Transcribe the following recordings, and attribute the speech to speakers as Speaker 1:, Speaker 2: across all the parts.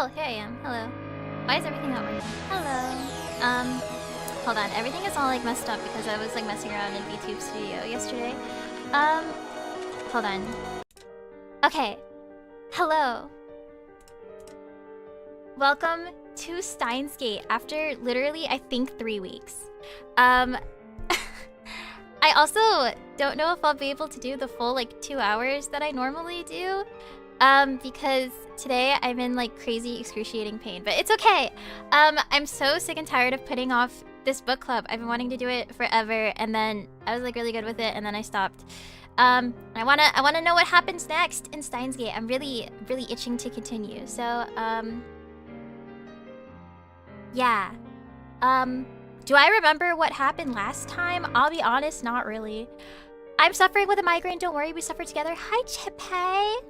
Speaker 1: Oh, here I am. Hello. Why is everything not working? Hello. Hold on. Everything is all like messed up because I was like messing around in VTube Studio yesterday. Hold on. Okay. Hello. Welcome to Steins Gate after literally, I think, 3 weeks. I also don't know if I'll be able to do the full like 2 hours that I normally do. Because today I'm in like crazy excruciating pain, but it's okay. I'm so sick and tired of putting off this book club. I've been wanting to do it forever, and then I was like really good with it, and then I stopped. I wanna know what happens next in Steins Gate. I'm really itching to continue. So, yeah. Do I remember what happened last time? I'll be honest, not really. I'm suffering with a migraine. Don't worry, we suffer together. Hi, Chippy.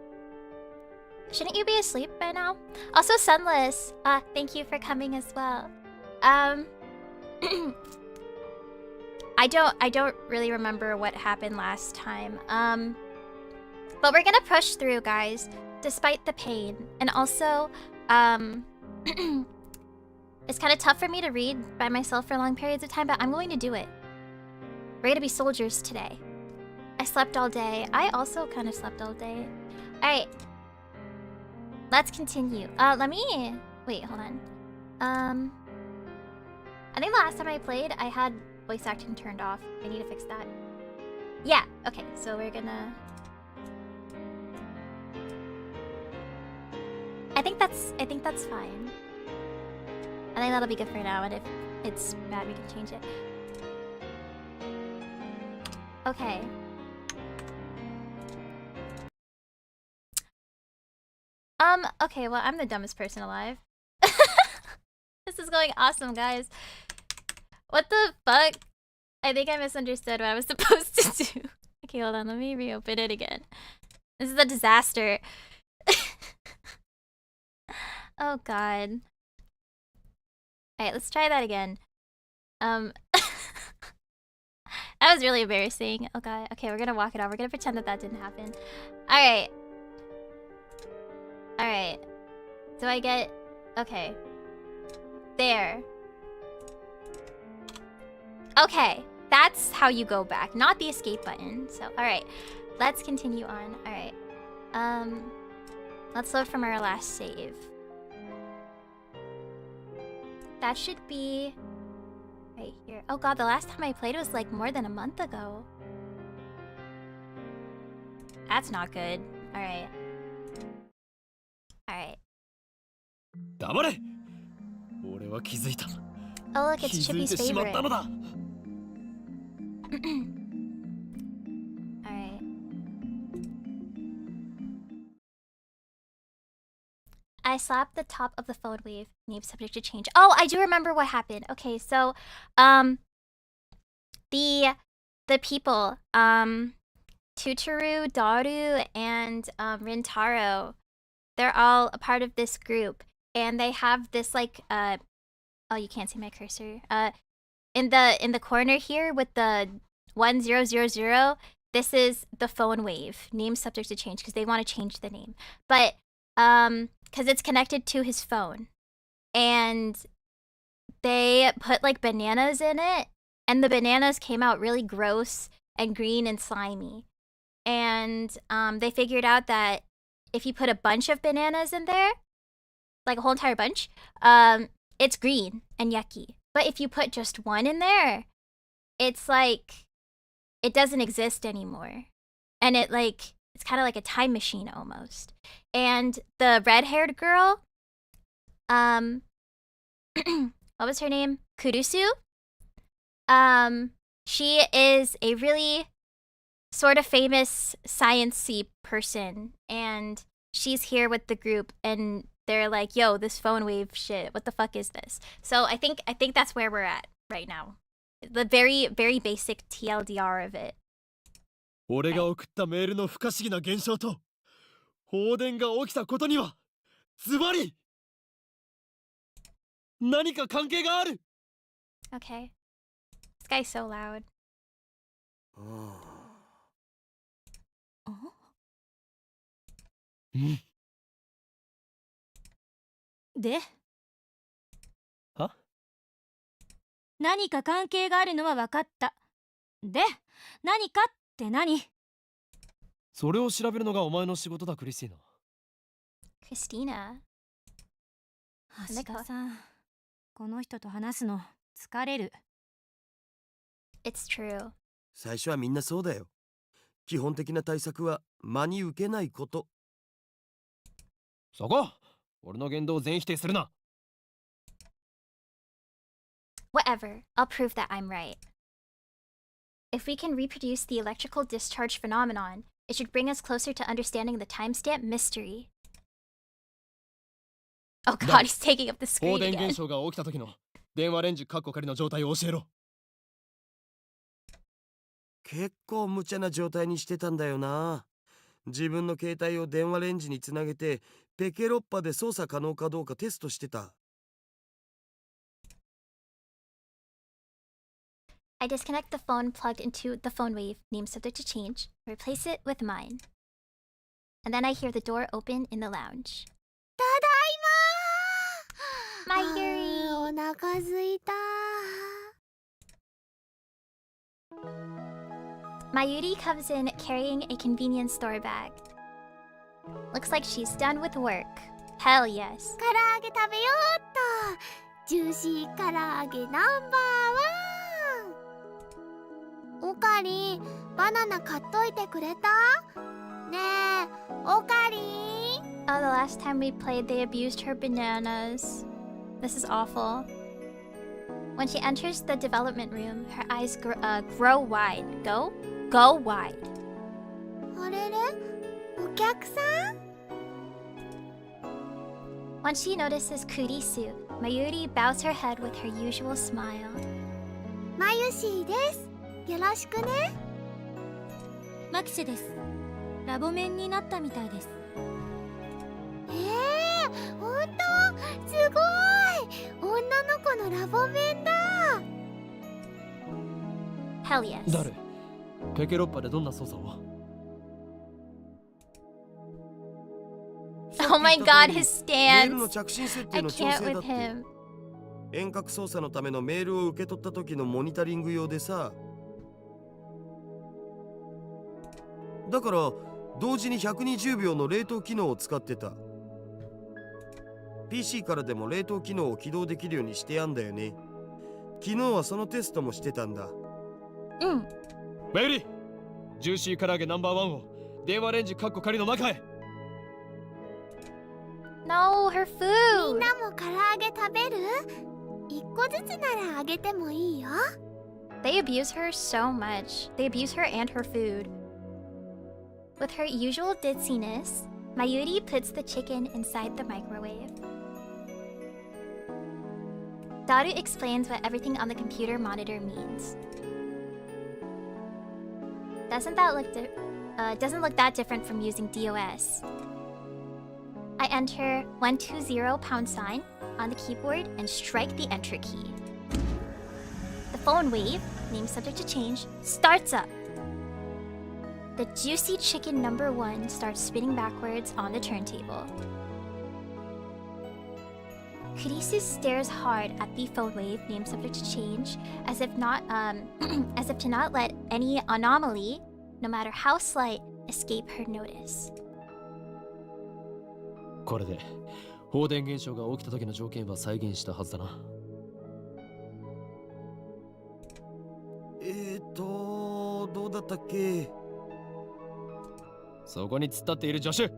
Speaker 1: Shouldn't you be asleep by now? Also, Sunless, thank you for coming as well. I don't really remember what happened last time. But we're gonna push through, guys, despite the pain. And also, it's kind of tough for me to read by myself for long periods of time, but I'm going to do it. We're gonna be soldiers today. I slept all day. I also kind of slept all day. All right. Let's continue. Let me... Wait, hold on. I think the last time I played, I had voice acting turned off. I need to fix that. Yeah, okay, so we're gonna... I think that's fine. I think that'll be good for now, and if it's bad, we can change it. Okay. Okay, well, I'm the dumbest person alive. This is going awesome, guys. What the fuck? I think I misunderstood what I was supposed to do. Okay, hold on, let me reopen it again. This is a disaster. Oh god. Alright, let's try that again. That was really embarrassing. Oh god. Okay, we're gonna walk it off. We're gonna pretend that didn't happen. Alright. Alright. Do I get... Okay. There. Okay. That's how you go back, not the escape button. So, alright. Let's continue on. Alright. Let's load from our last save. That should be... right here. Oh god, the last time I played was like more than a month ago. That's not good. Alright. Alright. Oh look, it's Chippy's favorite. Alright. I slapped the top of the phone wave. Name subject to change. Oh, I do remember what happened. Okay, so the people, Tutoru, Daru, and Rintaro, they're all a part of this group, and they have this like oh, you can't see my cursor. In the corner here with the 1000, this is the phone wave. Name subject to change because they want to change the name. But because it's connected to his phone, and they put like bananas in it, and the bananas came out really gross and green and slimy. And they figured out that if you put a bunch of bananas in there, like a whole entire bunch, it's green and yucky. But if you put just one in there, it's like it doesn't exist anymore. And it like it's kind of like a time machine almost. And the red-haired girl, what was her name? Kurusu? She is a really sort of famous science-y person, and she's here with the group, and they're like, yo, this phone wave shit, what the fuck is this? So I think that's where we're at right now. The very, very basic TLDR of it.
Speaker 2: 俺が送ったメールの不可思議な現象と放電が起きたことにはズバリ何か関係がある。
Speaker 1: Okay. This guy's so loud. Oh.
Speaker 3: で、
Speaker 2: は？
Speaker 3: 何か関係があるのは分かった。で、何かって何？
Speaker 2: それを調べるのがお前の仕事だ、クリスティーナ。
Speaker 1: Christina.
Speaker 3: 橋田さん、この人と話すの疲れる。
Speaker 1: It's true.
Speaker 4: 最初はみんなそうだよ。基本的な対策は真に受けないこと。
Speaker 2: そこ、俺の言動を全否定するな。
Speaker 1: Whatever, I'll prove that I'm right. If we can reproduce the electrical discharge phenomenon, it should bring us closer to understanding the timestamp mystery. Oh god, he's taking up the
Speaker 2: 放
Speaker 1: screen
Speaker 2: 電
Speaker 1: again.
Speaker 2: 現象が起きた時の電話レンジカッコ仮の状態を教えろ。
Speaker 4: 結構無茶な状態にしてたんだよな。自分の携帯を電話レンジにつなげてペケロッパで操作可能かどうかテストしてた。
Speaker 1: I disconnect the phone plugged into the phone wave, name subject to change, replace it with mine. And then I hear the door open in the lounge.
Speaker 5: ただいまー。
Speaker 1: My Yuri!
Speaker 5: お腹すいた。
Speaker 1: My Yuri comes in carrying a convenience store bag. Looks like she's done with work. Hell yes.
Speaker 5: 唐揚げ食べようっと。ジューシー唐揚げナンバーワン。おかりん、バナナ買っといてくれた？ねえ、おかりん。
Speaker 1: Oh, the last time we played, they abused her bananas. This is awful. When she enters the development room, her eyes grow wide. Go wide.
Speaker 5: あれれ？お客さん？
Speaker 1: When she notices Kurisu, Mayuri bows her head with her usual smile.
Speaker 5: まゆしーです。よろしくね。
Speaker 3: マキシェです。ラボメンになったみたいです。
Speaker 5: ほんと？すごい！女の子のラボメンだ。
Speaker 1: Hell yes.
Speaker 2: 誰？ペケロッパでどんな操作を？
Speaker 1: Oh my god, his
Speaker 4: メールの
Speaker 1: stance.
Speaker 4: 着信設
Speaker 1: I
Speaker 4: 定の調
Speaker 1: can't
Speaker 4: 整だ
Speaker 1: with
Speaker 4: って。
Speaker 1: him.
Speaker 4: 遠隔操作のためのメールを受け取った時のモニタリング用でさ。だから同時に120秒の冷凍機能を使ってた。 PC からでも冷凍機能を起動できるようにしてやんだよね。昨日はそのテストもしてたんだ。
Speaker 2: マユリ、ジューシー唐揚げナンバーワンを電話レンジカッコ仮の中へ。
Speaker 1: No, her
Speaker 5: みん
Speaker 1: food.
Speaker 5: なも唐揚げ食べる？一個ずつならあげてもいいよ。
Speaker 1: They abuse her so much. They abuse her and her food. With her usual ditziness, Mayuri puts the chicken inside the microwave. Daru explains what everything on the computer monitor means. Doesn't look that different from using DOS. I enter 120 # on the keyboard and strike the enter key. The phone wave, name subject to change, starts up. The juicy chicken number 1 starts spinning backwards on the turntable. Kurisu stares hard at the phone wave, name subject to change, as if to not let any anomaly, no matter how slight, escape her notice.
Speaker 2: これで放電現象が起きた時の条件は再現したはずだな。
Speaker 4: どうだったっけ？
Speaker 2: そこに突っ立っている助手。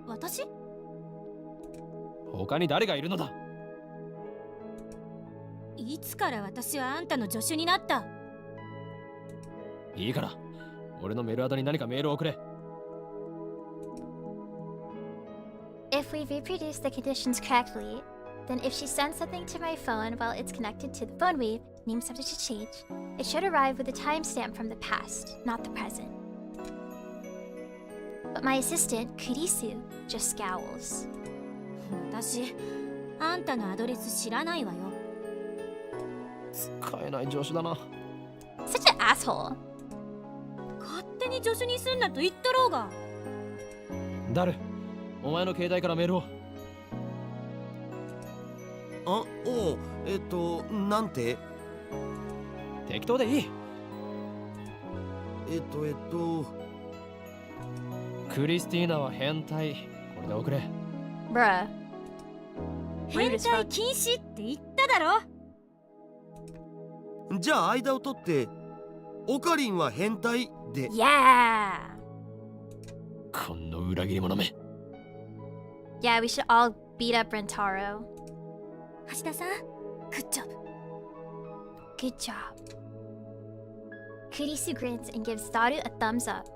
Speaker 3: 私？
Speaker 2: 他に誰がいるのだ？
Speaker 3: いつから私はあんたの助手になった？
Speaker 2: いいから、俺のメールアドに何かメールを送れ。
Speaker 1: If we reproduce the conditions correctly, then if she sends something to my phone while it's connected to the phone wave, name subject to change, it should arrive with a timestamp from the past, not the present. But my assistant, Kurisu, just scowls.
Speaker 3: 私、あんたのアドレス知らないわよ。
Speaker 2: 使えない助手だな。
Speaker 1: Such an asshole.
Speaker 3: 勝手に助手にすんなと言っとろうが。
Speaker 2: ダル、お前の携帯からメールを。
Speaker 4: あ、おう、なんて
Speaker 2: 適当でいい。クリスティーナは変態。これで送れ。
Speaker 1: Bruh.
Speaker 3: 変態禁止って言っただろ。
Speaker 4: じゃあ間を取ってオカリンは変態で。
Speaker 1: Yeah.
Speaker 2: この裏切り者め。
Speaker 1: Yeah, we should all beat up Rentaro.
Speaker 3: 橋田さん、グッジョブ。
Speaker 1: Good job. Kurisu grins and gives Daru a thumbs up.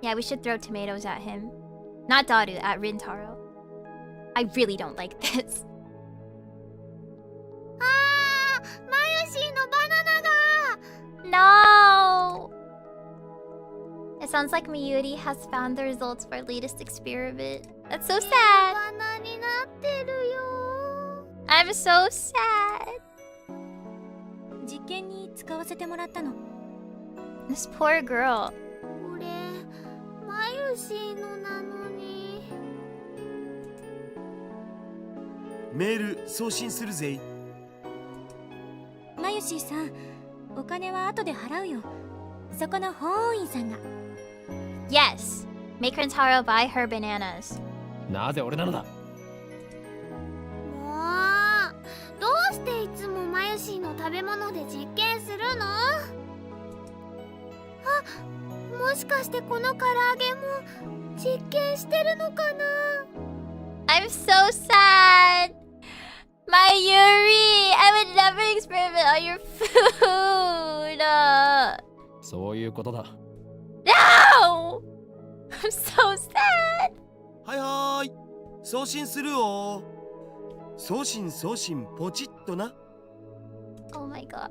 Speaker 1: Yeah, we should throw tomatoes at him. Not Daru, at Rintaro. I really don't like this.
Speaker 5: あー、マユシーのバナナが。
Speaker 1: No! It sounds like Miyuri has found the results of our latest experiment. That's so sad.
Speaker 5: バナになってるよ。
Speaker 1: I'm so sad.
Speaker 3: 実験に使わせてもらったの。
Speaker 1: This poor girl.
Speaker 5: これマユシーのなのに。
Speaker 4: メール送信するぜ。
Speaker 3: マユシーさん、お金は後で払うよ。そこの法院さんが。
Speaker 1: Yes. Make Rentaro buy her bananas.
Speaker 2: なぜ俺なのだ。
Speaker 5: もうどうしていつもマユシーの食べ物で実験するの？あ、もしかしてこの唐揚げも実験してるのかな？
Speaker 1: I'm so sad. My Yuri, I would never experiment on your food.
Speaker 2: そういうことだ。
Speaker 1: No! I'm so sad.
Speaker 4: はいはーい、送信するよ。送信ポチッとな。
Speaker 1: Oh my god.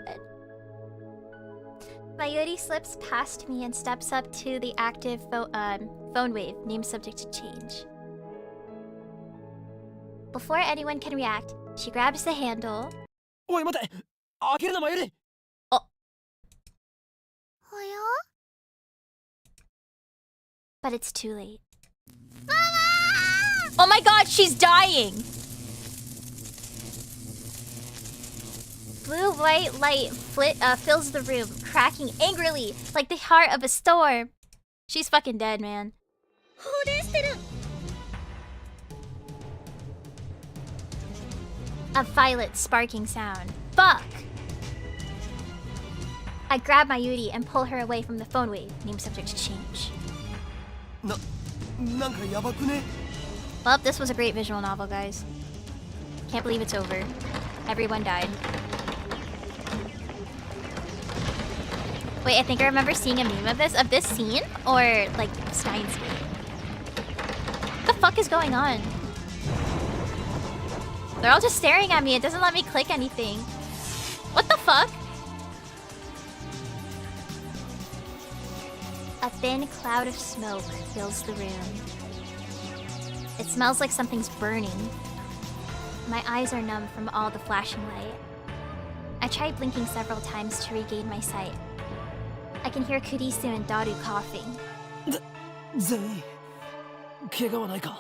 Speaker 1: My Yuri slips past me and steps up to the active phone wave, name subject to change. Before anyone can react, she grabs the handle.
Speaker 2: おい待て、開けるなマユリ。
Speaker 5: はや？
Speaker 1: But it's too late. Oh my god, she's dying! Blue-white light fills the room, cracking angrily like the heart of a storm. She's fucking dead, man.
Speaker 3: 放電してる。
Speaker 1: A violet sparking sound. Fuck! I grab my Yuri and pull her away from the phone wave, name subject to change.
Speaker 4: なんかやばくね？
Speaker 1: Well, this was a great visual novel, guys. Can't believe it's over. Everyone died. Wait, I think I remember seeing a meme of this scene, or like Steins Gate. What the fuck is going on? They're all just staring at me. It doesn't let me click anything. What the fuck? A thin cloud of smoke fills the room. It smells like something's burning. My eyes are numb from all the flashing light. I tried blinking several times to regain my sight. I can hear Kurisu and Daru coughing.
Speaker 2: 全員怪我はないか。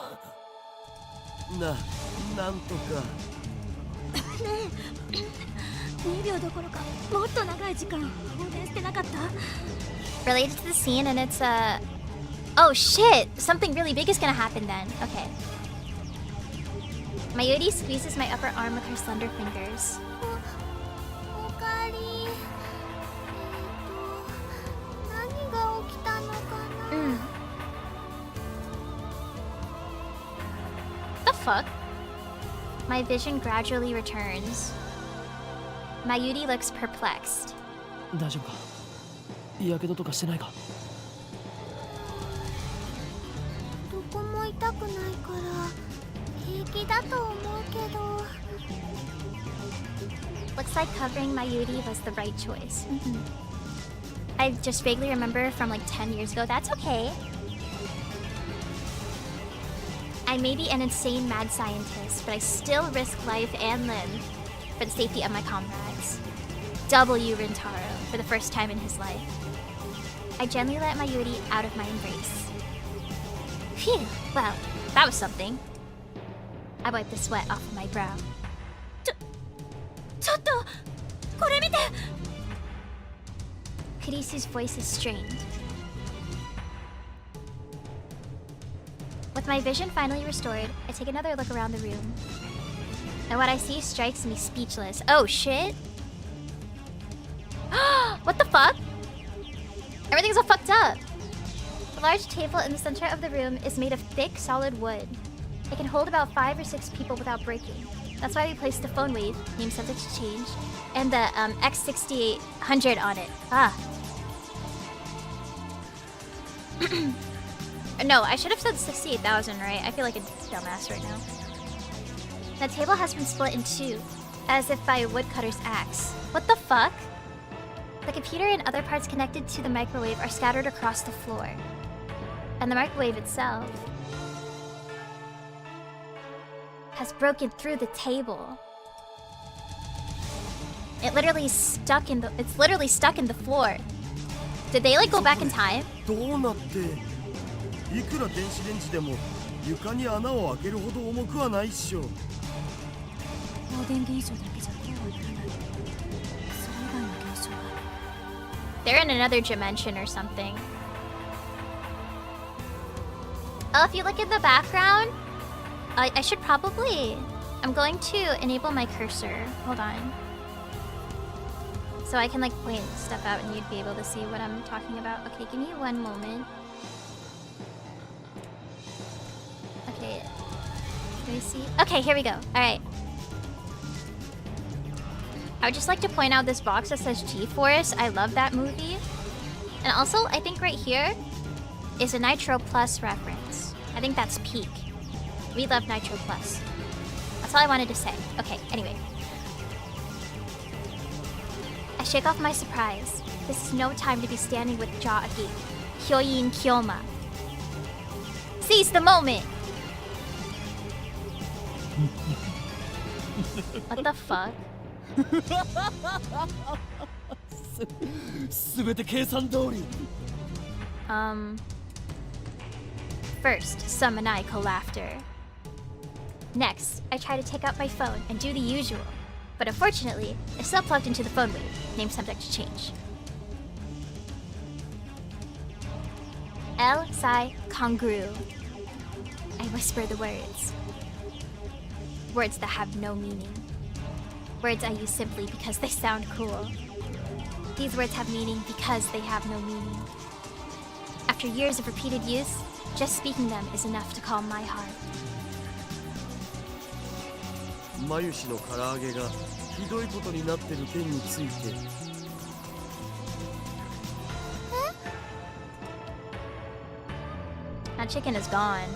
Speaker 4: なんとか。
Speaker 3: 2秒どころかもっと長い時間放電してなかった。
Speaker 1: Related to the scene, and it's oh shit! Something really big is gonna happen then. Okay. My Yuri squeezes my upper arm with her slender fingers.
Speaker 5: おかり。何が起きたのかな？
Speaker 1: The fuck? My vision gradually returns. My Yuri looks perplexed.
Speaker 2: 大丈夫か。やけどとかしてないか。
Speaker 5: どこも痛くないから平気だと思うけど。
Speaker 1: Looks like covering my Yuri was the right choice. I just vaguely remember from like 10 years ago. That's okay. I may be an insane mad scientist, but I still risk life and limb for the safety of my comrades. W. Rintaro, for the first time in his life. I gently let my Yuri out of my embrace. Phew, well, that was something. I wiped the sweat off of my brow.
Speaker 3: ちょっとこれ見て。
Speaker 1: Kurisu's voice is strained. With my vision finally restored, I take another look around the room. And what I see strikes me speechless. Oh shit! What the fuck? Everything's all fucked up! The large table in the center of the room is made of thick, solid wood. It can hold about 5 or 6 people without breaking. That's why we placed the phone wave, named subject to change, and the X6800 on it. Ah. No, I should have said 68,000, right? I feel like a dumbass right now. The table has been split in two, as if by a woodcutter's axe. What the fuck? The computer and other parts connected to the microwave are scattered across the floor. And the microwave itself has broken through the table. It's literally stuck in the floor. Did they like go back in time?
Speaker 4: どうなって、いくら電子レンジでも床に穴を開けるほど重くはないっしょ。
Speaker 3: 放電現象だけじゃ手を打たない。それ以外の現象は。
Speaker 1: They're in another dimension or something. Oh, if you look at the background, I should probably... I'm going to enable my cursor. Hold on. So I can like point stuff out and you'd be able to see what I'm talking about. Okay, give me one moment. Okay. Let me see. Okay, here we go. Alright. I would just like to point out this box that says G-Force. I love that movie. And also, I think right here is a Nitro Plus reference. I think that's peak. We love Nitro Plus. That's all I wanted to say. Okay, anyway. I shake off my surprise. This is no time to be standing with jaw agape. Hyoin Kyoma. Seize the moment! What the fuck?
Speaker 2: すべて計算通り。
Speaker 1: First, some maniacal laughter. Next, I try to take out my phone and do the usual. But unfortunately, it's still plugged into the phone wave, named subject to change. El Sai Kongru. I whisper the words. Words that have no meaning. Words I use simply because they sound cool. These words have meaning because they have no meaning. After years of repeated use, just speaking them is enough to calm my heart.
Speaker 4: マユシの唐揚げがひどいことになってる件について。
Speaker 1: That chicken is gone.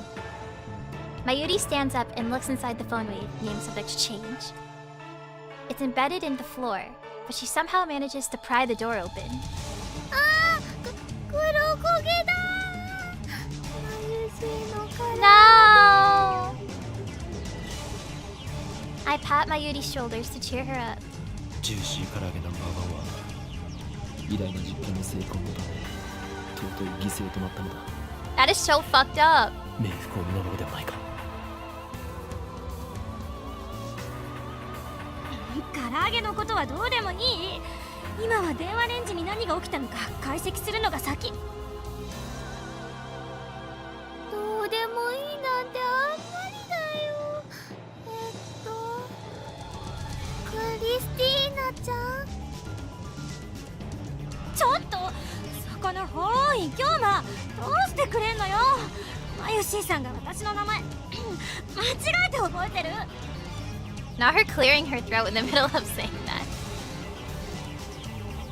Speaker 1: My yuri stands up and looks inside the phone wave, named subject to change. It's embedded in the floor, but she somehow manages to pry the door open. No! I pat my yuri's shoulders to cheer her up.
Speaker 2: ジューシー唐揚げナンバーワンは偉大な実験の成功のため尊い犠牲となったのだ。
Speaker 1: That is so fucked up.
Speaker 2: 冥福を見守るではないか。
Speaker 3: 唐揚げのことはどうでもいい。今は電話レンジに何が起きたのか解析するのが先。
Speaker 5: どうでもいいなんてあんまりだよ。クリスティーナちゃん。
Speaker 3: ちょっとそこのほーい京馬、どうしてくれんのよ。マユシーさんが私の名前間違えて覚えてる。
Speaker 1: Not her clearing her throat in the middle of saying that.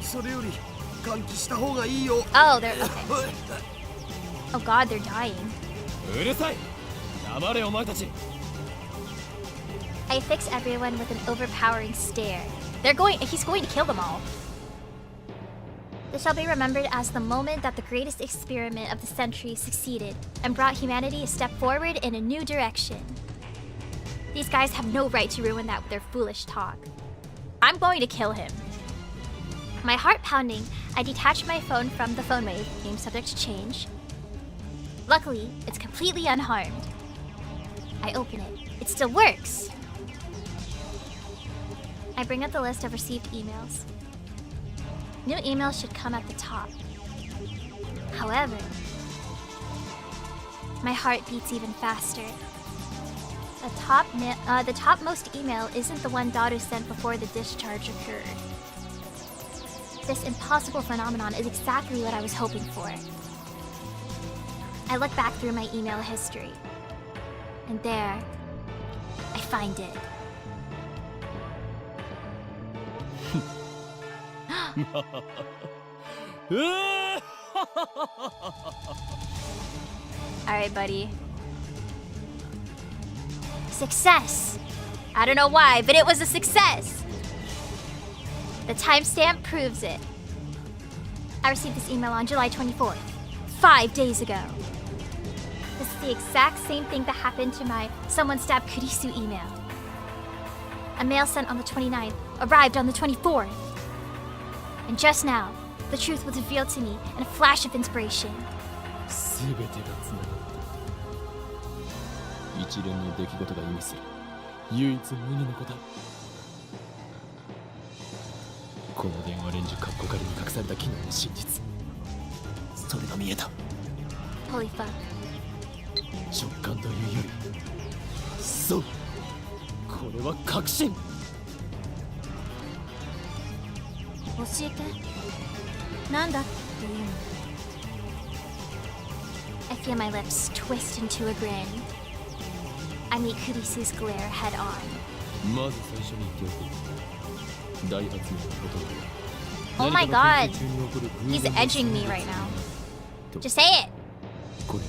Speaker 4: それより換気した方がいいよ。
Speaker 1: Oh, they're okay. Oh god, they're dying.
Speaker 2: うるさい。黙れお前たち。
Speaker 1: I fix everyone with an overpowering stare. He's going to kill them all. This shall be remembered as the moment that the greatest experiment of the century succeeded and brought humanity a step forward in a new direction. These guys have no right to ruin that with their foolish talk. I'm going to kill him. My heart pounding, I detach my phone from the phone wave, named subject to change. Luckily, it's completely unharmed. I open it. It still works. I bring up the list of received emails. New emails should come at the top. However, my heart beats even faster. The topmost email isn't the one Daru sent before the discharge occurred. This impossible phenomenon is exactly what I was hoping for. I look back through my email history, and there, I find it. Alright, buddy. Success! I don't know why, but it was a success! The timestamp proves it. I received this email on July 24th, 5 days ago. This is the exact same thing that happened to my someone stabbed Kurisu email. A mail sent on the 29th arrived on the 24th. And just now, the truth was revealed to me in a flash of inspiration.
Speaker 2: 全てがつながった。一連の出来事が意味する唯一無二の答え。この電話レンジカッコ仮に隠された機能の真実。それが見えた。
Speaker 1: Holy fuck.
Speaker 2: 直感というより、そう。これは確信。
Speaker 3: 教えて。なんだっていうの。
Speaker 1: I feel my lips twist into a grin. I meet Kurisu's glare head on.
Speaker 2: まず最初に言っておく。大発明のことだ。
Speaker 1: Oh my god! He's edging me right now. Just say it!
Speaker 2: これ、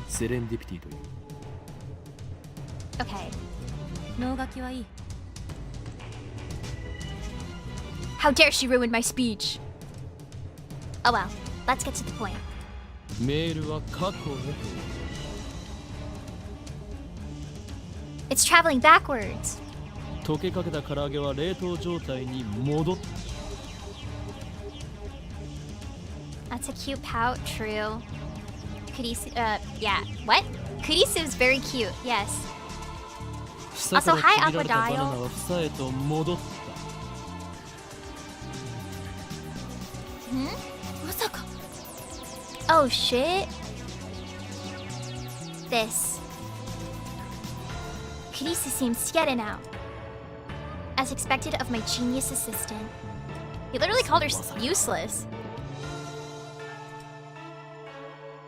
Speaker 2: セレンディピティという。
Speaker 1: Okay.
Speaker 3: 脳書きはいい。
Speaker 1: How dare she ruin my speech? Oh well, let's get to the point.
Speaker 2: メールは過去へと。
Speaker 1: It's traveling backwards.
Speaker 2: 溶けかけた唐揚げは冷凍状態に戻った。
Speaker 1: That's a cute pout, true. Kurisu, yeah, what? Kurisu is very cute, yes. Also, hi, Aquadial.
Speaker 2: バナナは房へと戻った。
Speaker 3: まさか。
Speaker 1: Oh shit. This. Kurisu seems to get it now. As expected of my genius assistant. He literally called her useless.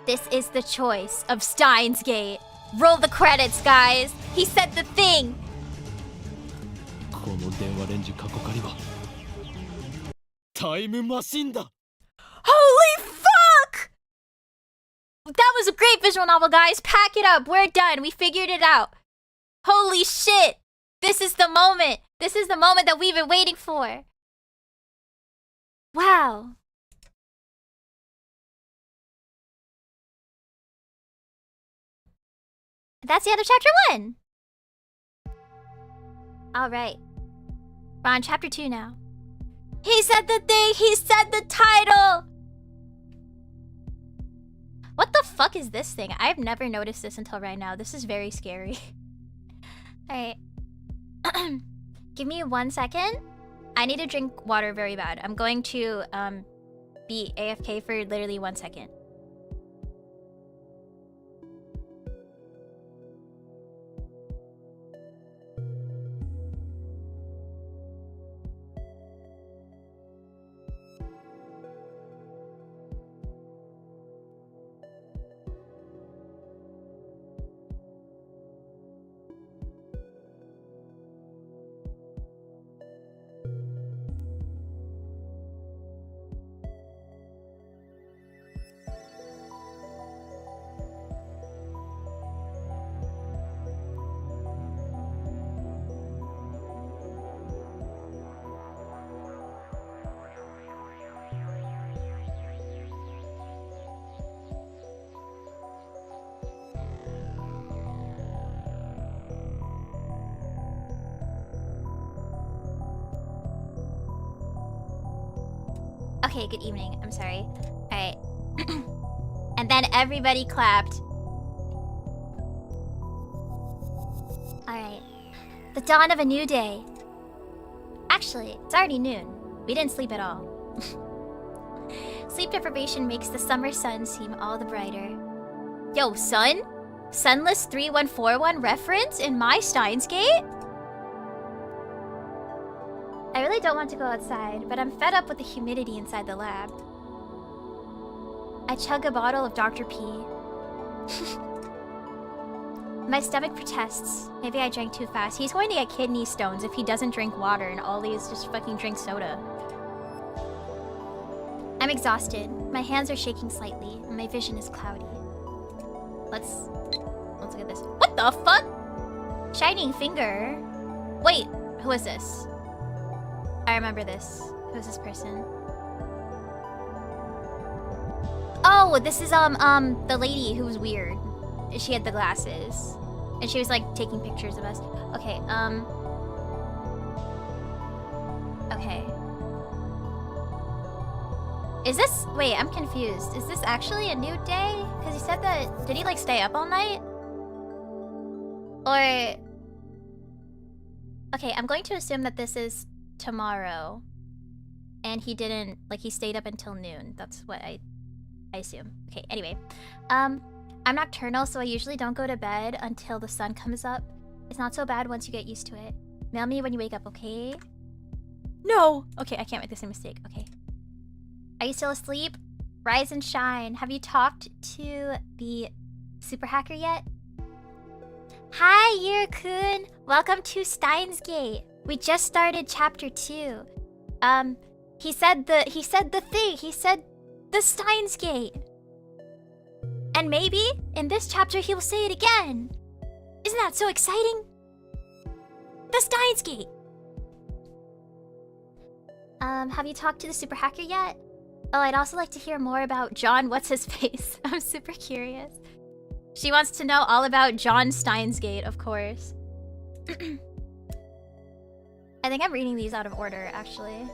Speaker 1: This is the choice of Steins Gate. Roll the credits, guys. He said the thing.
Speaker 2: この電話レンジ過去仮はタイムマシンだ。
Speaker 1: Holy fuck! That was a great visual novel, guys. Pack it up. We're done. We figured it out. Holy shit. This is the moment. This is the moment that we've been waiting for. Wow. That's the end of chapter 1. Alright. We're on chapter 2 now. He said the thing! He said the title! What the fuck is this thing? I've never noticed this until right now. This is very scary. Alright. Give me 1 second. I need to drink water very bad. I'm going to be AFK for literally 1 second. Okay, good evening. I'm sorry. Alright. And And then everybody clapped. Alright. The dawn of a new day. Actually, it's already noon. We didn't sleep at all. Sleep deprivation makes the summer sun seem all the brighter. Yo, sun? Sunless 3141 reference in my Steins Gate? I really don't want to go outside, but I'm fed up with the humidity inside the lab. I chug a bottle of Dr. P. My stomach protests. Maybe I drank too fast. He's going to get kidney stones if he doesn't drink water and all these just fucking drink soda. I'm exhausted. My hands are shaking slightly, and my vision is cloudy. Let's look at this. What the fuck? Shining finger. Wait, who is this? I remember this. Who is this person? Oh, this is the lady who was weird. She had the glasses, and she was like taking pictures of us. Okay, okay. Is this? Wait, I'm confused. Is this actually a new day? Because he said that. Did he like stay up all night? Or? Okay, I'm going to assume that this is tomorrow, and he didn't like. He stayed up until noon. That's what I assume. Okay. Anyway, I'm nocturnal, so I usually don't go to bed until the sun comes up. It's not so bad once you get used to it. Mail me when you wake up, okay? No! Okay, I can't make the same mistake. Okay. Are you still asleep? Rise and shine. Have you talked to the super hacker yet? Hi, Yuri-kun! Welcome to Steins Gate. We just started chapter 2. He said the Steins Gate. And maybe in this chapter he will say it again. Isn't that so exciting? The Steins Gate. Have you talked to the super hacker yet? Oh, I'd also like to hear more about John What's-His-Face. I'm super curious. She wants to know all about John Steins Gate, of course. I think I'm reading these out of order, actually.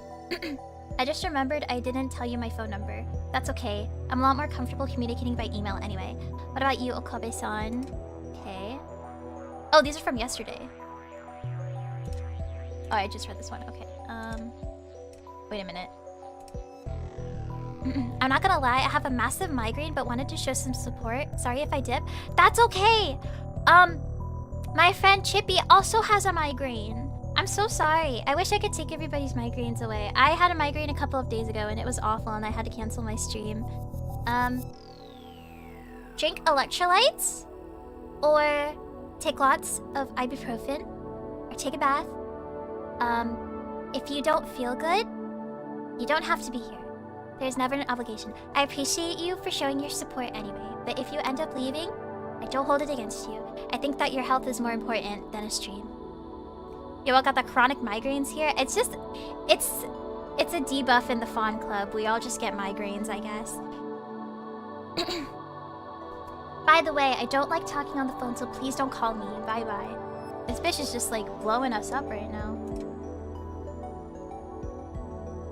Speaker 1: I just remembered I didn't tell you my phone number. That's okay. I'm a lot more comfortable communicating by email anyway. What about you, Okabe-san? Okay. Oh, these are from yesterday. Oh, I just read this one. Okay. Wait a minute. I'm not gonna lie, I have a massive migraine but wanted to show some support. Sorry if I dip. That's okay! My friend Chippy also has a migraine. I'm so sorry. I wish I could take everybody's migraines away. I had a migraine a couple of days ago and it was awful and I had to cancel my stream. Drink electrolytes? Or take lots of ibuprofen? Or take a bath? If you don't feel good, you don't have to be here. There's never an obligation. I appreciate you for showing your support anyway, but if you end up leaving, I don't hold it against you. I think that your health is more important than a stream. You all got the chronic migraines here? It's just... It's a debuff in the Fawn Club. We all just get migraines, I guess. By the way, I don't like talking on the phone, so please don't call me. Bye-bye. This bitch is just, like, blowing us up right now.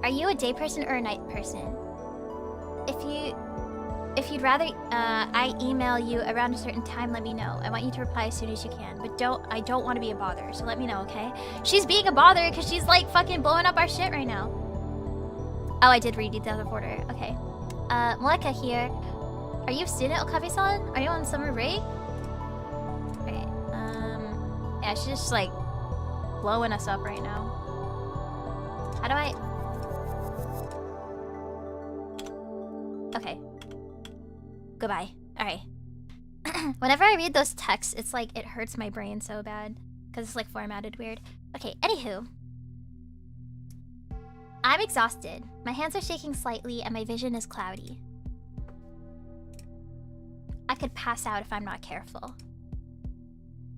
Speaker 1: Are you a day person or a night person? If you'd rather I email you around a certain time, let me know. I want you to reply as soon as you can. But I don't want to be a bother, so let me know, okay? She's being a bother because she's like fucking blowing up our shit right now. Oh, I did read these out of order. Okay. Moeka here. Are you a student, Okabe-san? Are you on summer break? Okay. Yeah, she's just like blowing us up right now. How do I... Okay. Goodbye. Alright. Whenever I read those texts, it's like it hurts my brain so bad. Because it's like formatted weird. Okay, anywho. I'm exhausted. My hands are shaking slightly and my vision is cloudy. I could pass out if I'm not careful.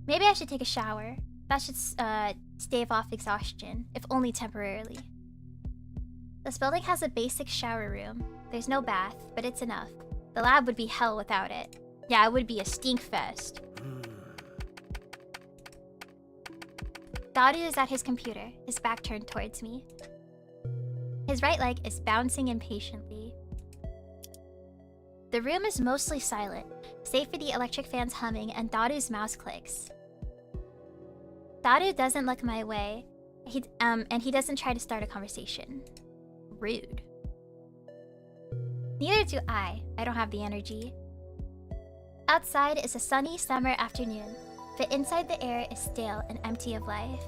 Speaker 1: Maybe I should take a shower. That should stave off exhaustion, if only temporarily. This building has a basic shower room. There's no bath, but it's enough. The lab would be hell without it. Yeah, it would be a stink fest. Daru is at his computer, his back turned towards me. His right leg is bouncing impatiently. The room is mostly silent, save for the electric fans humming and Daru's mouse clicks. Daru doesn't look my way, and he doesn't try to start a conversation. Rude. Neither do I don't have the energy. Outside is a sunny summer afternoon, but inside the air is stale and empty of life.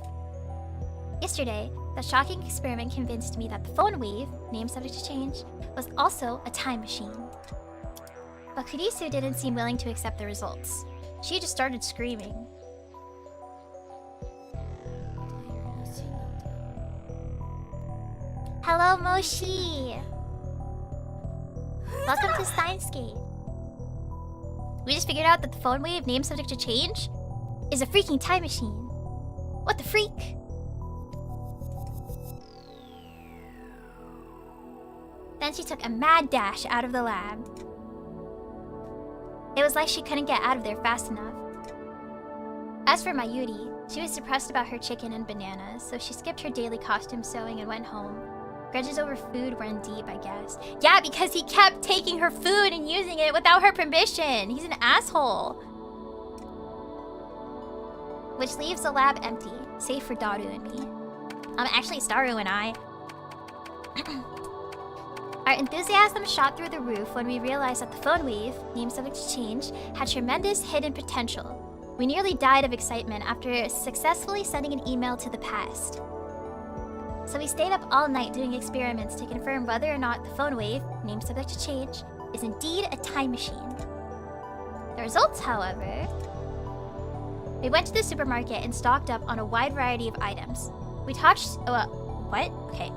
Speaker 1: Yesterday, the shocking experiment convinced me that the phone wave, name subject to change, was also a time machine. But Kurisu didn't seem willing to accept the results. She just started screaming. Hello, Moshi! Welcome to Steinsgate. We just figured out that the phone wave, name subject to change, is a freaking time machine. What the freak? Then she took a mad dash out of the lab. It was like she couldn't get out of there fast enough. As for my Yuri, she was depressed about her chicken and bananas, so she skipped her daily costume sewing and went home. Grudges over food run deep, I guess. Yeah, because he kept taking her food and using it without her permission. He's an asshole. Which leaves the lab empty, save for Daru and me. Actually, it's Daru and I. Our enthusiasm shot through the roof when we realized that the phone wave, name subject to change, had tremendous hidden potential. We nearly died of excitement after successfully sending an email to the past. So we stayed up all night doing experiments to confirm whether or not the phone wave, name subject to change, is indeed a time machine. The results, however... We went to the supermarket and stocked up on a wide variety of items. We tossed... what? Okay.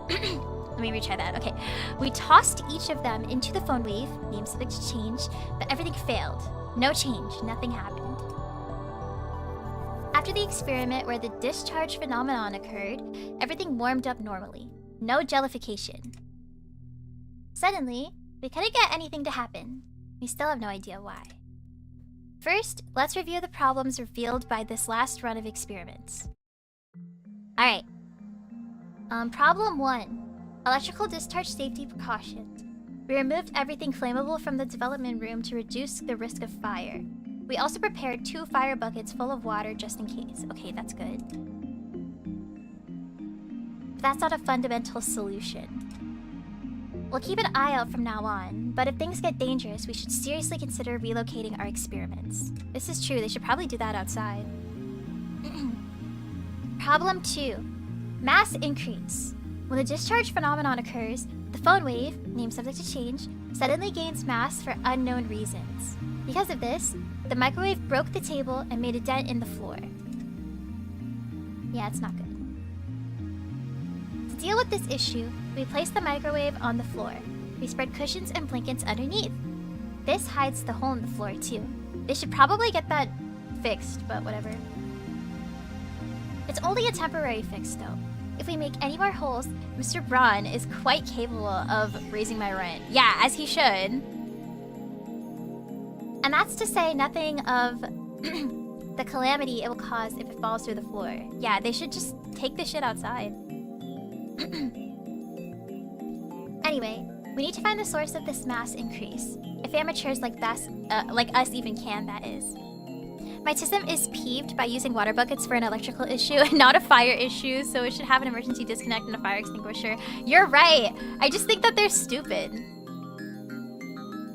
Speaker 1: Let me retry that. Okay. We tossed each of them into the phone wave, name subject to change, but everything failed. No change. Nothing happened. After the experiment where the discharge phenomenon occurred, everything warmed up normally. No jellification. Suddenly, we couldn't get anything to happen. We still have no idea why. First, let's review the problems revealed by this last run of experiments. Alright. Problem 1. Electrical discharge safety precautions. We removed everything flammable from the development room to reduce the risk of fire. We also prepared 2 fire buckets full of water just in case. Okay, that's good. But that's not a fundamental solution. We'll keep an eye out from now on, but if things get dangerous, we should seriously consider relocating our experiments. This is true, they should probably do that outside. Problem 2. Mass increase. When the discharge phenomenon occurs, the phone wave, name subject to change, suddenly gains mass for unknown reasons. Because of this, the microwave broke the table and made a dent in the floor. Yeah, it's not good. To deal with this issue, we placed the microwave on the floor. We spread cushions and blankets underneath. This hides the hole in the floor too. They should probably get that fixed, but whatever. It's only a temporary fix though. If we make any more holes, Mr. Braun is quite capable of raising my rent. Yeah, as he should. And that's to say nothing of the calamity it will cause if it falls through the floor. Yeah, they should just take this shit outside. Anyway, we need to find the source of this mass increase. If amateurs like us even can, that is. My system is peeved by using water buckets for an electrical issue and not a fire issue, so it should have an emergency disconnect and a fire extinguisher. You're right! I just think that they're stupid.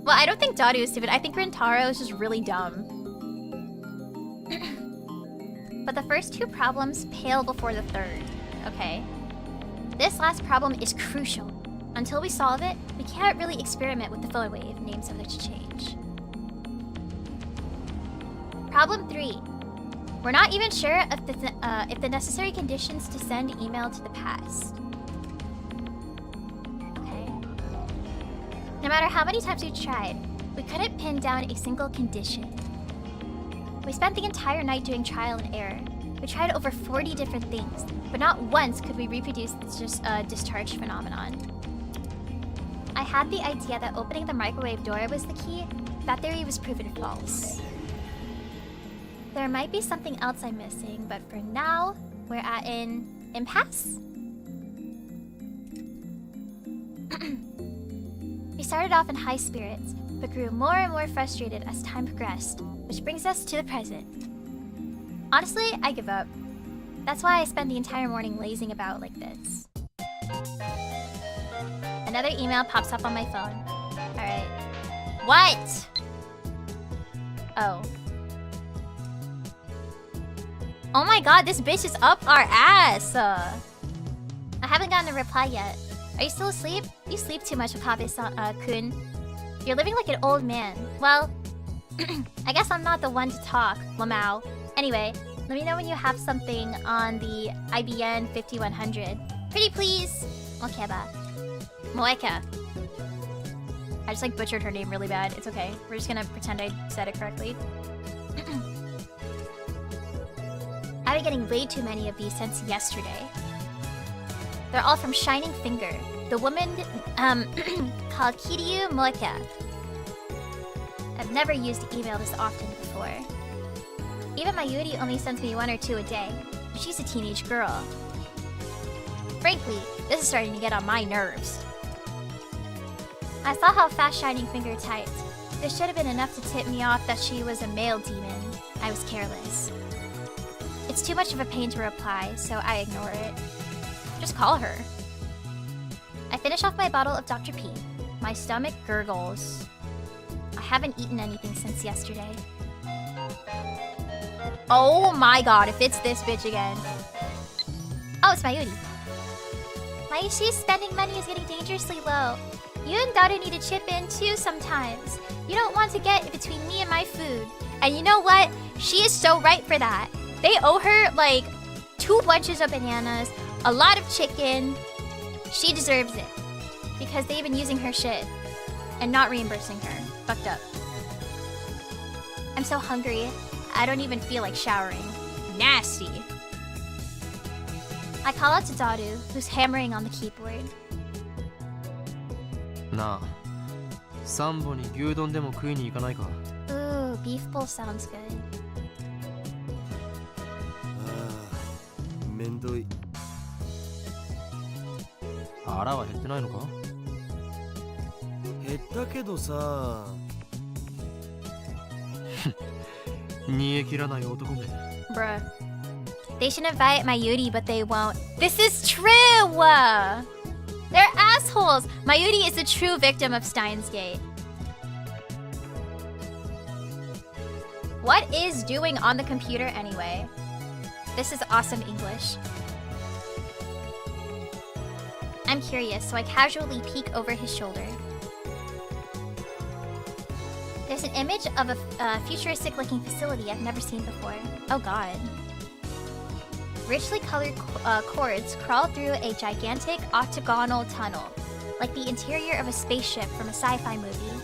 Speaker 1: Well, I don't think Daru is stupid. I think Rintaro is just really dumb. But the first 2 problems pale before the third, okay? This last problem is crucial. Until we solve it, we can't really experiment with the phone wave, name subject to change. Problem 3. We're not even sure if the necessary conditions to send email to the past. Okay. No matter how many times we tried, we couldn't pin down a single condition. We spent the entire night doing trial and error. We tried over 40 different things, but not once could we reproduce this discharge phenomenon. I had the idea that opening the microwave door was the key. That theory was proven false. There might be something else I'm missing, but for now, we're at an impasse? We started off in high spirits, but grew more and more frustrated as time progressed, which brings us to the present. Honestly, I give up. That's why I spend the entire morning lazing about like this. Another email pops up on my phone. Alright. What? Oh. Oh my god, this bitch is up our ass! I haven't gotten a reply yet. Are you still asleep? You sleep too much, Okabe-kun. You're living like an old man. Well, I guess I'm not the one to talk, Lamau. Anyway, let me know when you have something on the IBN 5100. Pretty please! Mokeba. Moeka. I just like butchered her name really bad. It's okay. We're just gonna pretend I said it correctly. I've been getting way too many of these since yesterday. They're all from Shining Finger, the woman called Kiryu Moeka. I've never used email this often before. Even my Yuri only sends me 1 or 2 a day. She's a teenage girl. Frankly, this is starting to get on my nerves. I saw how fast Shining Finger typed. This should have been enough to tip me off that she was a male demon. I was careless. It's too much of a pain to reply, so I ignore it. Just call her. I finish off my bottle of Dr. P. My stomach gurgles. I haven't eaten anything since yesterday. Oh my god, if it's this bitch again. Oh, it's Mayuri. Mayushi's spending money is getting dangerously low. You and Daru need to chip in too sometimes. You don't want to get between me and my food. And you know what? She is so right for that. They owe her like 2 bunches of bananas, a lot of chicken. She deserves it. Because they've been using her shit and not reimbursing her. Fucked up. I'm so hungry. I don't even feel like showering. Nasty. I call out to Daru, who's hammering on the keyboard.
Speaker 6: なあ、サンボに牛丼でも食いに行かないか?
Speaker 1: Ooh, beef bowl sounds good.
Speaker 4: めんどい。
Speaker 6: 腹は減ってないのか?
Speaker 4: 減ったけどさ。
Speaker 6: 煮え切らない男め。
Speaker 1: Bruh. They should invite my Yuri, but they won't. This is true! They're assholes! Mayuri is a true victim of Steins Gate. What is doing on the computer anyway? This is awesome English. I'm curious, so I casually peek over his shoulder. There's an image of a futuristic-looking facility I've never seen before. Oh god. Richly colored cords crawl through a gigantic octagonal tunnel, like the interior of a spaceship from a sci-fi movie.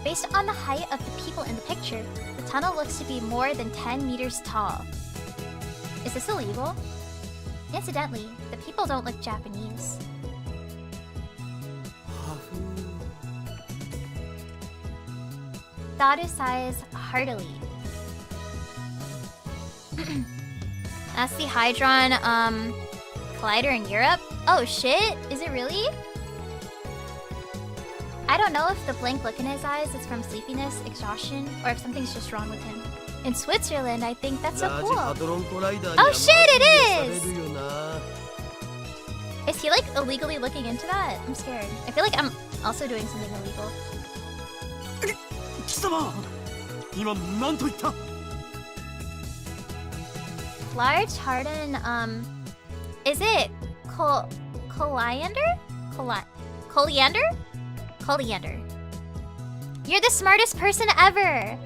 Speaker 1: Based on the height of the people in the picture, the tunnel looks to be more than 10 meters tall. Is this illegal? Incidentally, the people don't look Japanese. Daru sighs heartily. That's the Hydron, collider in Europe? Oh shit, is it really? I don't know if the blank look in his eyes is from sleepiness, exhaustion, or if something's just wrong with him. In Switzerland, I think that's so cool. Oh shit, it is! Is he like illegally looking into that? I'm scared. I feel like I'm also doing something illegal.
Speaker 2: 貴様今何と言った
Speaker 1: Large harden, is it coriander? Coriander? Coriander. You're the smartest person ever!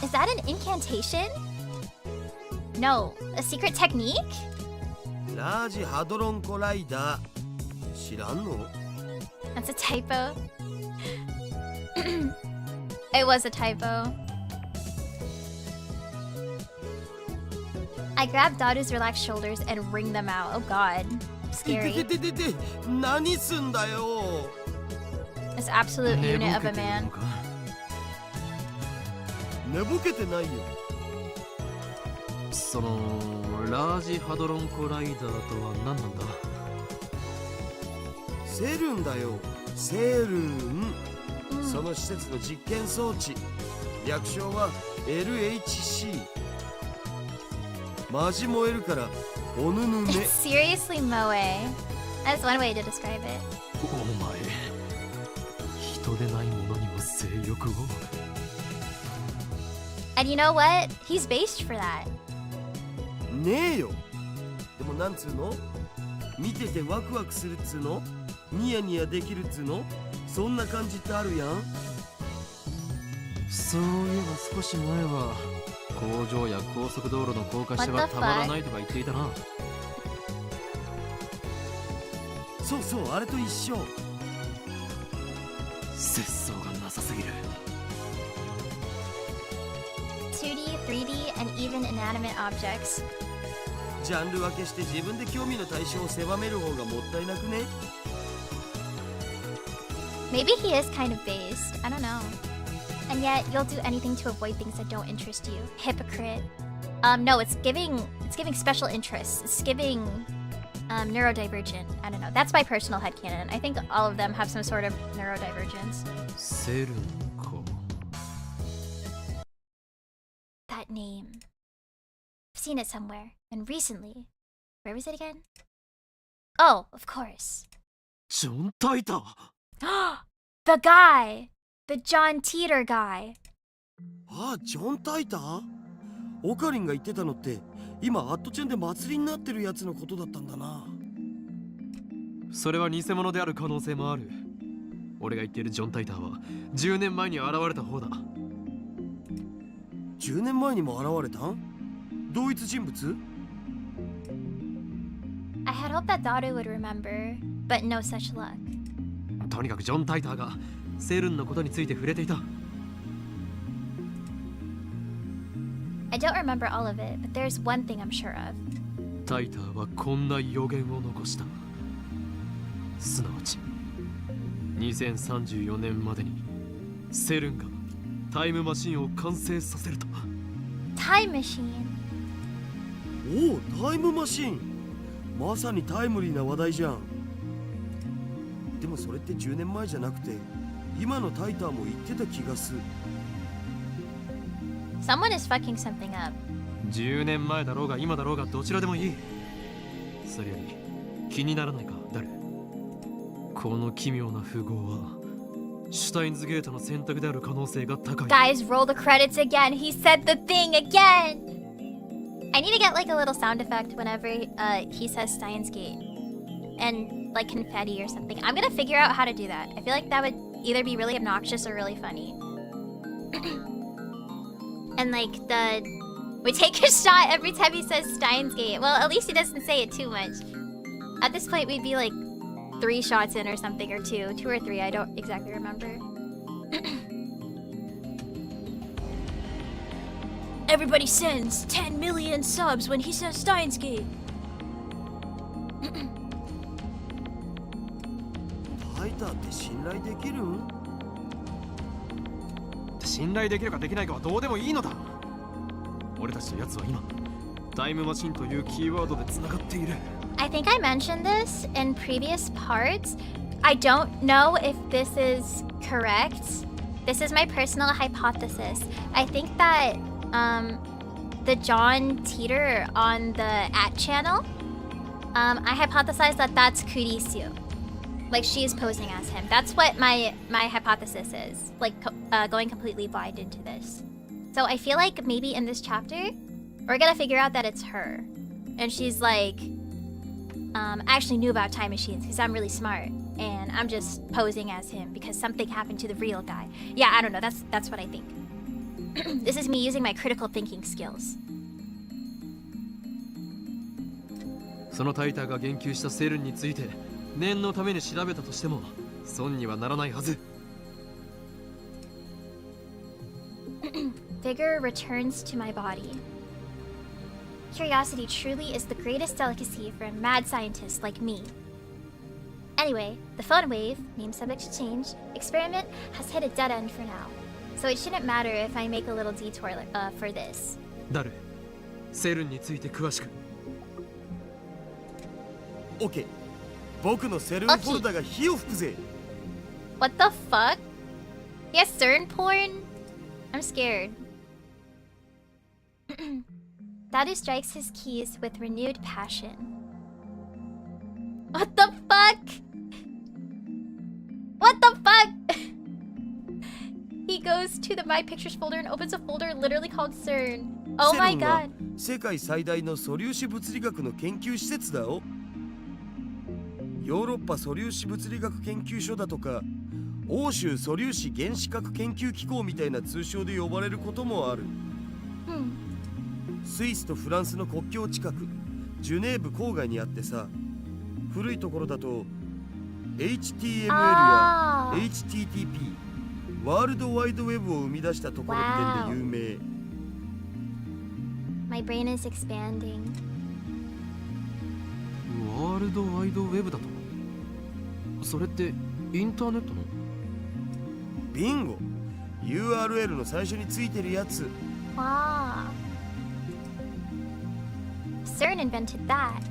Speaker 1: Is that an incantation? No, a secret technique?
Speaker 4: ラージハドロンコライダー知らんの?
Speaker 1: That's a typo. It was a typo. I grab Daru's relaxed shoulders and wring them out. Oh god. Scary.
Speaker 4: 何すんだよ
Speaker 1: This absolute unit of a man.
Speaker 4: 寝ぼけてないよ
Speaker 6: そのラージハドロンコライダーとは何なんだ?
Speaker 4: セルンだよ。セルン。その施設の実験装置。略称は LHC。マジ燃えるからおぬぬね。
Speaker 1: It's seriously moe. That's one way to describe it.
Speaker 2: お前、人でないものにも性欲を。
Speaker 1: And you know what? He's based for that.
Speaker 4: ねえよ。でもなんつうの、見ててワクワクするっつうの、ニヤニヤできるっつうの、そんな感じってあるやん。
Speaker 6: そういえば少し前は工場や高速道路の高架下はたまらないとか言っていたな。
Speaker 4: そうそう、あれと一緒。
Speaker 2: 節操がなさすぎる。
Speaker 1: 2D, 3D, and even inanimate objects.
Speaker 4: ジャンル分けして自分で興味の対象を狭める方がもったいなくね。
Speaker 1: Maybe he is kind of based. I don't know. And yet, you'll do anything to avoid things that don't interest you. Hypocrite. No, it's giving special interests. It's giving neurodivergent. I don't know. That's my personal headcanon. I think all of them have some sort of neurodivergence.
Speaker 6: セルンか。
Speaker 1: That name. I've seen it somewhere. And recently. Where was it again? Oh, of course.
Speaker 2: ジョン・タイター。
Speaker 1: The guy! The John Teeter guy.
Speaker 4: ああ、ジョン・タイター。オカリンが言ってたのって今アットチェンで祭りになってるやつのことだったんだな。
Speaker 6: それは偽物である可能性もある。俺が言っているジョン・タイターは10年前に現れた方だ。
Speaker 4: 10年前にも現れたん？同一人物？
Speaker 1: I had hoped that Daru would remember, but no such luck.
Speaker 6: とにかくジョン・タイターがセルンのことについて触れていた。
Speaker 1: I don't remember all of it, but there's one thing I'm sure of.
Speaker 6: タイターはこんな予言を残した。すなわち2034年までにセルンがタイムマシンを完成させると。
Speaker 1: Time machine.
Speaker 4: おお、タイムマシン。まさにタイムリーな話題じゃん。でもそれって10年前じゃなくて今のタイターも言ってた気がする。
Speaker 1: Someone is fucking something up.
Speaker 6: 10年前だろうが今だろうがどちらでもいい。それより気にならないか、ダル。この奇妙な符号はシュタインズゲートの選択である可能性が高い。
Speaker 1: Guys, roll the credits again. He said the thing again. I need to get like a little sound effect whenever he says Steins Gate. And like confetti or something. I'm gonna figure out how to do that. I feel like that would either be really obnoxious or really funny. And like we take a shot every time he says Steins Gate. Well, at least he doesn't say it too much. At this point, we'd be like 3 shots in or something, or 2 or 3. I don't exactly remember. Everybody sends 10 million subs when he says Steins Gate.
Speaker 4: タイターって信頼できるん？
Speaker 6: 信頼できるかできないかはどうでもいいのだ。俺たちのやつは今タイムマシンというキーワードでつながっている。
Speaker 1: I think I mentioned this in previous parts. I don't know if this is correct. This is my personal hypothesis. I think that the John Teeter on the channel, I hypothesize that that's Kurisu. Like she's posing as him. That's what my hypothesis is. Like going completely blind into this. So I feel like maybe in this chapter, we're gonna figure out that it's her. And she's like, I actually knew about time machines because I'm really smart. And I'm just posing as him because something happened to the real guy. Yeah, I don't know. That's what I think. This is me using my critical thinking skills.
Speaker 6: そのタイターが言及したセルンについて念のために調べたとしても損にはならないはず。
Speaker 1: Vigor returns to my body. Curiosity truly is the greatest delicacy for a mad scientist like me. Anyway, the phone wave, name subject to change, experiment has hit a dead end for now. So it shouldn't matter if I make a little detour for this.
Speaker 6: ダル、セルンについて詳しく。
Speaker 4: OK。僕のセルンフォルダが火を吹くぜ。
Speaker 1: What the fuck? He has CERN porn? I'm scared. Dadu strikes his keys with renewed passion. What the fuck? What the fuck? He goes to the My Pictures folder and opens a folder literally called CERN. Oh my god.
Speaker 4: 世界最大の素粒子物理学の研究施設だよ。ヨーロッパ素粒子物理学研究所だとか、欧州素粒子原子核研究機構みたいな通称で呼ばれることもある。スイスとフランスの国境近く、ジュネーブ郊外にあってさ、古いところだと HTML や HTTP、ワールドワイドウェブを生み出したところってんで有名。
Speaker 1: My brain is expanding.
Speaker 6: ワールドワイドウェブだと？それってインターネットの？
Speaker 4: ビンゴ URL の最初についてるやつ。
Speaker 1: Wow. CERN invented that.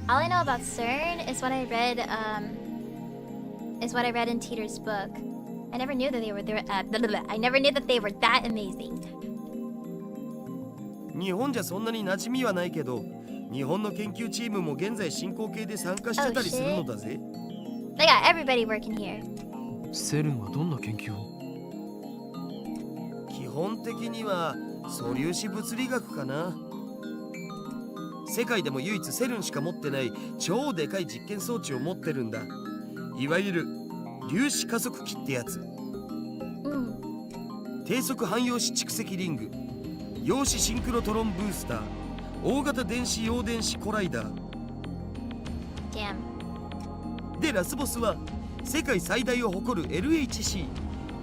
Speaker 1: All I know about CERN is what I read in Teeter's book. I never knew that they were I never knew that they were that amazing.
Speaker 4: 日本じゃそんなに馴染みはないけど、日本の研究チームも現在進行形で参加してたりするのだぜ。
Speaker 1: They got everybody working here.
Speaker 6: セルンはどんな研究を？
Speaker 4: 基本的には素粒子物理学かな。世界でも唯一セルンしか持ってない超でかい実験装置を持ってるんだ。いわゆる粒子加速器ってやつ。低速汎用子蓄積リング、陽子シンクロトロンブースター、大型電子陽電子コライダー。
Speaker 1: Damn.
Speaker 4: でラスボスは世界最大を誇る LHC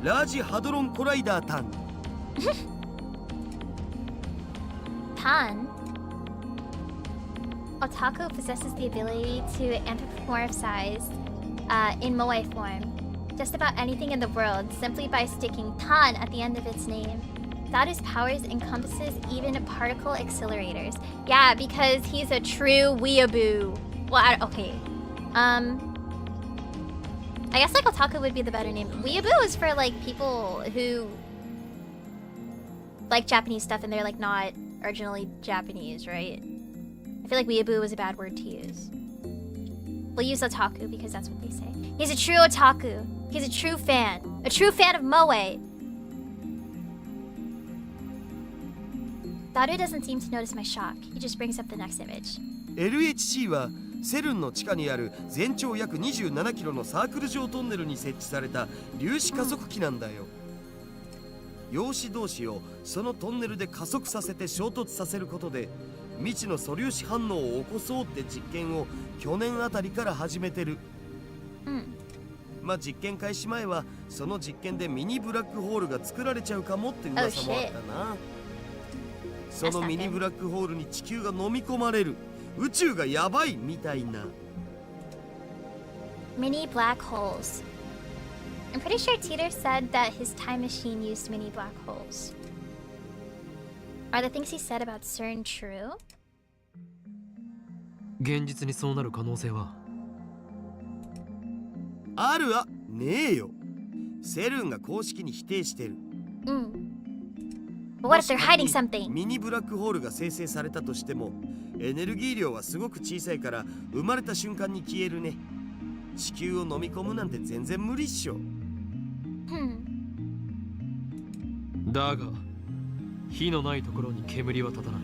Speaker 4: ラージハドロンコライダータン。
Speaker 1: Tan? Otaku possesses the ability to anthropomorphize in moe form just about anything in the world simply by sticking tan at the end of its name. Dadu's powers encompasses even particle accelerators. Yeah, because he's a true weeaboo. Well, okay. I guess like otaku would be the better name. Weeaboo is for like people who like Japanese stuff and they're like not originally Japanese, right? I feel like weeaboo is a bad word to use. We'll use otaku because that's what they say. He's a true otaku. He's a true fan. A true fan of moe. Dadu doesn't seem to notice my shock. He just brings up the next image.
Speaker 4: LHC はセルンの地下にある全長約27キロのサークル状トンネルに設置された粒子加速器なんだよ。陽子同士をそのトンネルで加速させて衝突させることで未知の素粒子反応を起こそうって実験を去年あたりから始めてる。まあ実験開始前はその実験でミニブラックホールが作られちゃうかもって噂もあったな。そのミニブラックホールに地球が飲み込まれる。宇宙がやばいみたいな。
Speaker 1: Mini black holes. I'm pretty sure Teeter said that his time machine used mini black holes. Are the things he said about CERN true?
Speaker 6: 現実にそうなる可能性は？
Speaker 4: あるわねえよ。セルンが公式に否定してる。
Speaker 1: But what if they're hiding something?
Speaker 4: ミニブラックホールが生成されたとしてもエネルギー量はすごく小さいから生まれた瞬間に消えるね。地球を飲み込むなんて全然無理っしょ。
Speaker 6: だが火のないところに煙は立たない。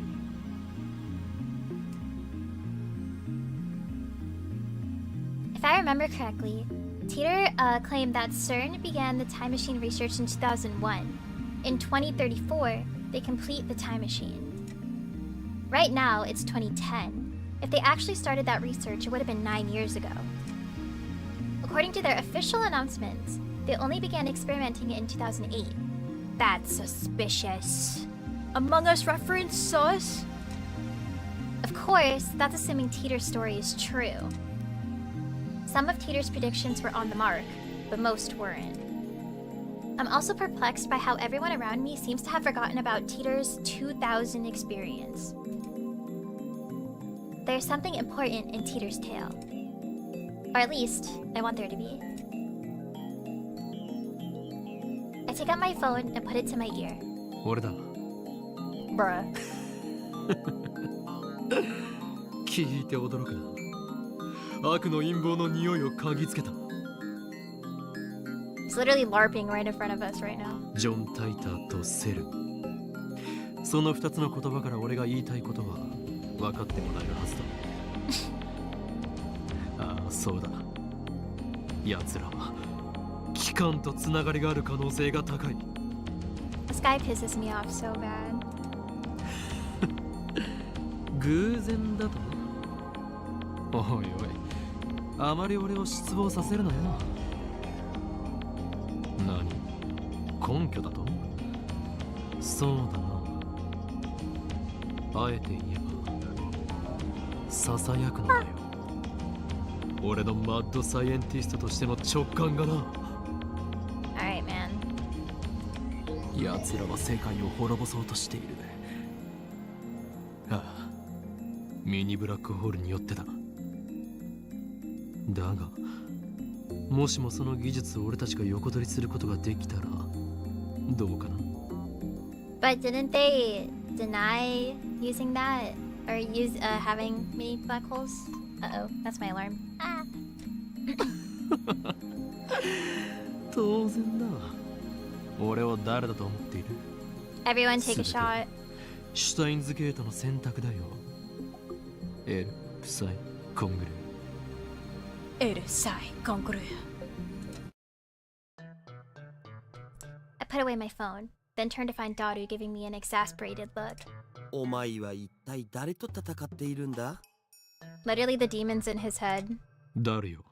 Speaker 1: If I remember correctly, Teeter claimed that CERN began the time machine research in 2001. In 2034, they complete the time machine. Right now, it's 2010. If they actually started that research, it would have been 9 years ago. According to their official announcements, they only began experimenting in 2008. That's suspicious. Among Us reference sus? Of course, that's assuming Teeter's story is true. Some of Teeter's predictions were on the mark, but most weren't. I'm also perplexed by how everyone around me seems to have forgotten about Teeter's 2000 experience. There's something important in Teeter's tale. Or at least, I want there to be. I take out my phone and put it to my ear.
Speaker 6: 俺だ。
Speaker 1: Bruh.
Speaker 6: 聞いて驚くな。悪の陰謀の匂いを嗅ぎつけた。
Speaker 1: It's literally LARPing right in front of us right now.
Speaker 6: ジョン・タイターとセル。その2つの言葉から俺が言いたいことは分かってもらえるはずだ。ああ、そうだ。奴らは機関とつながりがある可能性が高い。
Speaker 1: This guy pisses me off so bad.
Speaker 6: 偶然だと？おいおい、あまり俺を失望させるなよ。何？根拠だと？そうだな。あえて言えばささやくのだよ。俺のマッドサイエンティストとしての直感がな。
Speaker 1: Alright, man.
Speaker 6: 奴らは世界を滅ぼそうとしている。ああ、ミニブラックホールによってだ。だが、もしもその技術を俺たちが横取りすることができたらどうかな。
Speaker 1: But didn't they deny using that? Or use having mini black holes? Uh-oh, that's my alarm. Ah.
Speaker 6: 当然だ。俺を誰だと思っている？
Speaker 1: Everyone take a shot.
Speaker 6: シュタインズゲートの選択だよ。エル、サイ、コングル。
Speaker 3: エルサイコンクルー。
Speaker 1: I put away my phone, then turned to find Daru giving me an exasperated look.
Speaker 4: お前は一体誰と戦っているんだ？
Speaker 1: Literally the demons in his head.
Speaker 6: 誰よ。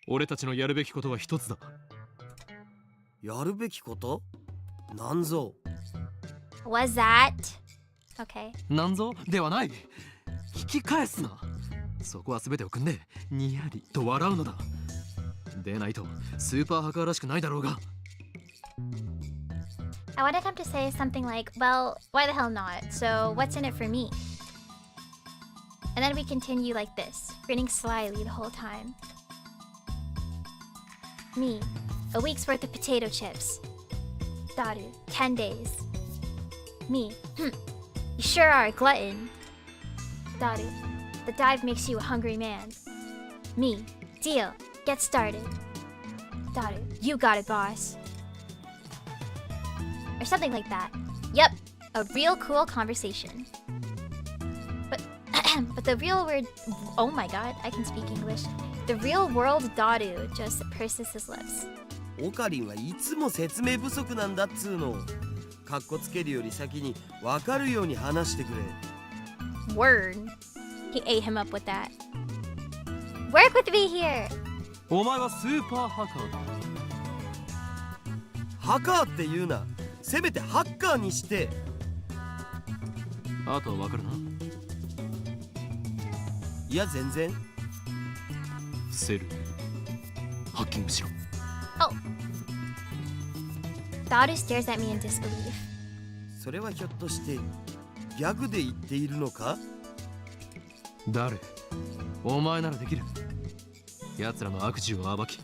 Speaker 6: 俺たちのやるべきことは一つだ。
Speaker 4: やるべきこと？なんぞ。
Speaker 1: Was that? Okay.
Speaker 6: なんぞではない。引き返すな。そこは全てを組んでにやりと笑うのだ。でないとスーパーハッカーらしくないだろうが。
Speaker 1: I wanted him to say something like, well, why the hell not? So what's in it for me? And then we continue like this, grinning slyly the whole time. Me, a week's worth of potato chips. Daru, 10 days. Me, you sure are a glutton. Daru, the dive makes you a hungry man. Me, deal, get started. Daru, you got it, boss. Or something like that. Yep, a real cool conversation. But the real word, oh my god, I can speak English. The real world Daru just purses his lips.
Speaker 4: オカリンはいつも説明不足なんだっつーの。かっこつけるより先に分かるように話してくれ。
Speaker 1: Word. He ate him up with that. Work with me here.
Speaker 6: お前はスーパーハッカーだ。
Speaker 4: ハカーって言うな。せめてハッカーにして。
Speaker 6: あとは分かるな。
Speaker 4: いや全然。
Speaker 6: セル、ハッキングしろ。
Speaker 1: Oh. Daru stares at me in disbelief.
Speaker 4: それはひょっとしてギャグで言っているのか？
Speaker 6: 誰？お前ならできる。奴らの悪事を暴き、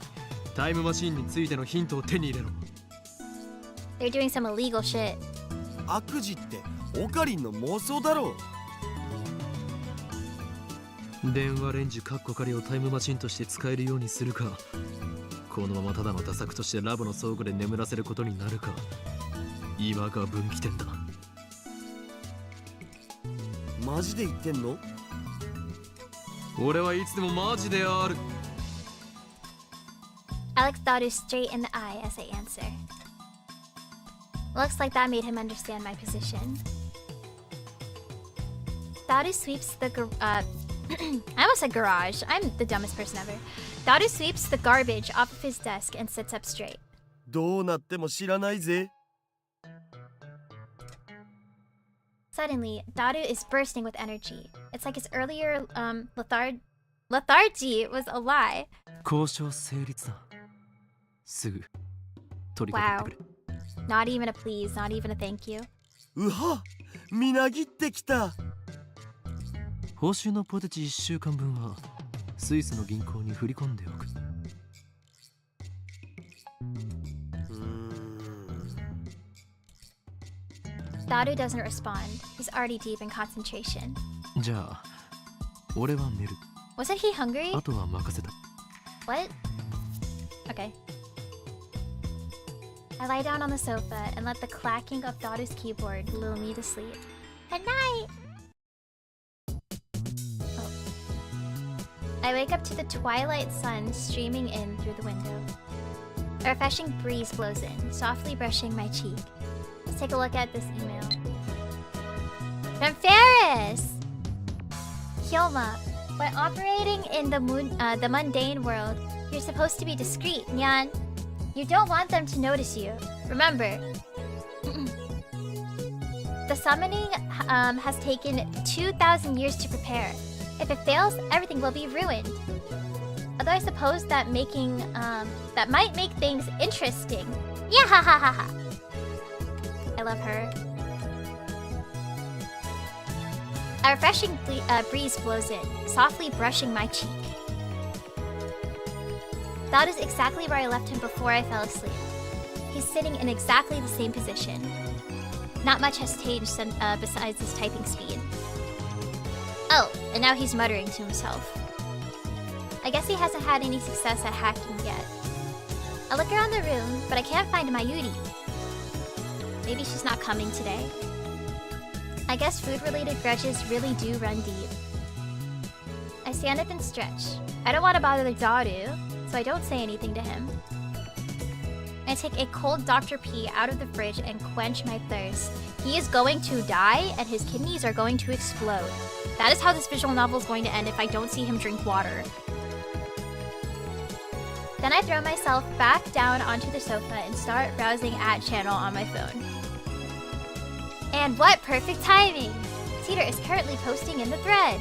Speaker 6: タイムマシーンについてのヒントを手に入れろ。
Speaker 1: They're doing some illegal shit.
Speaker 4: 悪事ってオカリンの妄想だろう。
Speaker 6: 電話レンジカッコ仮をタイムマシンとして使えるようにするか、このままただの打作としてラボの倉庫で眠らせることになるか、今が分岐点だ。
Speaker 4: マジで言ってんの？
Speaker 6: 俺はいつでもマジである。
Speaker 1: I looked Daru straight in the eye as I answer. Looks like that made him understand my position. Daru sweeps the I almost said garage. I'm the dumbest person ever. Daru sweeps the garbage off of his desk and sits up straight.
Speaker 4: どうなっても知らないぜ。
Speaker 1: Suddenly, Daru is bursting with energy. It's like his earlier lethargy was a lie.
Speaker 6: 交渉成立だ。すぐ取り掛かってくれ。
Speaker 1: Not even a please, not even a thank you.
Speaker 4: うは、みなぎってきた。
Speaker 6: 報酬のポテチ1週間分はスイスの銀行に振り込んでおく。
Speaker 1: Daru doesn't respond. He's already deep in concentration.
Speaker 6: じゃあ俺は寝る。
Speaker 1: Wasn't he hungry?
Speaker 6: あとは任せた。
Speaker 1: What? Okay. I lie down on the sofa and let the clacking of Daru's keyboard lull me to sleep. Good night! Oh. I wake up to the twilight sun streaming in through the window. A refreshing breeze blows in, softly brushing my cheek. Let's take a look at this email. From Ferris! Hyoma, when operating in the mundane world, you're supposed to be discreet, Nyan. You don't want them to notice you. Remember, the summoning has taken 2,000 years to prepare. If it fails, everything will be ruined. Although I suppose that might make things interesting. Yeah, ha ha ha ha. I love her. A refreshing breeze blows in, softly brushing my cheek. That is exactly where I left him before I fell asleep. He's sitting in exactly the same position. Not much has changed besides his typing speed. Oh, and now he's muttering to himself. I guess he hasn't had any success at hacking yet. I look around the room, but I can't find my Yuri. Maybe she's not coming today. I guess food-related grudges really do run deep. I stand up and stretch. I don't want to bother Daru, so I don't say anything to him. I take a cold Dr. P out of the fridge and quench my thirst. He is going to die, and his kidneys are going to explode. That is how this visual novel is going to end if I don't see him drink water. Then I throw myself back down onto the sofa and start browsing at channel on my phone. And what perfect timing! Teeter is currently posting in the thread.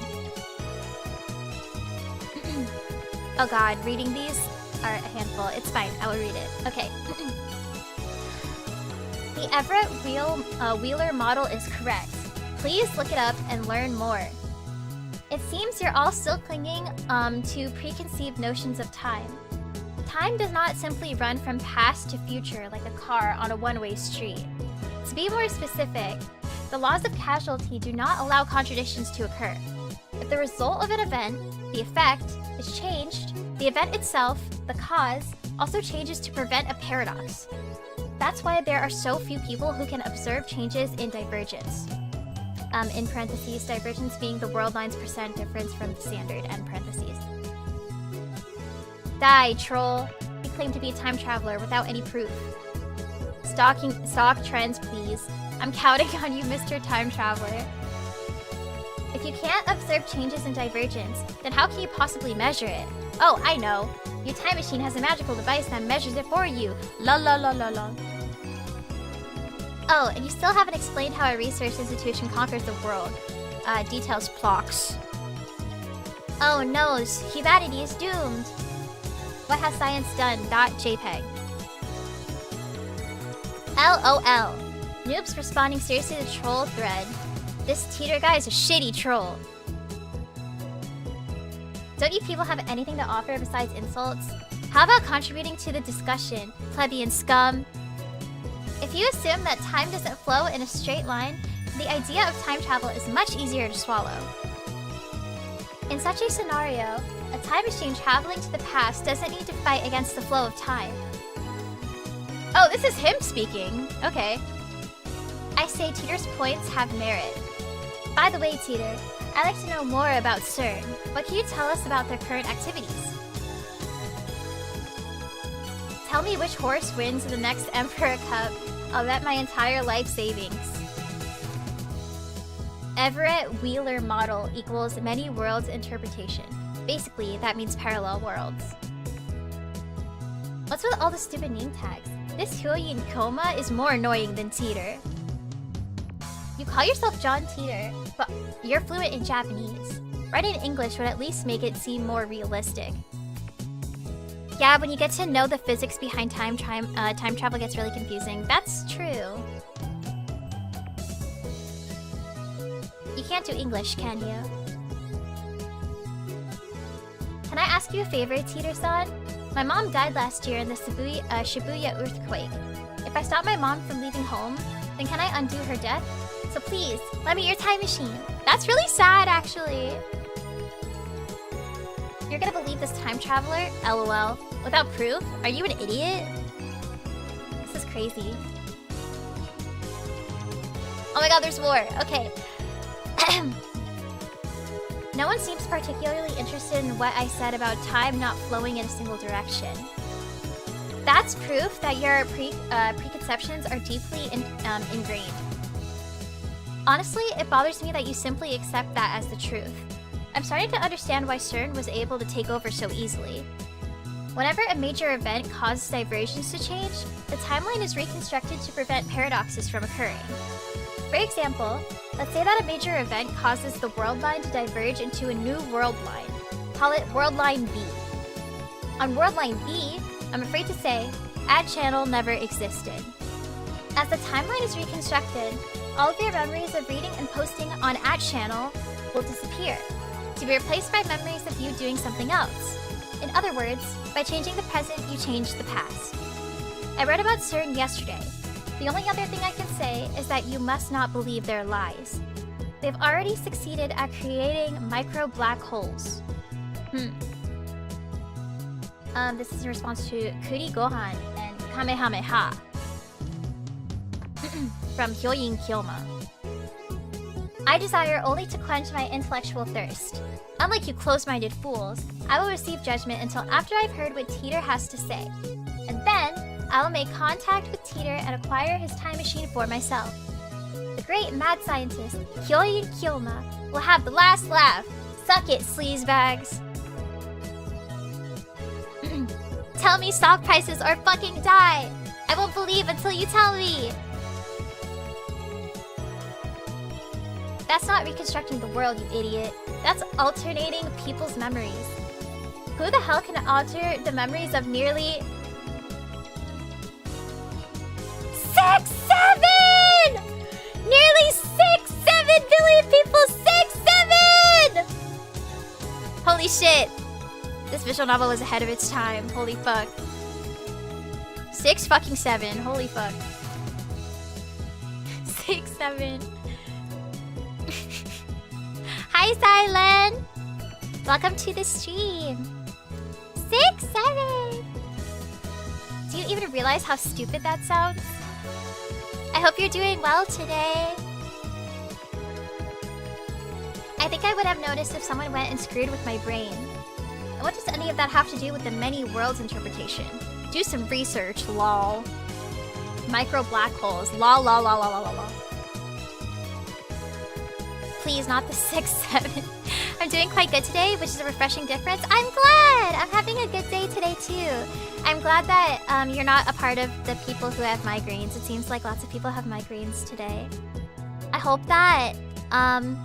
Speaker 1: Oh god, reading these are a handful. It's fine, I will read it. Okay. The Everett Wheeler model is correct. Please look it up and learn more. It seems you're all still clinging to preconceived notions of time. Time does not simply run from past to future like a car on a one-way street. To be more specific, the laws of causality do not allow contradictions to occur. If the result of an event, the effect, is changed, the event itself, the cause, also changes to prevent a paradox. That's why there are so few people who can observe changes in divergence. In parentheses, divergence being the world line's percent difference from the standard, end parentheses. Die, troll. You claim to be a time traveler without any proof. Stock trends, please. I'm counting on you, Mr. Time Traveler. If you can't observe changes in divergence, then how can you possibly measure it? Oh, I know. Your time machine has a magical device that measures it for you. La la la la la. Oh, and you still haven't explained how a research institution conquers the world. Details plox. Oh no, humanity is doomed. What has science done? .jpg. LOL. Noobs responding seriously to troll thread. This Teeter guy is a shitty troll. Don't you people have anything to offer besides insults? How about contributing to the discussion, plebeian scum? If you assume that time doesn't flow in a straight line, the idea of time travel is much easier to swallow. In such a scenario, a time machine traveling to the past doesn't need to fight against the flow of time. Oh, this is him speaking. Okay. I say Teeter's points have merit. By the way, Teeter, I'd like to know more about CERN. What can you tell us about their current activities? Tell me which horse wins the next Emperor Cup. I'll bet my entire life savings. Everett Wheeler model equals many worlds interpretation. Basically, that means parallel worlds. What's with all the stupid name tags? This Hyoyin Koma is more annoying than Teeter. You call yourself John Teeter, but you're fluent in Japanese. Writing in English would at least make it seem more realistic. Yeah, when you get to know the physics behind time travel gets really confusing. That's true. You can't do English, can you? Can Can I ask you a favor, Teeter-san? My mom died last year in the Shibuya earthquake. If I stop my mom from leaving home, then can I undo her death? So please, let me your time machine. That's really sad, actually. You're gonna believe this time traveler? LOL. Without proof? Are you an idiot? This is crazy. Oh my god, there's war. Okay. No one seems particularly interested in what I said about time not flowing in a single direction. That's proof that your preconceptions are deeply ingrained. Honestly, it bothers me that you simply accept that as the truth. I'm starting to understand why CERN was able to take over so easily. Whenever a major event causes diversions to change, the timeline is reconstructed to prevent paradoxes from occurring. For example, let's say that a major event causes the world line to diverge into a new world line. Call it World Line B. On World Line B, I'm afraid to say, Ad Channel never existed. As the timeline is reconstructed, all of your memories of reading and posting on Ad Channel will disappear, to be replaced by memories of you doing something else. In other words, by changing the present, you change the past. I read about CERN yesterday. The only other thing I can say is that you must not believe their lies. They've already succeeded at creating micro black holes. This is in response to Kuri Gohan and Kamehameha from Hyoyin Kyoma. I desire only to quench my intellectual thirst. Unlike you close-minded fools, I will receive judgment until after I've heard what Teeter has to say. And then, I will make contact with Teeter and acquire his time machine for myself. The great mad scientist, Hyoyin Kyoma, will have the last laugh. Suck it, sleazebags. Tell me stock prices or fucking die! I won't believe until you tell me! That's not reconstructing the world, you idiot. That's alternating people's memories. Who the hell can alter the memories of nearly 6, 7! Nearly 6, 7 billion people! 6, 7! Holy shit! This visual novel was ahead of its time. Holy fuck. 6 fucking 7. Holy fuck. 6, 7. Hi, Silent! Welcome to the stream. 6, 7. Do you even realize how stupid that sounds? I hope you're doing well today. I think I would have noticed if someone went and screwed with my brain. And what does any of that have to do with the many worlds interpretation? Do some research, lol. Micro black holes, lol lol lol lol lol lol. Please, not the 6, 7. I'm doing quite good today, which is a refreshing difference. I'm glad! I'm having a good day today, too. I'm glad that you're not a part of the people who have migraines. It seems like lots of people have migraines today. I hope that the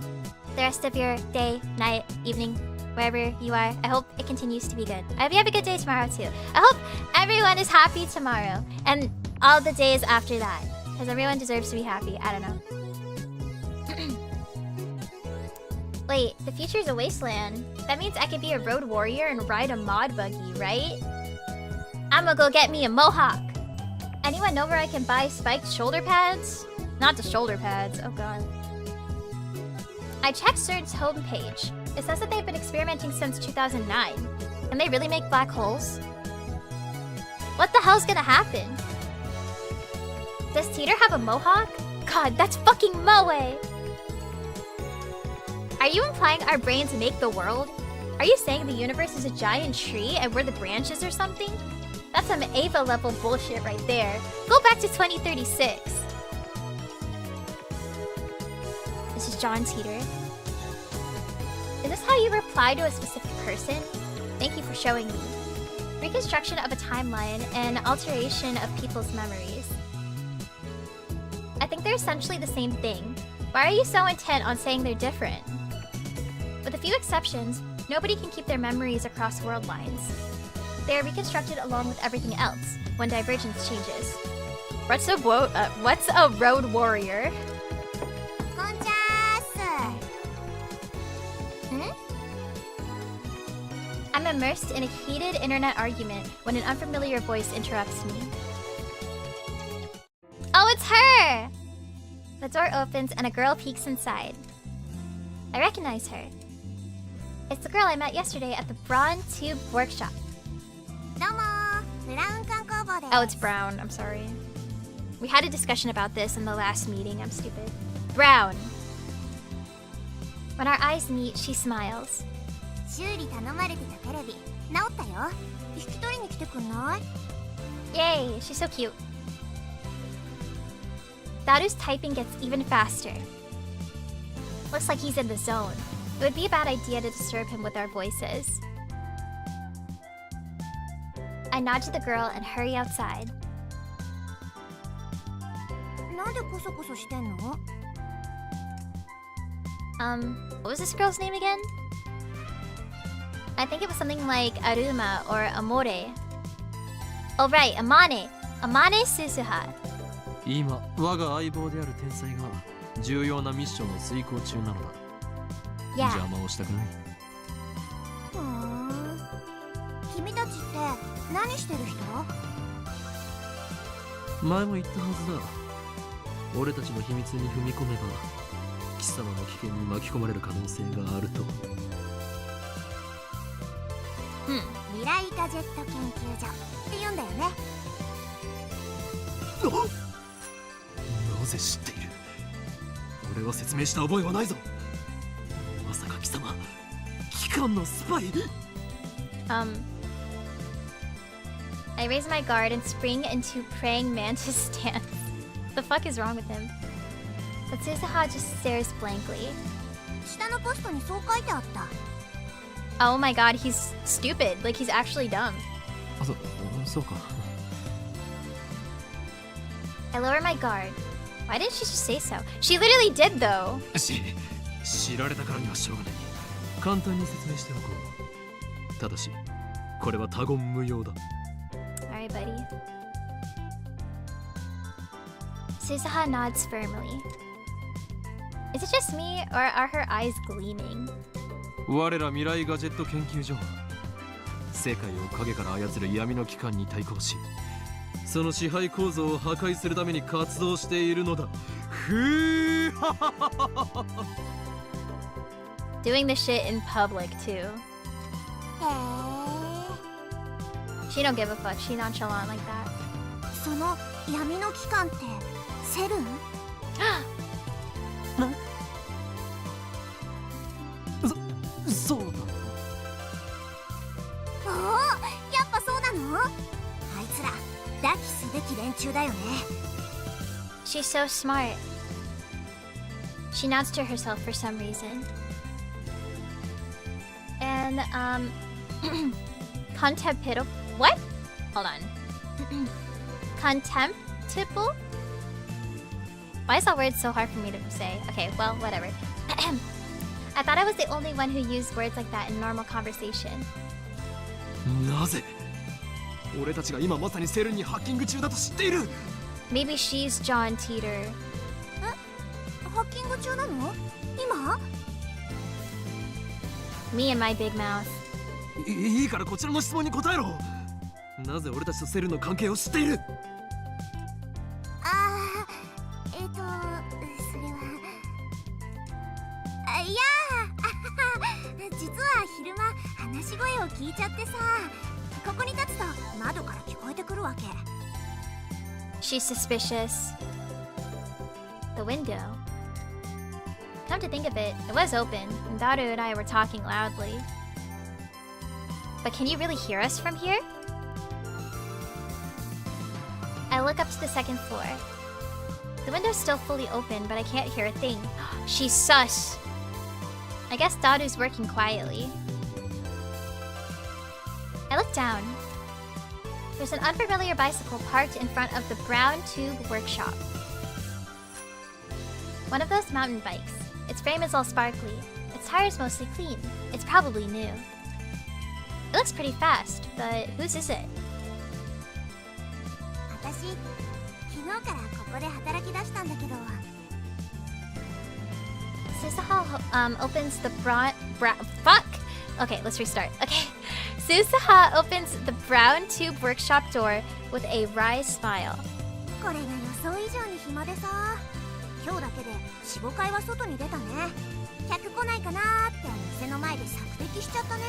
Speaker 1: rest of your day, night, evening, wherever you are, I hope it continues to be good. I hope you have a good day tomorrow, too. I hope everyone is happy tomorrow. And all the days after that. Because everyone deserves to be happy. I don't know. Wait, the future's a wasteland. That means I could be a road warrior and ride a mod buggy, right? I'ma go get me a mohawk. Anyone know where I can buy spiked shoulder pads? Not the shoulder pads, oh god. I checked CERN's homepage. It says that they've been experimenting since 2009. Can they really make black holes? What the hell's gonna happen? Does Teeter have a mohawk? God, that's fucking moe! Are you implying our brains make the world? Are you saying the universe is a giant tree and we're the branches or something? That's some Ava level bullshit right there. Go back to 2036. This is John Teeter. Is this how you reply to a specific person? Thank you for showing me. Reconstruction of a timeline and alteration of people's memories. I think they're essentially the same thing. Why are you so intent on saying they're different? With a few exceptions, nobody can keep their memories across world lines. They are reconstructed along with everything else when divergence changes. What's a road warrior? am immersed in a heated internet argument when an unfamiliar voice interrupts me. Oh, it's her! The door opens and a girl peeks inside. I recognize her. It's the girl I met yesterday at the Brawn Tube workshop.
Speaker 5: どうもブラウン観光坊です
Speaker 1: Oh, it's Brown. I'm sorry. We had a discussion about this in the last meeting. I'm stupid. Brown. When our eyes meet, she smiles.
Speaker 5: 修理頼まれてたテレビ直ったよ引き取りに来てくんない
Speaker 1: Yay, she's so cute. Daru's typing gets even faster. Looks like he's in the zone. It would be a bad idea to disturb him with our voices. I nod to the girl and hurry outside.
Speaker 5: なんでコソコソしてんの
Speaker 1: What was this girl's name again? I think it was something like Aruma or Amore. Oh right, Amane. Amane Suzuha.
Speaker 6: 今我が相棒である天才が重要なミッションを遂行中なのだ
Speaker 1: Yeah.
Speaker 6: 邪魔をしたくない
Speaker 5: ふん君たちって何してる人
Speaker 6: 前も言ったはずだ俺たちの秘密に踏み込めば貴様の危険に巻き込まれる可能性があると
Speaker 5: 未来ガジェット研究所って言うんだよね
Speaker 6: なぜ知っている俺は説明した覚えはないぞまさか貴様機関のスパイ
Speaker 1: I raise my guard and spring into praying mantis stance. The fuck is wrong with him? But Suzuha just stares blankly.
Speaker 5: 下のポストにそう書いてあった
Speaker 1: Oh my god, he's stupid. Like, he's actually dumb.
Speaker 6: そうか
Speaker 1: I lower my guard. Why didn't she just say so? She literally did, though.
Speaker 6: 知られたからにはしょうがない簡単に説明しておこうただしこれは他言無用だ
Speaker 1: Alright, buddy. Suzuha nods firmly. Is it just me, or are her eyes gleaming?
Speaker 6: 我ら未来ガジェット研究所は世界を影から操る闇の機関に対抗しその支配構造を破壊するために活動しているのだふー
Speaker 1: Doing this shit in public, too.
Speaker 5: へえ
Speaker 1: She don't give a fuck. She nonchalant like that.
Speaker 5: その闇の機関ってセルン
Speaker 6: そうだ
Speaker 5: おおやっぱそうなのあいつら抱きすべき連中だよね
Speaker 1: She's so smart. She nods to herself for some reason. And, contemptible. What? Hold on. Contemptible? Why is that word so hard for me to say? Okay, well, whatever. I thought I was the only one who used words like that in normal conversation.
Speaker 6: なぜ俺たちが今まさにセルンにハッキング中だと知っている
Speaker 1: Maybe she's John Teeter.
Speaker 5: ハッキング中なの今
Speaker 1: Me and my big mouth.
Speaker 6: いいからこちらの質問に答えろなぜ俺たちとセルンの関係を知っている
Speaker 5: あそれはいや実は昼間話し声を聞いちゃってさここに立つと窓から聞こえてくるわけ
Speaker 1: She's suspicious. The window. Come to think of it, it was open, and Daru and I were talking loudly. But can you really hear us from here? I look up to the second floor. The window's still fully open, but I can't hear a thing. She's sus. I guess Daru's working quietly. I look down. There's an unfamiliar bicycle parked in front of the Brown Tube workshop. One of those mountain bikes. Its frame is all sparkly. Its tires mostly clean. It's probably new. It looks pretty fast, but whose is it?
Speaker 5: 私昨日からここで働き出したんだけど
Speaker 1: Suzuha opens the fuck! Okay, let's restart. Okay. Susaha opens the brown tube workshop door with a wry smile.
Speaker 5: これが予想以上に暇でさ、今日だけで 4,5 回は外に出たね。客来ないかなーって店の前で索敵しちゃったね。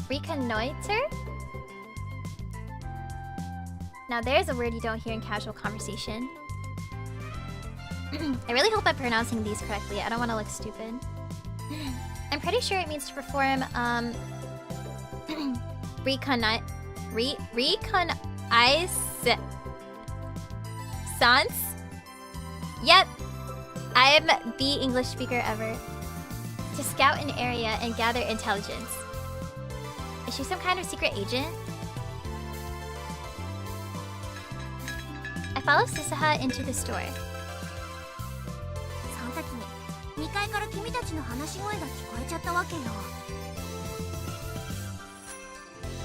Speaker 1: Reconnoiter? Now there's a word you don't hear in casual conversation. I really hope I'm pronouncing these correctly. I don't want to look stupid. I'm pretty sure it means to perform recon-ice sans? Yep, I'm the English speaker ever. To scout an area and gather intelligence. Is she some kind of secret agent? I follow Susaha into the store.
Speaker 5: その時に2階から君たちの話し声が聞こえちゃったわけよ。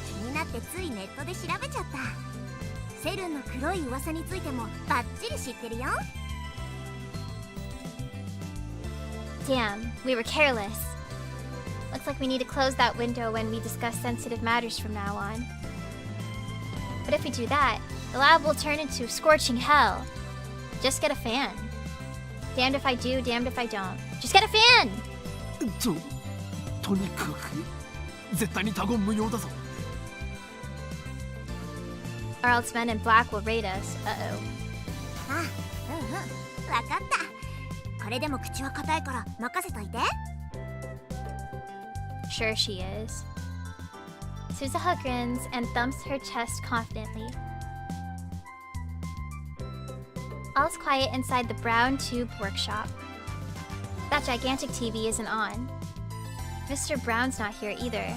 Speaker 5: 気になってついネットで調べちゃった。セルンの黒い噂についてもバッチリ知ってるよ。
Speaker 1: Damn, we were careless. Looks like we need to close that window when we discuss sensitive matters from now on. But if we do that, the lab will turn into scorching hell. Just get a fan. Damned if I do, damned if I don't. Just get a fan!
Speaker 6: とにかく絶対に他言無用だぞ。
Speaker 1: Or else men in black will raid us. Uh-oh.
Speaker 5: あ、わかった。これでも口は固いから任せといて。
Speaker 1: Sure she is. Susaha grins and thumps her chest confidently. All's quiet inside the brown tube workshop. That gigantic TV isn't on. Mr. Brown's not here either.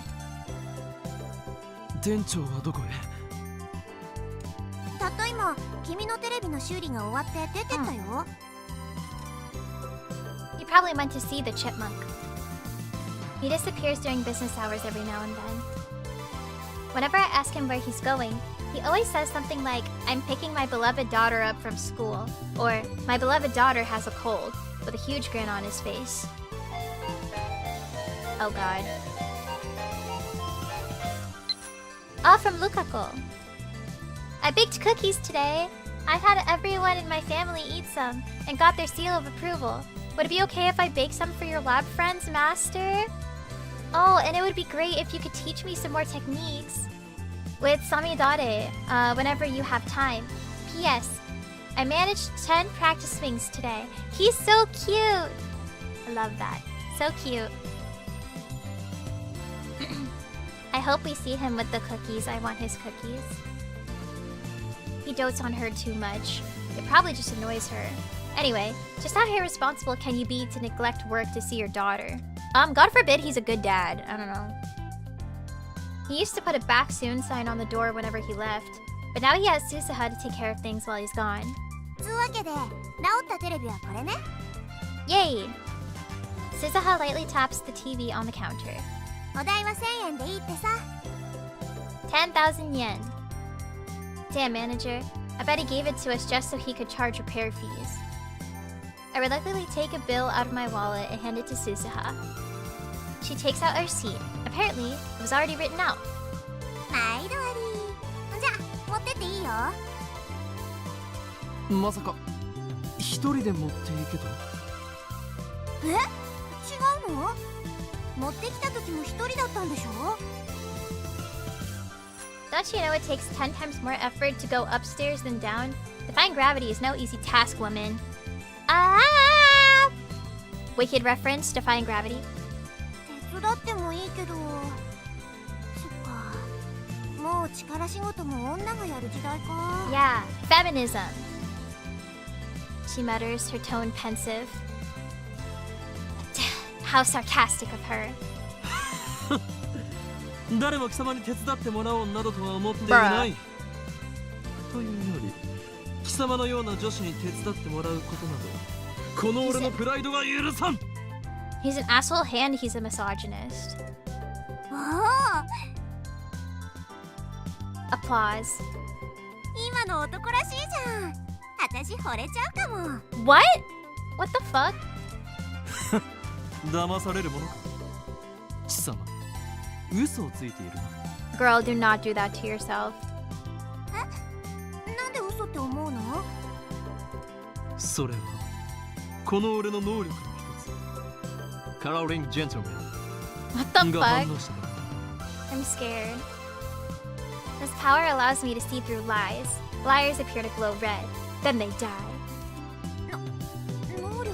Speaker 6: 店長はどこへ？
Speaker 5: たった今、君のテレビの修理が終わって出てったよ。
Speaker 1: He probably went to see the chipmunk. He disappears during business hours every now and then. Whenever I ask him where he's going, he always says something like, I'm picking my beloved daughter up from school, or my beloved daughter has a cold, with a huge grin on his face. Oh god. All from Lukako. I baked cookies today. I had everyone in my family eat some, and got their seal of approval. Would it be okay if I bake some for your lab friends, Master? Oh, and it would be great if you could teach me some more techniques. With Samidare, whenever you have time. P.S. I managed 10 practice swings today. He's so cute! I love that. So cute. I hope we see him with the cookies. I want his cookies. He dotes on her too much. It probably just annoys her. Anyway, just how irresponsible can you be to neglect work to see your daughter? God forbid he's a good dad. I don't know. He used to put a back soon sign on the door whenever he left, but now he has Susaha to take care of things while he's gone.
Speaker 5: つうわけで、直ったテレビはこれね。
Speaker 1: Yay! Susaha lightly taps the TV on the counter.
Speaker 5: お代は1000円でいいってさ。
Speaker 1: 10,000 yen. Damn, manager. I bet he gave it to us just so he could charge repair fees. I reluctantly take a bill out of my wallet and hand it to Susaha. She takes out a receipt. Apparently, it was already written out.
Speaker 5: 毎度あり。じゃあ、持ってっていいよ。
Speaker 6: まさか一人で持っていけと？
Speaker 5: え？違うの？持ってきた時も一人だったんでしょ？
Speaker 1: Don't you know it takes 10 times more effort to go upstairs than down? Defying gravity is no easy task, woman. Ah! Wicked reference, defying gravity.
Speaker 5: 手伝ってもいいけど。そっか。もう力仕事も女がやる時代か。
Speaker 1: Yeah, feminism. She mutters, her tone pensive. How sarcastic of her.
Speaker 6: 誰も貴様に手伝ってもらおうなどとは思っていない。というより、貴様のような女子に手伝ってもらうことなど、この俺のプライドが許さん。
Speaker 1: He's an asshole and he's a misogynist.
Speaker 5: おお。
Speaker 1: Applause.
Speaker 5: 今の男らしいじゃん。私惚れちゃうかも。
Speaker 1: What? What the fuck?
Speaker 6: 騙されるものか。貴様、嘘をついているな。
Speaker 1: Girl, do not do that to yourself.
Speaker 5: なんで嘘って思うの？
Speaker 6: それはこの俺の能力の一つ、カラーリングジェントルマン
Speaker 1: What the
Speaker 6: が反
Speaker 1: fuck?
Speaker 6: 応したからだ。
Speaker 1: I'm scared. This power allows me to see through lies. Liars appear to glow red, then they die.
Speaker 5: 能力？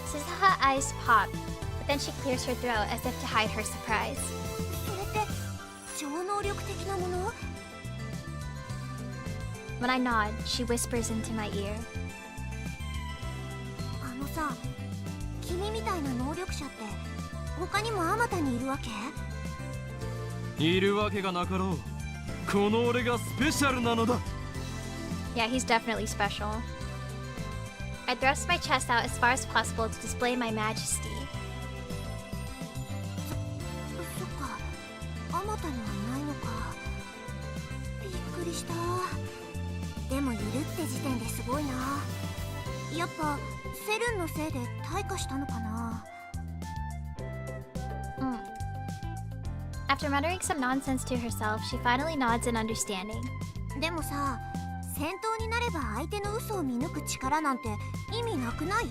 Speaker 1: Suzuha eyes pop, but then she clears her throat as if to hide her surprise.
Speaker 5: それって超能力的なもの？
Speaker 1: When I nod, she whispers into my ear.
Speaker 5: あのさ、君みたいな能力者って他にもあまたにいるわけ？
Speaker 6: いるわけがなかろう。この俺がスペシャルなのだ。
Speaker 1: Yeah, he's definitely special. I thrust my chest out as far as possible to display my majesty.
Speaker 5: そっか、あまたにはいないのか。びっくりした。でもいるって時点ですごいな。やっぱセルンのせいで退化したのかな。
Speaker 1: After muttering some nonsense to herself, she finally nods in understanding.
Speaker 5: でもさ、戦闘になれば相手の嘘を見抜く力なんて意味なくない？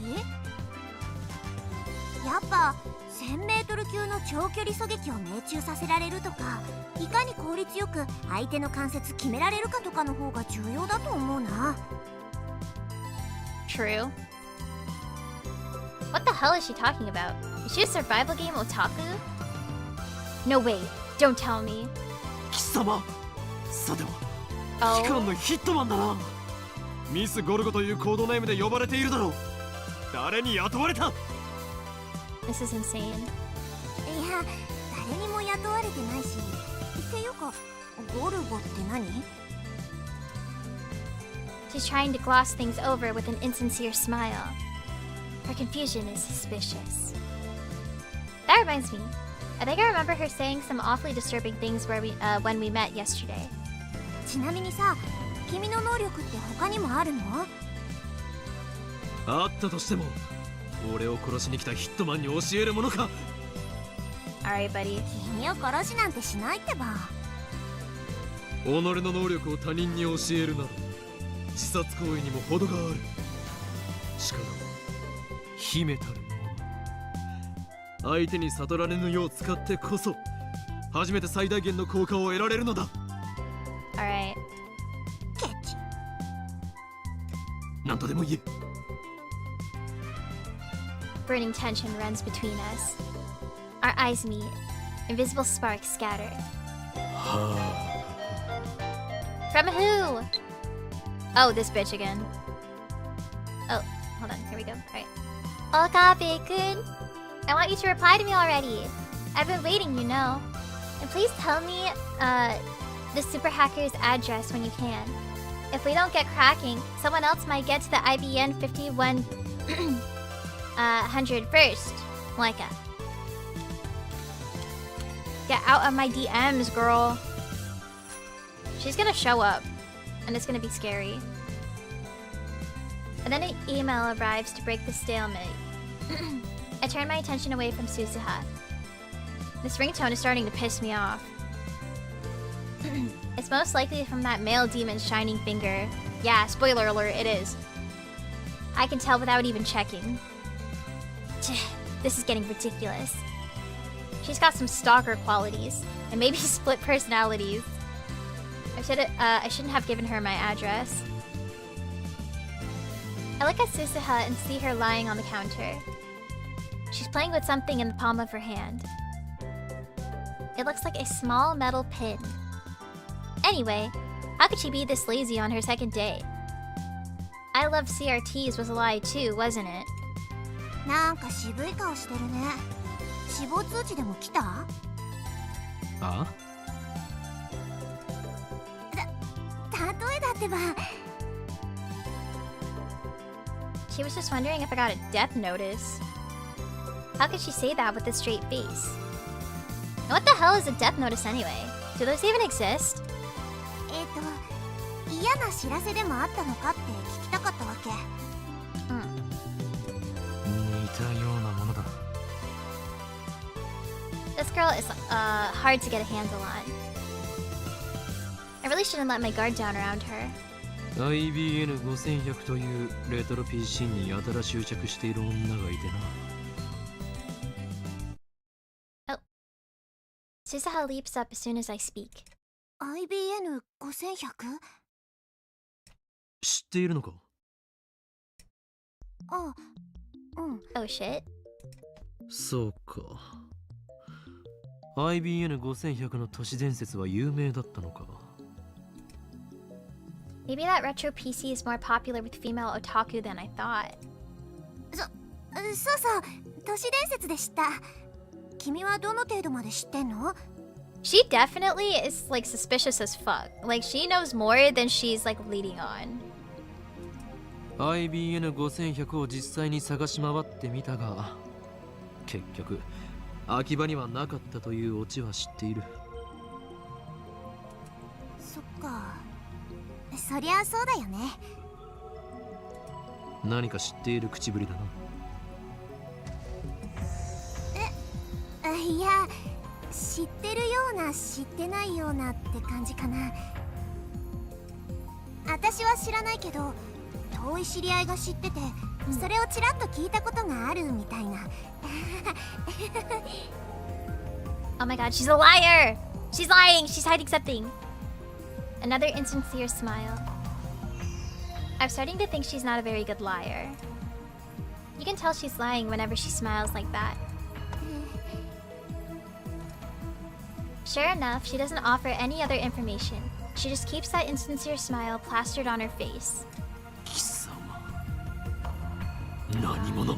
Speaker 5: やっぱ 1000m 級の長距離狙撃を命中させられるとか、いかに効率よく相手の関節決められるかとかの方が重要だと思うな。
Speaker 1: True. What the hell is she talking about? Is she a survival game otaku? No way, don't tell me.
Speaker 6: 貴様、さては
Speaker 1: Oh.
Speaker 6: 機関のヒットマンだな。ミス・ゴルゴというコードネームで呼ばれているだろう。誰に雇われた？
Speaker 1: This is insane.
Speaker 5: いや、誰にも雇われてないし。っていうか、ゴルゴって何？
Speaker 1: She's trying to gloss things over with an insincere smile. Her confusion is suspicious. That reminds me. I think I remember her saying some awfully disturbing things when we met yesterday.
Speaker 5: ちなみにさ、君の能力って他にもあるの？
Speaker 6: あったとしても、俺を殺しに来たヒットマンに教えるものか。
Speaker 1: Alright, buddy.
Speaker 5: 君を殺しなんてしないってば。
Speaker 6: 己の能力を他人に教えるなど、自殺行為にも程がある。しかも秘めたるもの、相手に悟られぬよう使ってこそ初めて最大限の効果を得られるのだ。
Speaker 1: Alright.
Speaker 5: ケチ。
Speaker 6: 何とでも言え。
Speaker 1: Burning tension runs between us. Our eyes meet. Invisible sparks scatter. From who? Oh, this bitch again. Oh, hold on. Here we go. Alright. Okabe-kun, I want you to reply to me already. I've been waiting, you know. And please tell me, the super hacker's address when you can. If we don't get cracking, someone else might get to the IBN 5100 first. Moika. Get out of my DMs, girl. She's gonna show up, and it's gonna be scary. And then an email arrives to break the stalemate. I turn my attention away from Suzuha. This ringtone is starting to piss me off. It's most likely from that male demon's shining finger. Yeah, spoiler alert, it is. I can tell without even checking. This is getting ridiculous. She's got some stalker qualities, and maybe split personalities. I shouldn't have given her my address. I look at Suzuha and see her lying on the counter. She's playing with something in the palm of her hand. It looks like a small metal pin. Anyway, how could she be this lazy on her second day? I love CRTs was a lie too, wasn't it?
Speaker 5: なんか渋い顔してるね。死亡通知でも来た？
Speaker 6: あ？
Speaker 5: 例えだってば。
Speaker 1: She was just wondering if I got a death notice. How could she say that with a straight face? And what the hell is a death notice anyway? Do those even exist?
Speaker 5: 嫌な知らせでもあったのかって聞きたかったわけ。
Speaker 6: 似たようなものだ。
Speaker 1: This girl is hard to get a handle on. I really shouldn't let my guard down around her.
Speaker 6: IBN5100 というレトロ PC にやたら執着している女がいてな。
Speaker 1: Susaha leaps up as soon as I speak.
Speaker 5: IBN5100?
Speaker 6: 知っているのか？
Speaker 5: あ、うん。
Speaker 1: Oh shit.
Speaker 6: そうか。IBN5100 の都市伝説は有名だったのか。
Speaker 1: Maybe that retro PC is more popular with female otaku than I thought.
Speaker 5: そうそう、都市伝説で知った。君はどの程度まで知ってんの？
Speaker 1: She definitely is like suspicious as fuck. Like she knows more than she's like leading on.
Speaker 6: IBN5100 を実際に探し回ってみたが、結局秋葉にはなかったというオチは知っている。
Speaker 5: そっか。そりゃそうだよね。
Speaker 6: 何か知っている口ぶりだな。
Speaker 5: いや、知ってるような知ってないようなって感じかな。私は知らないけど、遠い知り合いが知ってて、それをちらっと聞いたことがあるみたいな。
Speaker 1: Oh my god, she's a liar! She's lying! She's hiding something! Another insincere smile. I'm starting to think she's not a very good liar. You can tell she's lying whenever she smiles like that. Sure enough, she doesn't offer any other information. She just keeps that insincere smile plastered on her face.
Speaker 6: 貴様、何者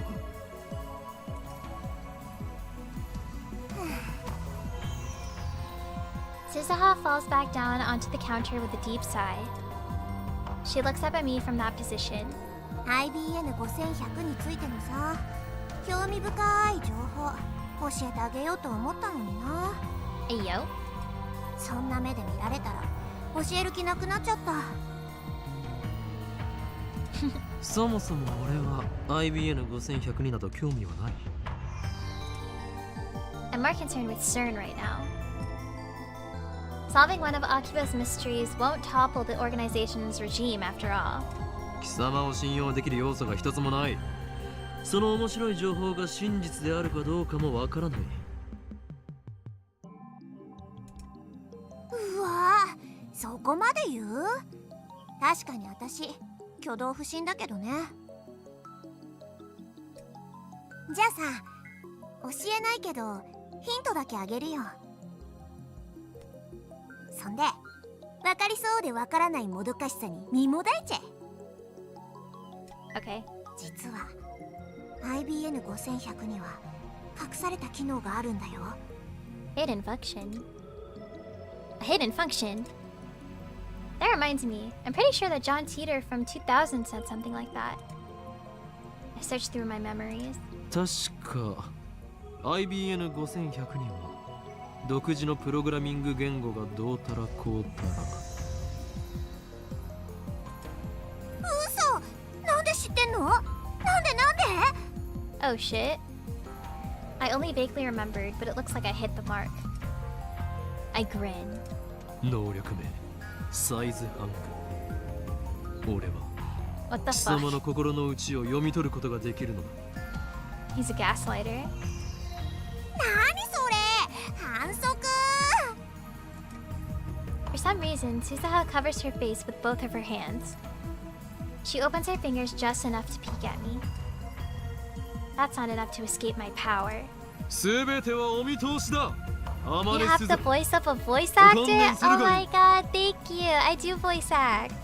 Speaker 6: ？Susaha
Speaker 1: falls back down onto the counter with a deep sigh. She looks up at me from that position.
Speaker 5: IBN5100 についてのさ、興味深い情報教えてあげようと思ったのにな。
Speaker 1: Hey yo.
Speaker 5: そんな目で見られたら教える気なくなっちゃった。
Speaker 6: そもそも俺は IBN5100 になど興味はない。
Speaker 1: I'm more concerned with CERN right now. Solving one of Akiba's mysteries won't topple the organization's regime after all.
Speaker 6: 貴様を信用できる要素が一つもない。その面白い情報が真実であるかどうかもわからない。
Speaker 5: うわぁ、そこまで言う？確かに私、挙動不審だけどね。じゃあさ、教えないけどヒントだけあげるよ。そんで、分かりそうで分からないもどかしさに身もだえちゃえ。
Speaker 1: Okay.
Speaker 5: 実は IBN5100 には隠された機能があるんだよ。
Speaker 1: Hidden function. A hidden function? That reminds me, I'm pretty sure that John Teeter from 2000 said something like that. I searched through my memories.
Speaker 6: 確か IBN5100 には独自のプログラミング言語がどうたらこうたら。
Speaker 5: 嘘！なんで知ってんの？なんで？
Speaker 1: Oh shit. I only vaguely remembered, but it looks like I hit the mark. I grin.
Speaker 6: 能力名サイズハンク。俺は
Speaker 1: What the
Speaker 6: 貴様
Speaker 1: fuck?
Speaker 6: の心の内を読み取ることができるのだ。
Speaker 1: He's a gaslighter.
Speaker 5: 何それ？反則！
Speaker 1: For some reason, Susaha covers her face with both of her hands. She opens her fingers just enough to peek at me. That's not enough to escape my power.
Speaker 6: すべてはお見通しだ。
Speaker 1: You have the voice of a voice actor? Oh my god, thank you. I do voice act.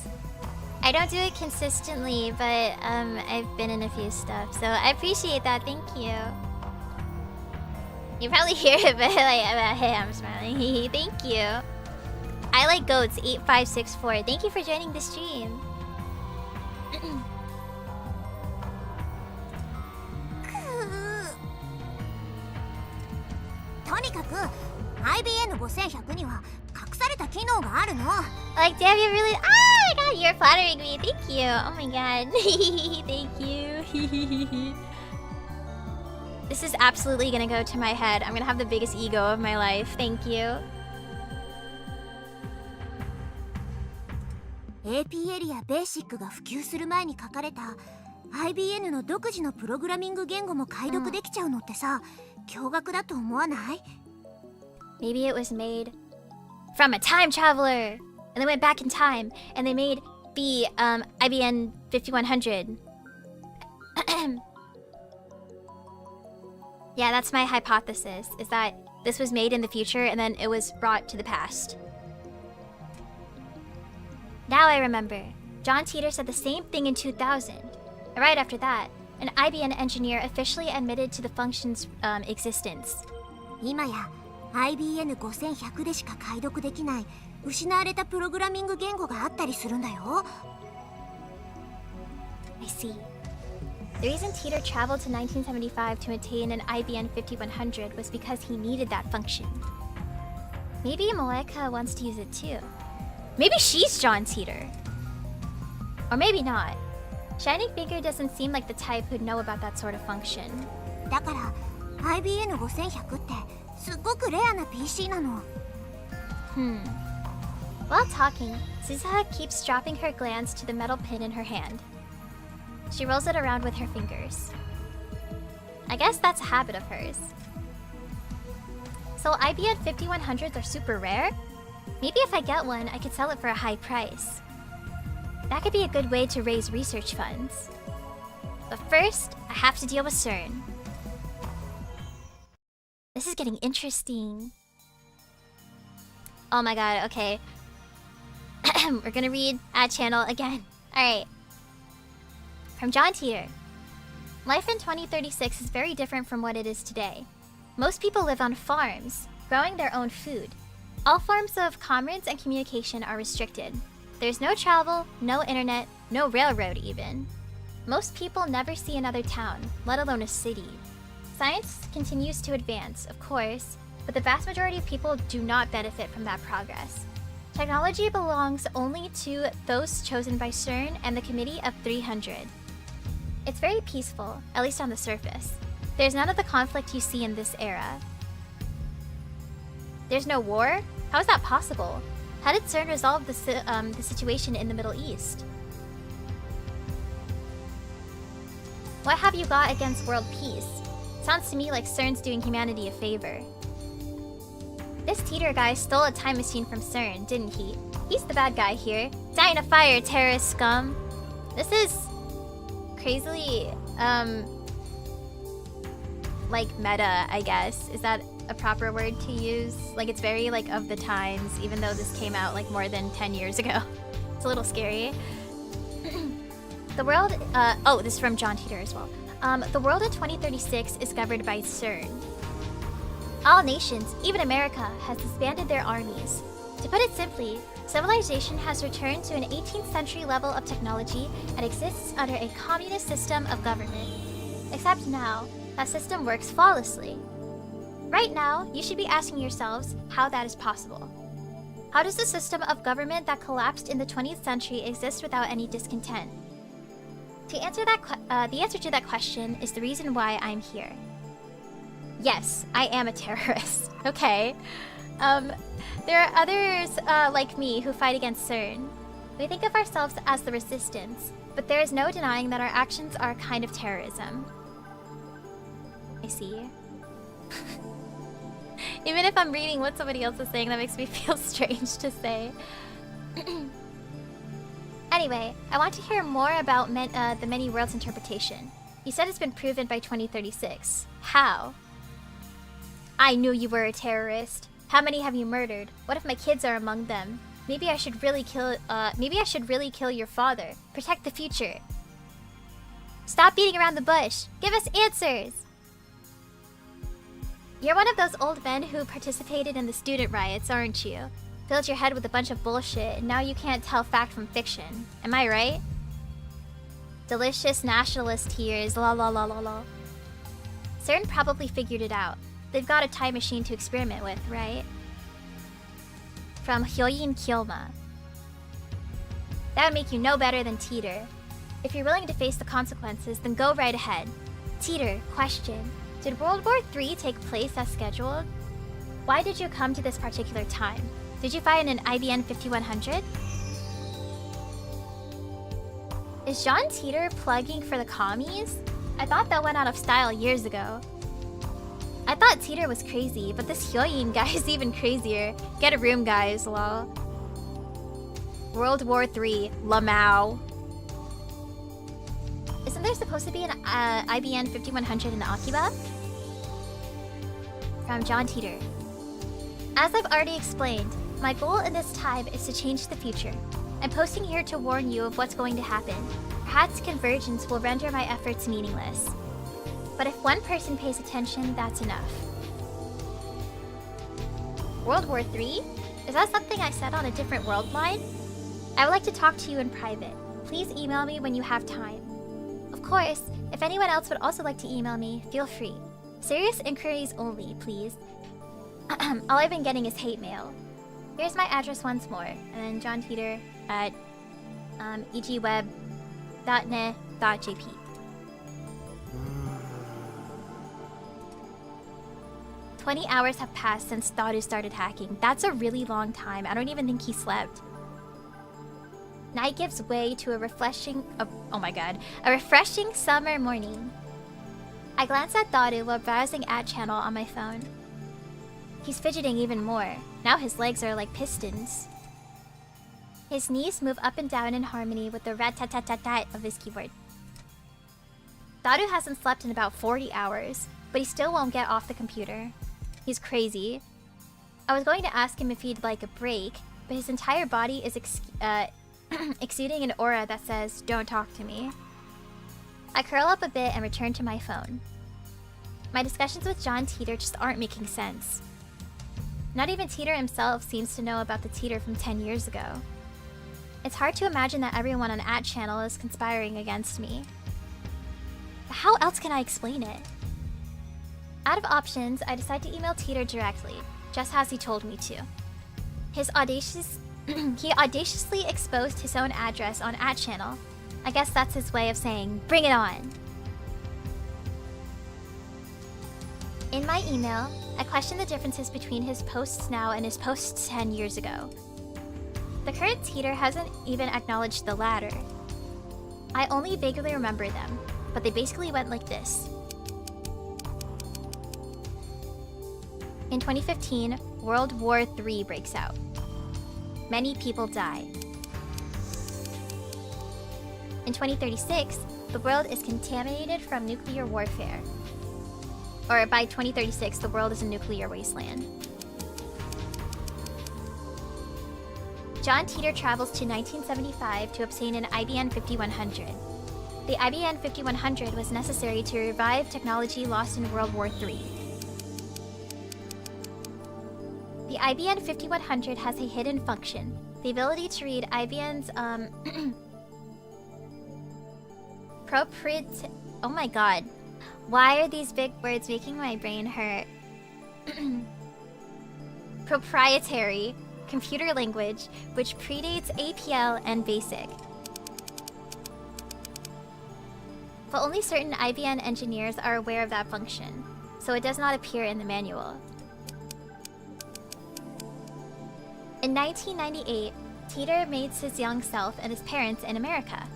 Speaker 1: I don't do it consistently, but I've been in a few stuff, so I appreciate that. Thank you. You probably hear it, but like, hey, I'm smiling. Thank you. I like goats 8564. Thank you for joining the stream.
Speaker 5: とにかく IBN5100 には隠された機能があるの。
Speaker 1: Like, damn, you really. Oh my god, you're flattering me. Thank you. Oh my god. Thank you. This is absolutely gonna go to my head. I'm gonna have the biggest ego of my life. Thank you.
Speaker 5: AP エリアベーシックが普及する前に書かれた IBN の独自のプログラミング言語も解読できちゃうのってさ、驚愕だと思わない？
Speaker 1: Maybe it was made from a time traveler, and they went back in time, and they made the IBN 5100. Yeah, that's my hypothesis, is that this was made in the future and then it was brought to the past. Now I remember. John Teeter said the same thing in 2000. Right after that, an IBM engineer officially admitted to the function's existence.
Speaker 5: 今や IBN5100 でしか解読できない失われたプログラミング言語があったりするんだよ。
Speaker 1: I see. The reason Teeter traveled to 1975 to attain an IBM 5100 was because he needed that function. Maybe iMAGiCA wants to use it too. Maybe she's John Teeter. Or maybe not. Shining Finger doesn't seem like the type who'd know about that sort of function.
Speaker 5: だから IBN5100 ってすっごくレアな PC なの。
Speaker 1: While talking, Suzuha keeps dropping her glance to the metal pin in her hand. She rolls it around with her fingers. I guess that's a habit of hers. So IBM 5100s are super rare? Maybe if I get one, I could sell it for a high price. That could be a good way to raise research funds. But first, I have to deal with CERN. This is getting interesting. Oh my god, okay. We're gonna read ad channel again. Alright. From John Teeter. Life in 2036 is very different from what it is today. Most people live on farms, growing their own food. All forms of commerce and communication are restricted. There's no travel, no internet, no railroad even. Most people never see another town, let alone a city. Science continues to advance, of course, but the vast majority of people do not benefit from that progress. Technology belongs only to those chosen by CERN and the Committee of 300. It's very peaceful, at least on the surface. There's none of the conflict you see in this era. There's no war? How is that possible? How did CERN resolve the situation in the Middle East? What have you got against world peace? Sounds to me like CERN's doing humanity a favor. This Teeter guy stole a time machine from CERN, didn't he? He's the bad guy here. Die in a fire, terrorist scum. This is crazily, like meta, I guess. Is that a proper word to use? Like, it's very like of the times, even though this came out like more than 10 years ago. It's a little scary. The world, oh, this is from John Teeter as well. The world in 2036 is governed by CERN. All nations, even America, has disbanded their armies. To put it simply, civilization has returned to an 18th century level of technology and exists under a communist system of government. Except now, that system works flawlessly. Right now, you should be asking yourselves how that is possible. How does the system of government that collapsed in the 20th century exist without any discontent? The answer to that question is the reason why I'm here. Yes, I am a terrorist. Okay. There are others like me who fight against CERN. We think of ourselves as the resistance, but there is no denying that our actions are a kind of terrorism. I see. Even if I'm reading what somebody else is saying, that makes me feel strange to say. Anyway, I want to hear more about the many worlds interpretation. You said it's been proven by 2036. How? I knew you were a terrorist. How many have you murdered? What if my kids are among them? Maybe I should really kill your father. Protect the future. Stop beating around the bush. Give us answers. You're one of those old men who participated in the student riots, aren't you? Filled your head with a bunch of bullshit, and now you can't tell fact from fiction. Am I right? Delicious nationalist tears, la la la la la. CERN probably figured it out. They've got a time machine to experiment with, right? from Hyoyin Kyoma. That would make you no better than Teeter. If you're willing to face the consequences, then go right ahead. Teeter, question. Did World War III take place as scheduled? Why did you come to this particular time? Did you find an IBN 5100? Is John Teeter plugging for the commies? I thought that went out of style years ago. I thought Teeter was crazy, but this Hyoyin guy is even crazier. Get a room, guys, lol. World War III, Lamau. Isn't there supposed to be an IBN 5100 in the Akiba? From John Teeter. As I've already explained, my goal in this time is to change the future. I'm posting here to warn you of what's going to happen. Perhaps convergence will render my efforts meaningless. But if one person pays attention, that's enough. World War III? Is that something I said on a different world line? I would like to talk to you in private. Please email me when you have time. Of course, if anyone else would also like to email me, feel free. Serious inquiries only, please. All I've been getting is hate mail. Here's my address once more, and then John Teeter at egweb.ne.jp. "20 hours have passed since Daru started hacking. That's a really long time. I don't even think he slept. Night gives way to a refreshing summer morning. I glance at Daru while browsing ad channel on my phone. He's fidgeting even more. Now his legs are like pistons. His knees move up and down in harmony with the rat-tat-tat-tat-tat of his keyboard. Daru hasn't slept in about 40 hours, but he still won't get off the computer. He's crazy. I was going to ask him if he'd like a break, but his entire body is exuding an aura that says, "Don't talk to me." I curl up a bit and return to my phone. My discussions with John Teeter just aren't making sense. Not even Teeter himself seems to know about the Teeter from 10 years ago. It's hard to imagine that everyone on At Channel is conspiring against me. But how else can I explain it? Out of options, I decide to email Teeter directly, just as he told me to. He audaciously exposed his own address on At Channel. I guess that's his way of saying, "Bring it on." In my email, I question the differences between his posts now and his posts 10 years ago. The current Teeter hasn't even acknowledged the latter. I only vaguely remember them, but they basically went like this. In 2015, World War III breaks out. Many people die. In 2036, the world is contaminated from nuclear warfare. Or by 2036, the world is a nuclear wasteland. John Teeter travels to 1975 to obtain an IBN 5100. The IBN 5100 was necessary to revive technology lost in World War III. The IBN 5100 has a hidden function, the ability to read IBN's oh my god. Why are these big words making my brain hurt? Proprietary computer language, which predates APL and BASIC. But only certain IBN engineers are aware of that function, so it does not appear in the manual. In 1998, Teeter meets his young self and his parents in America.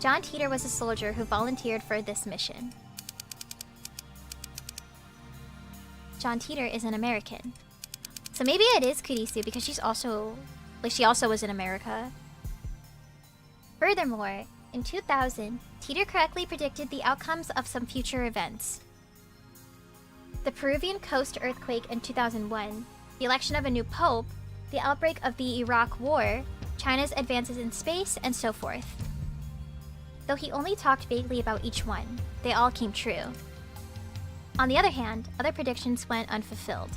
Speaker 1: John Teeter was a soldier who volunteered for this mission. John Teeter is an American. So maybe it is Kurisu because she also was in America. Furthermore, in 2000, Teeter correctly predicted the outcomes of some future events. The Peruvian coast earthquake in 2001, the election of a new pope, the outbreak of the Iraq War, China's advances in space, and so forth. Though he only talked vaguely about each one, they all came true. On the other hand, other predictions went unfulfilled.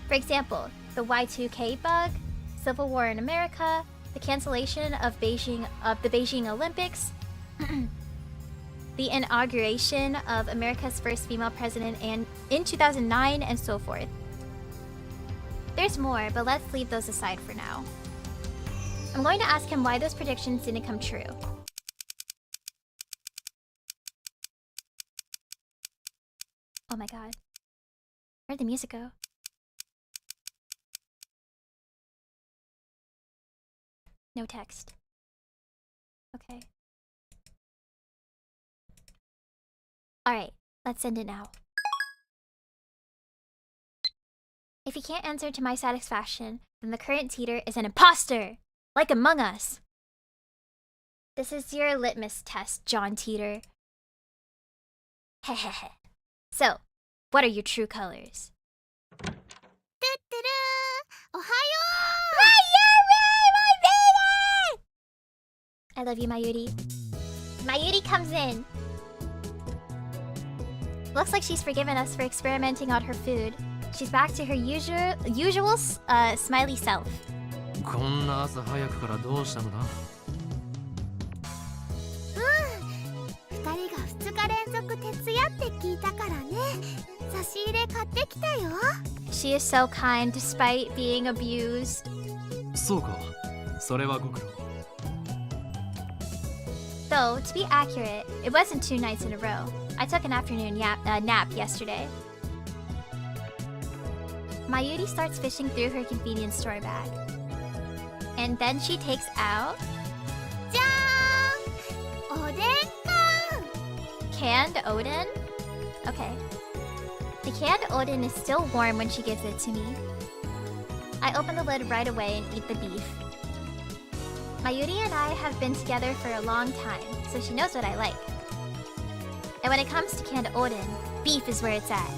Speaker 1: For example, the Y2K bug, civil war in America, the cancellation of the Beijing Olympics, the inauguration of America's first female president in 2009, and so forth. There's more, but let's leave those aside for now. I'm going to ask him why those predictions didn't come true. Oh my god. Where'd the music go? No text. Okay. Alright, let's send it now. If he can't answer to my satisfaction, then the current teeter is an imposter! Like Among Us! This is your litmus test, John Teeter. Hehehe. So, what are your true colors?
Speaker 5: トゥットゥルーおはよ
Speaker 1: I love you, Mayuri. Mayuri comes in. Looks like she's forgiven us for experimenting on her food. She's back to her usual smiley self.
Speaker 6: こんな朝早くからどうしたのだ？
Speaker 5: う2人が2日連続徹夜って聞いたからね差し入れ買ってきたよ
Speaker 1: She is so kind despite being abused.
Speaker 6: そうか。それはご苦労。
Speaker 1: Though, to be accurate, it wasn't 2 nights in a row. I took an afternoon nap yesterday. Mayuri starts fishing through her convenience store bag. And then she takes out...
Speaker 5: じゃーんおでん缶
Speaker 1: canned Odin? Okay. The canned Odin is still warm when she gives it to me. I open the lid right away and eat the beef. Mayuri and I have been together for a long time, so she knows what I like. And when it comes to canned Odin, beef is where it's at.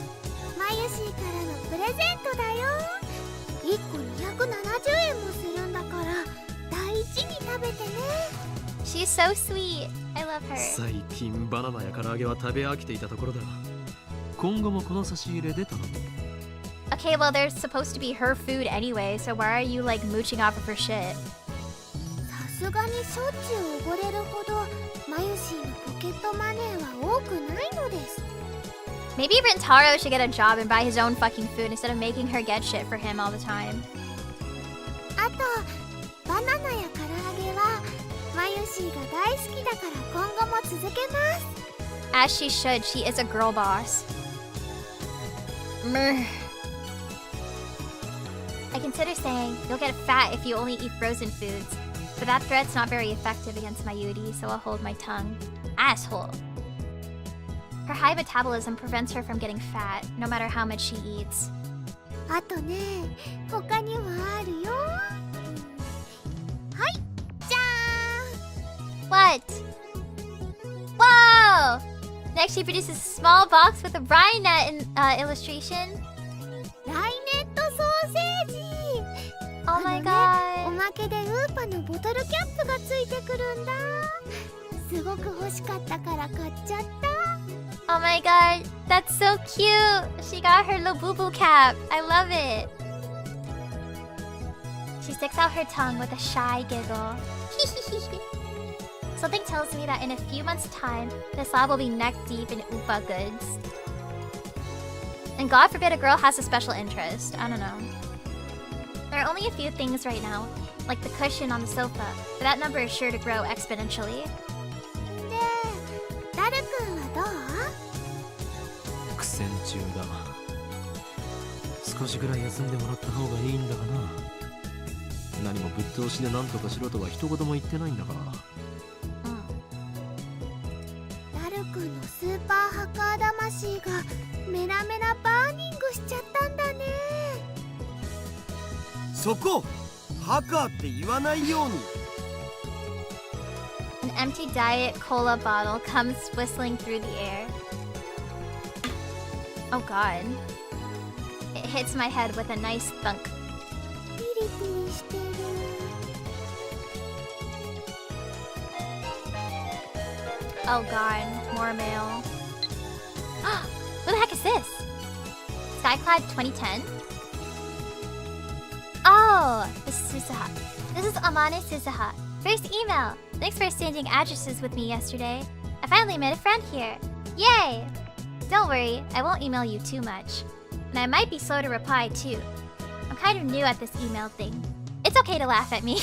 Speaker 5: マユシーからのプレゼントだよ1個270円もするんだから大事に食べてね
Speaker 1: She's so sweet. I love her.
Speaker 6: 最近バナナや唐揚げは食べ飽きていたところだ。今後もこの差し入れで頼む。
Speaker 1: Okay, well, they're supposed to be her food anyway, so why are you like mooching off of her shit?
Speaker 5: さすがにしょっちゅうおごれるほどマユシーのポケットマネーは多くないのです
Speaker 1: Maybe Rintaro should get a job and buy his own fucking food instead of making her get shit for him all the time.
Speaker 5: あとバナナや唐揚げはマユシーが大好きだから今後も続けます
Speaker 1: As she should, she is a girl boss. Meh. I consider saying, you'll get fat if you only eat frozen foods. But that threat's not very effective against Mayuri, so I'll hold my tongue. Asshole. Her high metabolism prevents her from getting fat, no matter how much she eats.
Speaker 5: あとね他にもあるよはいじゃーん
Speaker 1: What? Whoa! Next, she produces a small box with a Rhinet illustration.
Speaker 5: ライネットソーセージ
Speaker 1: Oh my
Speaker 5: お
Speaker 1: god.
Speaker 5: まけでウーパのボトルキャップがついてくるんだすごく欲しかったから買っちゃった
Speaker 1: Oh my god. That's so cute. She got her little boo-boo cap. I love it. She sticks out her tongue with a shy giggle. Something tells me that in a few months' time, this lab will be neck-deep in Oopa goods. And God forbid a girl has a special interest. I don't know. There are only a few things right now, like the cushion on the sofa, but that number is sure to grow exponentially.
Speaker 5: でダルくんはどう
Speaker 6: 苦戦中だ。少しぐらい休んでもらった方がいいんだがな。何もぶっ通しで何とかしろとは一言も言ってないんだから。
Speaker 5: ダルくんのスーパーハッカー魂がメラメラバーニングしちゃったんだね
Speaker 4: そこハカーって言わないように
Speaker 1: An empty diet cola bottle comes whistling through the air. Oh god. It hits my head with a nice thunk.
Speaker 5: ピリピリしてる
Speaker 1: Oh god, more mail. Who the heck is this? Skyclad 2010? Oh, this is Suzuha. This is Amane Suzuha. First email. Thanks for exchanging addresses with me yesterday. I finally met a friend here. Yay! Don't worry, I won't email you too much. And I might be slow to reply too. I'm I'm kind of new at this email thing. It's okay to laugh at me.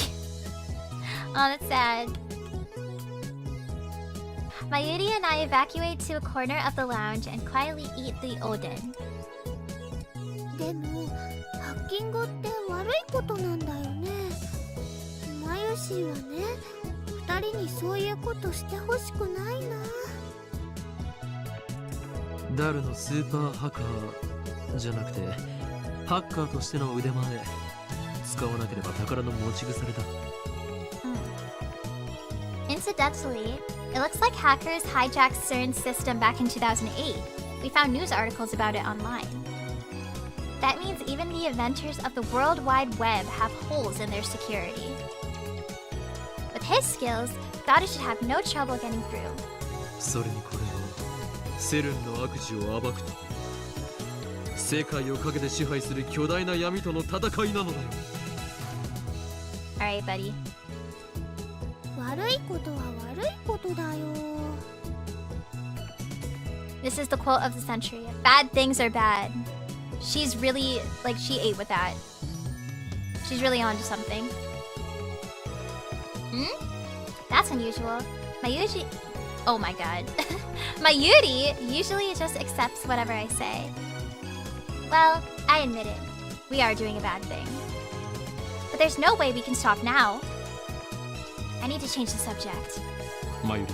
Speaker 1: Oh, that's sad. Mayuri and I evacuate to a corner of the lounge and quietly eat the oden.
Speaker 5: でもハッキングって悪いことなんだよね。マユシーはね、二人にそういうことしてほしくないな。
Speaker 6: ダルのスーパーハッカーじゃなくてハッカーとしての腕前使わなければ宝の持ち腐れだ。
Speaker 1: Incidentally, it looks like hackers hijacked CERN's system back in 2008. We found news articles about it online. That means even the inventors of the World Wide Web have holes in their security. With his skills, Daru should have no trouble getting through.
Speaker 6: それにこれはセルンの悪事を暴くと世界を陰で支配する巨大な闇との戦いなのだよ。
Speaker 1: Alright, buddy.
Speaker 5: 悪いことは悪いことだよ。
Speaker 1: This is the quote of the century. Bad things are bad. She's really, like, she ate with that. She's really onto something. That's unusual. Mayuri... Oh my god. Mayuri usually just accepts whatever I say. Well, I admit it. We are doing a bad thing. But there's no way we can stop now. I need to change the subject.
Speaker 6: マユリ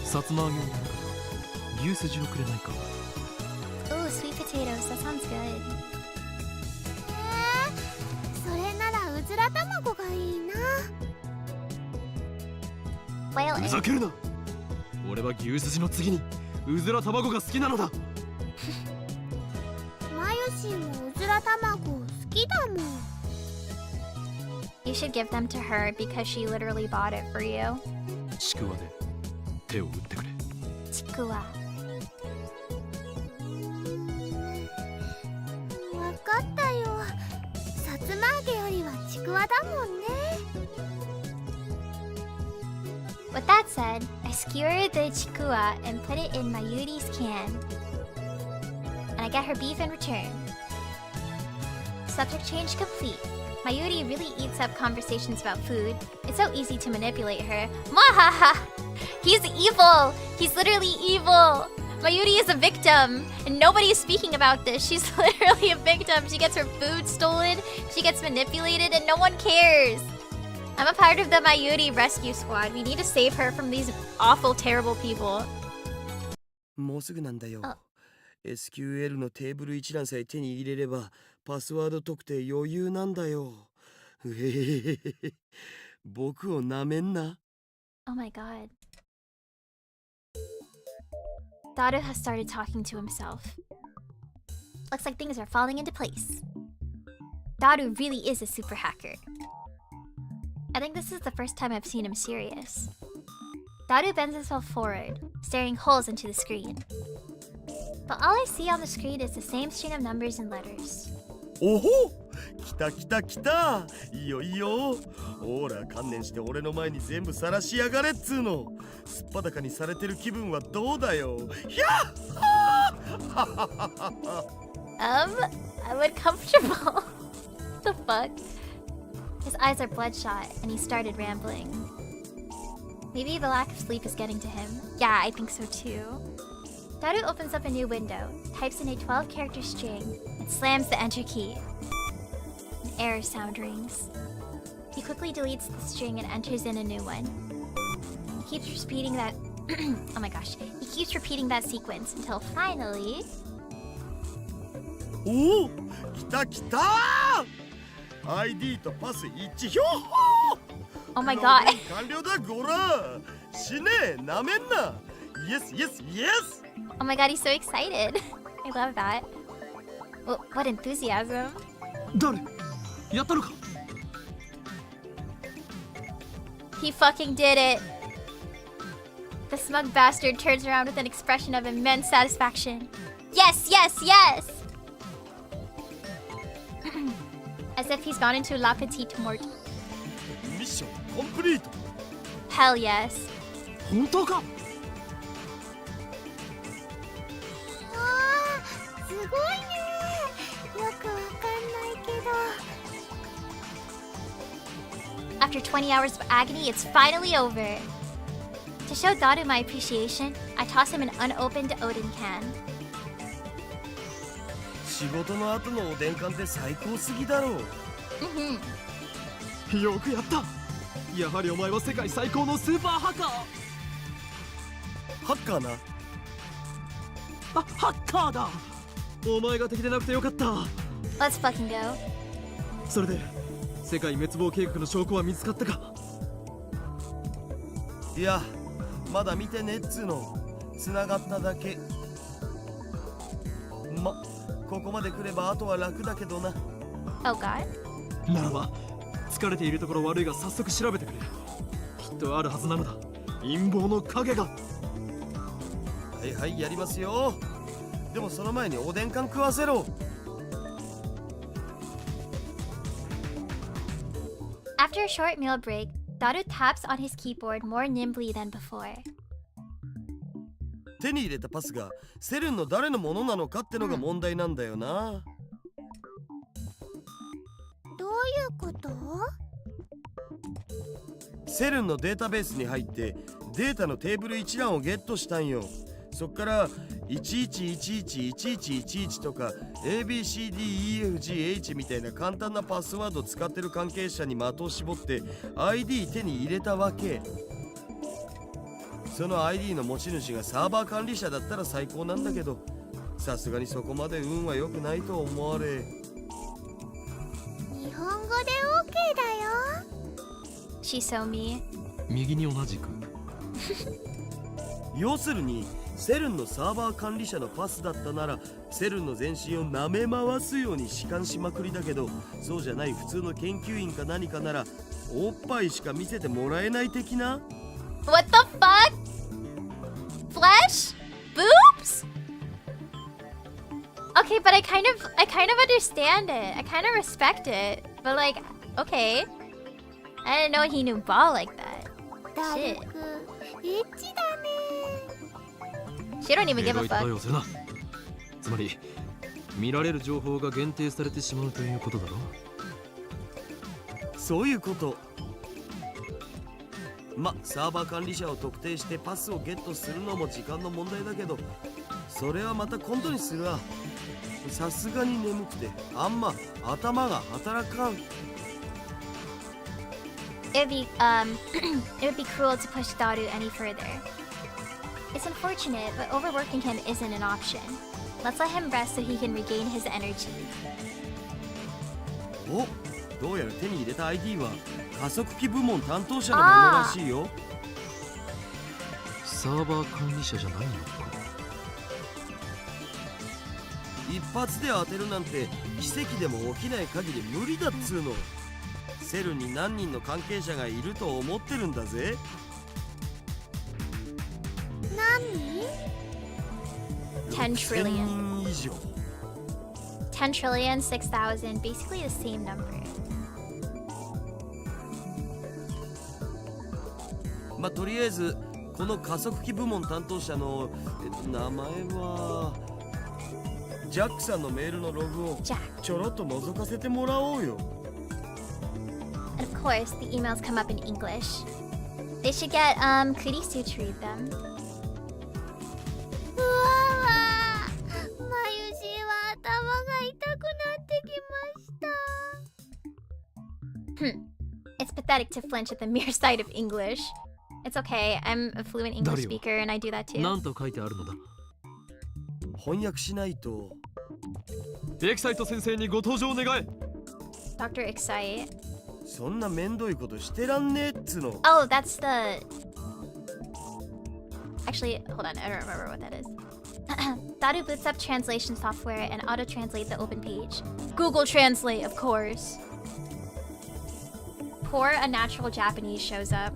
Speaker 6: さつま揚げをやるから牛すじをくれないか。
Speaker 1: Ooh, sweet potatoes. That sounds good.
Speaker 5: それならうずら卵がいいな。
Speaker 1: Well,
Speaker 6: ふざけるな。俺は牛すじの次にうずら卵が好きなのだ。
Speaker 5: マユシーもうずら卵好きだもん。
Speaker 1: you should give them to her because she literally bought it for you.
Speaker 6: ちくわで手を打ってくれ。
Speaker 1: Chikuwa.
Speaker 5: わかったよ。さつま揚げよりはちくわだもんね。
Speaker 1: With that said, I skewer the chikuwa and put it in Mayuri's can. And I get her beef in return. Subject change complete. Mayuri really eats up conversations about food. It's so easy to manipulate her. Mwahaha! He's evil! He's literally evil! Mayuri is a victim! And nobody is speaking about this. She's literally a victim. She gets her food stolen, she gets manipulated, and no one cares. I'm a part of the Mayuri rescue squad. We need to save her from these awful, terrible people.
Speaker 4: もうすぐなんだよ
Speaker 1: あ。
Speaker 4: SQL のテーブル一覧さえ手に入れればパスワード特定余裕なんだよ。うへへへへ。僕をなめんな。
Speaker 1: Oh my god. Daru has started talking to himself. Looks like things are falling into place. Daru really is a super hacker. I think this is the first time I've seen him serious. Daru bends himself forward, staring holes into the screen. But all I see on the screen is the same string of numbers and letters.
Speaker 4: おほ来た来た来た。いいよいいよ。ほら観念して俺の前に全部晒しやがれっつーの。すっぱだかにされてる気分はどうだよ。ひゃ
Speaker 1: I'm uncomfortable. What the fuck? His eyes are bloodshot, and he started rambling. Maybe the lack of sleep is getting to him. Yeah, I think so too. Daru opens up a new window, types in a 12-character string, and slams the enter key. An error sound rings. He quickly deletes the string and enters in a new one. He keeps repeating that... oh my gosh. He keeps repeating that sequence until finally...
Speaker 4: おお来た来た。ID とパス一致ひょっほー。
Speaker 1: Oh my god.
Speaker 4: 完了だごら。死ねえなめんな。Yes yes yes.
Speaker 1: Oh my god, he's so excited. I love that. What enthusiasm.
Speaker 6: 誰やったのか。
Speaker 1: He fucking did it. The smug bastard turns around with an expression of immense satisfaction. Yes, yes, yes! As if he's gone into La Petite Mort.
Speaker 4: ミッションコンプリート。
Speaker 1: Hell yes.
Speaker 6: 本当か。
Speaker 5: すごいね。よくわかんないけど
Speaker 1: After 20 hours of agony, it's finally over. To show Daru my appreciation, I toss him an unopened Odin can.
Speaker 4: 仕事の後のおでん缶って最高すぎだろう。
Speaker 6: よくやった。やはりお前は世界最高のスーパーハッカー。
Speaker 4: ハッカーな。
Speaker 6: ハッカーだ。お前が敵でなくてよかった。
Speaker 1: Let's fucking go.
Speaker 6: それで世界滅亡計画の証拠は見つかったか？
Speaker 4: いや、まだ見てねっつーの。繋がっただけ。ここまで来ればあとは楽だけどな。
Speaker 1: Oh god.
Speaker 6: ならば疲れているところ悪いが早速調べてくれ。きっとあるはずなのだ、陰謀の影が。
Speaker 4: はいはい、やりますよ。でもその前におでん缶食わせろ。
Speaker 1: After a short meal break, Daru taps on his keyboard more nimbly than before.
Speaker 4: 手に入れたパスがセルンの誰のものなのかってのが問題なんだよな。
Speaker 5: どういうこと？
Speaker 4: セルンのデータベースに入ってデータのテーブル一覧をゲットしたんよ。そっから11111111とか ABCDEFGH みたいな簡単なパスワード使ってる関係者に的を絞って ID 手に入れたわけ。その ID の持ち主がサーバー管理者だったら最高なんだけど、さすがにそこまで運は良くないと思われ。
Speaker 5: 日本語で OK だよ。
Speaker 1: She's so me.
Speaker 6: 右に同じく。
Speaker 4: 要するにセルンのサーバー管理者のパスだったならセルンの全身を舐め回すように弛緩しまくりだけど、そうじゃない普通の研究員か何かならおっぱいしか見せてもらえない的な。
Speaker 1: What the fuck? Flesh? Boobs? Okay, but I kind of understand it. I kind of respect it. But like, okay. I didn't know he knew ball like that.
Speaker 5: ダル
Speaker 1: Shit.
Speaker 5: ク、エッチだね。
Speaker 1: She don't even give a
Speaker 6: エロい多
Speaker 1: fuck.
Speaker 6: 様性な。つまり見られる情報が限定されてしまうということだろ。
Speaker 4: そういうこと。サーバー管理者を特定してパスをゲットするのも時間の問題だけど、それはまた今度にするわ。さすがに眠くてあんま頭が働かん。
Speaker 1: It would be cruel to push Daru any further. It's unfortunate, but overworking him isn't an option. Let's let him rest so he can regain his energy.
Speaker 4: お、どうやら手に入れた ID は加速器部門担当者のものらしいよ。
Speaker 6: サーバー管理者じゃないのか。
Speaker 4: 一発で当てるなんて奇跡でも起きない限り無理だっつうの。セルに何人の関係者がいると思ってるんだぜ。
Speaker 5: 何
Speaker 1: 10 trillion.
Speaker 4: 人以上。
Speaker 1: 10 trillion, 6,000, basically the same number.
Speaker 4: とりあえずこの加速器部門担当者の、名前はジャックさんのメールのログを
Speaker 1: Jack.
Speaker 4: ちょろっと覗かせてもらおうよ。
Speaker 1: And of course, the emails come up in English. They should get Kurisu to read them.
Speaker 5: うわわ、まゆしは頭が痛くなってきました。
Speaker 1: It's pathetic to flinch at the mere sight of English. It's okay, I'm a fluent English
Speaker 6: Dario.
Speaker 1: speaker and I do that too.
Speaker 6: なんと書いてあるのだ。
Speaker 4: 翻訳しないと。
Speaker 6: エキサイト先生にご登場願え。
Speaker 1: Dr. Excite.
Speaker 4: そんなめんどいことしてらんねえっつの。
Speaker 1: Oh, that's the... Actually, hold on, I don't remember what that is. Daru boots up translation software and auto-translate the open page. Google Translate, of course. Poor unnatural Japanese shows up.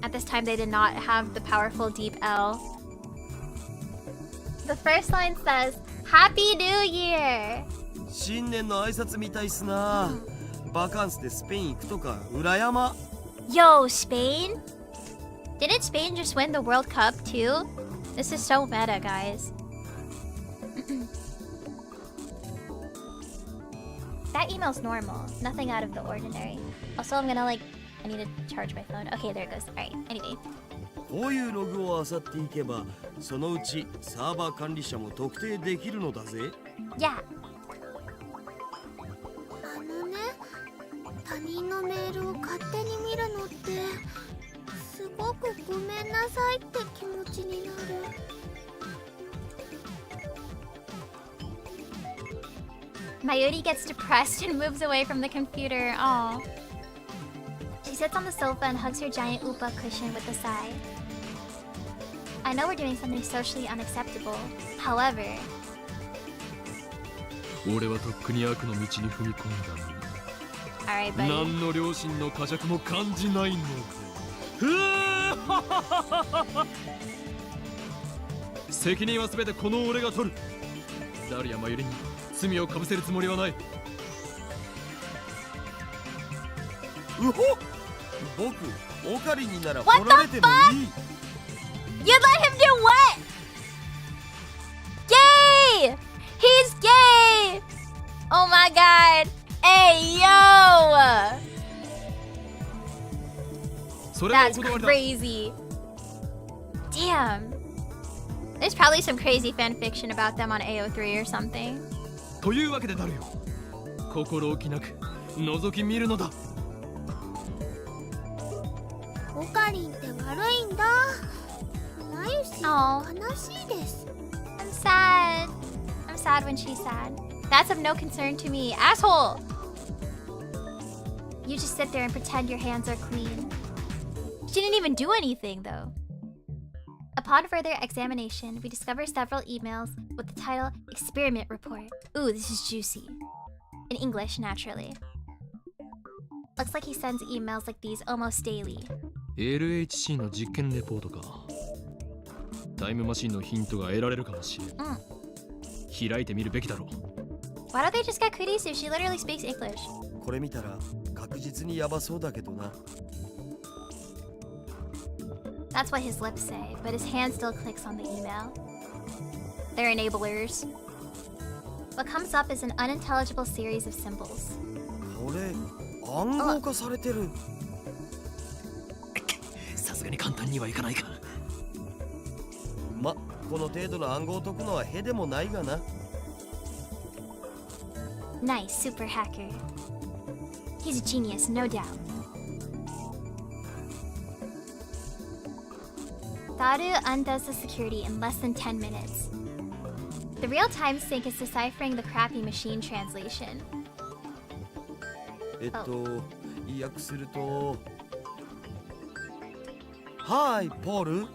Speaker 1: At this time, they did not have the powerful deep L. The first line says, Happy New Year!
Speaker 4: 新年の挨拶みたいっすな。バカンスでスペイン行くとか羨ま。
Speaker 1: Yo, Spain? Didn't Spain just win the World Cup too? This is so meta, guys. That email's normal. Nothing out of the ordinary. Also, I'm gonna like... I need to charge my phone. Okay, there it goes. Alright, anyway.
Speaker 4: こういうログを漁っていけば、そのうちサーバー管理者も特定できるのだぜ。
Speaker 1: Yeah.
Speaker 5: 他人のメールを勝手に見るのってすごくごめんなさいって気持ちになる。
Speaker 1: Mayuri gets depressed and moves away from the computer. Aww. She sits on the sofa and hugs her giant upa cushion with a sigh. I know we're doing something socially unacceptable. However...
Speaker 6: 俺はとっくに悪の道に踏み込んだ。
Speaker 1: Alright, buddy.
Speaker 6: 何の良心の呵責も感じないので。責任は全てこの俺が取る。ダリア・マユリに罪をかぶせるつもりはない。
Speaker 4: うほ、僕、オカリンになら取られてもいい。
Speaker 1: You let him do what? Gay! He's gay! Oh my god! Hey, yo!
Speaker 6: それは
Speaker 1: That's
Speaker 6: お断りだ。
Speaker 1: crazy. Damn. There's probably some crazy fan fiction about them on AO3 or something.
Speaker 6: というわけでダルよ。心置きなく覗き見るのだ。
Speaker 5: オカリンって悪いんだ。マユシ悲しいです。
Speaker 1: I'm sad. I'm sad when she's sad. That's of no concern to me. Asshole! You just sit there and pretend your hands are clean. She didn't even do anything, though. Upon further examination, we discover several emails with the title Experiment Report. Ooh, this is juicy. In English, naturally. Looks like he sends emails like these almost daily.
Speaker 6: LHC の実験レポートか。タイムマシンのヒントが得られるかもしれん。開いてみるべきだろう。
Speaker 1: Why don't they just get Kurisu? She literally speaks English.
Speaker 4: これ見たら確実にヤバそうだけどな。
Speaker 1: That's what his lips say, but his hand still clicks on the email. They're enablers. What comes up is an unintelligible series of symbols.
Speaker 4: これ暗号化されてる。
Speaker 6: さすがに簡単にはいかないか。
Speaker 4: ま、この程度の暗号を解くのはへでもないがな。
Speaker 1: Nice, super hacker. He's a genius, no doubt. Daru undoes the security in less than 10 minutes. The real-time sync is deciphering the crappy machine translation.
Speaker 4: 訳すると、はいポール。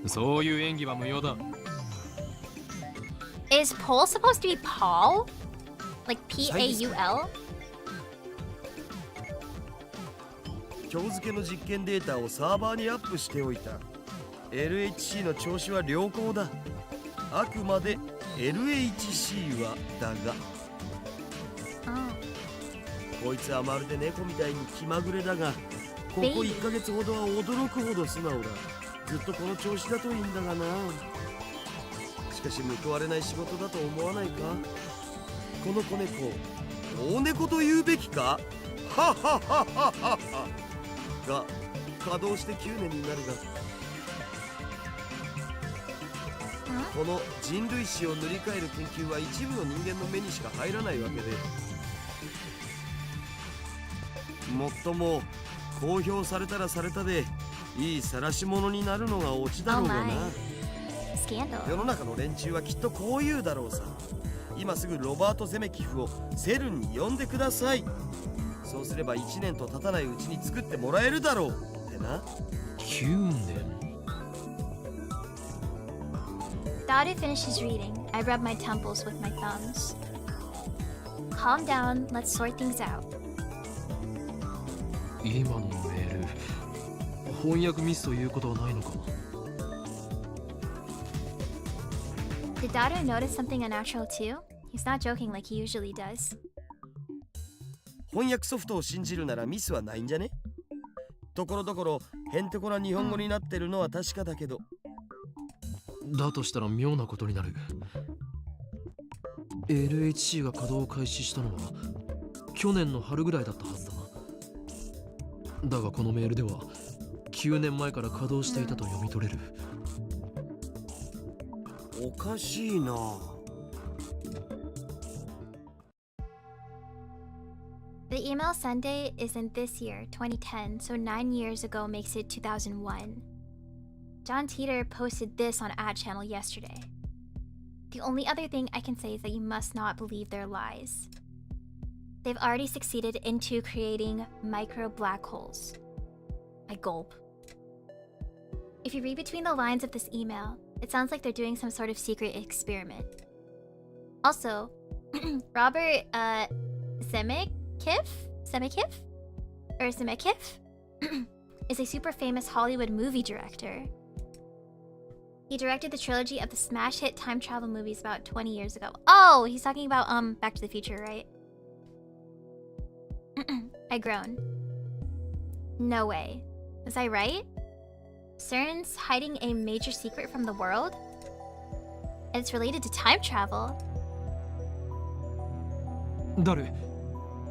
Speaker 6: そういう演技は無用だ。
Speaker 1: Is Paul supposed to be Paul? Like P-A-U-L?
Speaker 4: 今日付の実験データをサーバーにアップしておいた。LHC の調子は良好だ。あくまで LHC はだが。こいつはまるで猫みたいに気まぐれだが、ここ1ヶ月ほどは驚くほど素直だ。ずっとこの調子だといいんだがな。しかし報われない仕事だと思わないか。この子猫、大猫と言うべきか。はははははが稼働して9年になるが、この人類史を塗り替える研究は一部の人間の目にしか入らないわけで、もっとも公表されたらされたでいい晒し者になるのがオチだろうがな。世の中の連中はきっとこう言うだろうさ。今すぐロバート・ゼメキフをセルンに呼んでください。そうすれば1年と経たないうちに作ってもらえるだろうってな。
Speaker 6: 9年。
Speaker 1: Daru finishes reading. I rub my temples with my thumbs. Calm down, let's sort things out.
Speaker 6: 今のメール、翻訳ミスということはないのか。
Speaker 1: Did Daru notice something unnatural too? He's not joking like he usually does.
Speaker 4: 翻訳ソフトを信じるならミスはないんじゃね。ところどころへんてこな日本語になってるのは確かだけど。
Speaker 6: だとしたら妙なことになる。LHC が稼働を開始したのは去年の春ぐらいだったはずだ。だがこのメールでは9年前から稼働していたと読み取れる。
Speaker 4: おかしいな。
Speaker 1: The email send date isn't this year, 2010, so 9 years ago makes it 2001. John Teeter posted this on Ad Channel yesterday. The only other thing I can say is that you must not believe their lies. They've already succeeded into creating micro black holes. I gulp. If you read between the lines of this email, it sounds like they're doing some sort of secret experiment. Also, Robert, Zemeckis is a super famous Hollywood movie director. He directed the trilogy of the smash hit time travel movies about 20 years ago. Oh, he's talking about Back to the Future, right? I groan. No way. Was I right? CERN's hiding a major secret from the world? And it's related to time travel.
Speaker 6: ダル、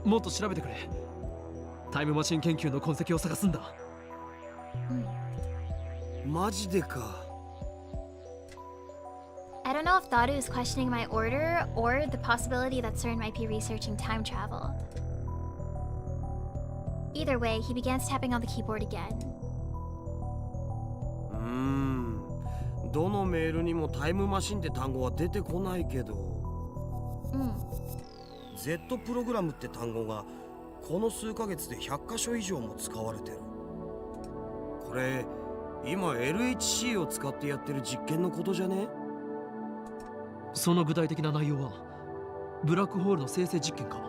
Speaker 6: もっと調べてくれ。タイムマシン研究の痕跡を探すんだ。
Speaker 4: マジでか。
Speaker 1: I don't know if Daru is questioning my order or the possibility that CERN might be researching time travel. Either way, he begins tapping on the keyboard again.
Speaker 4: どのメールにもタイムマシンって単語は出てこないけど、Z プログラムって単語がこの数ヶ月で100箇所以上も使われてる。これ今 LHC を使ってやってる実験のことじゃね？
Speaker 6: その具体的な内容はブラックホールの生成実験か？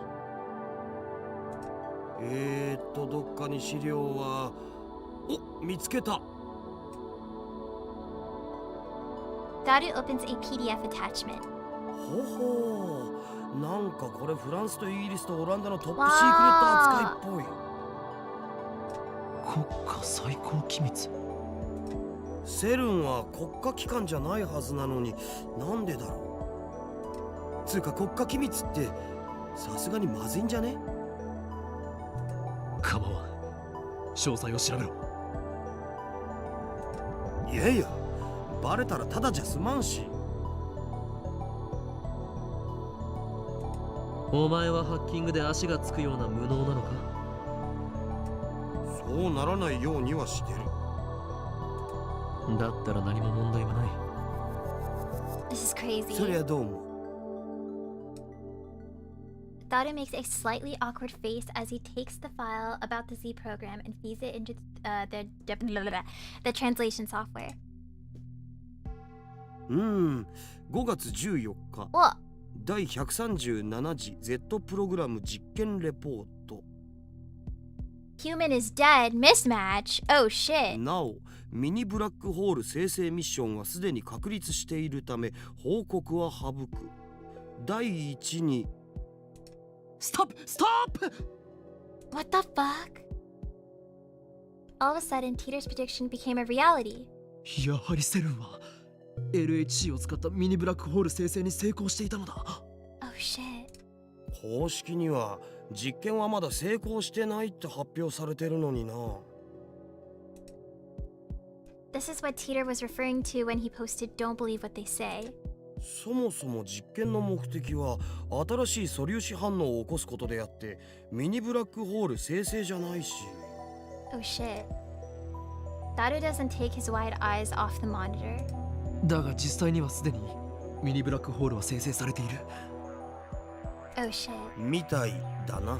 Speaker 4: どっかに資料は。お、見つけた。
Speaker 1: Daru opens a PDF attachment.
Speaker 4: ほほう、なんかこれフランスとイギリスとオランダのトップシークレット扱いっぽい。
Speaker 6: 国家最高機密。
Speaker 4: セルンは国家機関じゃないはずなのになんでだろう。つうか国家機密ってさすがにまずいんじゃね？
Speaker 6: 構わん。詳細を調べろ。
Speaker 4: いやいや、バレたらただじゃ済まんし。
Speaker 6: お前はハッキングで足がつくような無能なのか？
Speaker 4: そうならないようにはしてる。
Speaker 6: だったら何も問題はない。
Speaker 1: This is crazy.
Speaker 4: そりゃどうも。
Speaker 1: Daru makes a slightly awkward face as he takes the file about the Z program and feeds it into the translation software.
Speaker 4: 5月14日。
Speaker 1: Whoa.
Speaker 4: 第137次 Z プログラム実験レポート。
Speaker 1: Human is dead. Mismatch. Oh shit.
Speaker 4: なお、ミニブラックホール生成ミッションはすでに確立しているため報告は省く。第1に。
Speaker 6: Stop!
Speaker 1: What the fuck? All of a sudden, Teeter's prediction became a reality.
Speaker 6: やはりセルンは LHC を使ったミニブラックホール生成に成功していたのだ。
Speaker 1: Oh shit.
Speaker 4: 公式には実験はまだ成功してないって発表されてるのにな。
Speaker 1: This is what Teeter was referring to when he posted "Don't believe what they say."
Speaker 4: そもそも実験の目的は新しい素粒子反応を起こすことであってミニブラックホール生成じゃないし。
Speaker 1: Oh shit. Daru doesn't take his wide eyes off the monitor.
Speaker 6: だが実際にはすでにミニブラックホールは生成されている。
Speaker 1: Oh shit.
Speaker 4: みたいだな。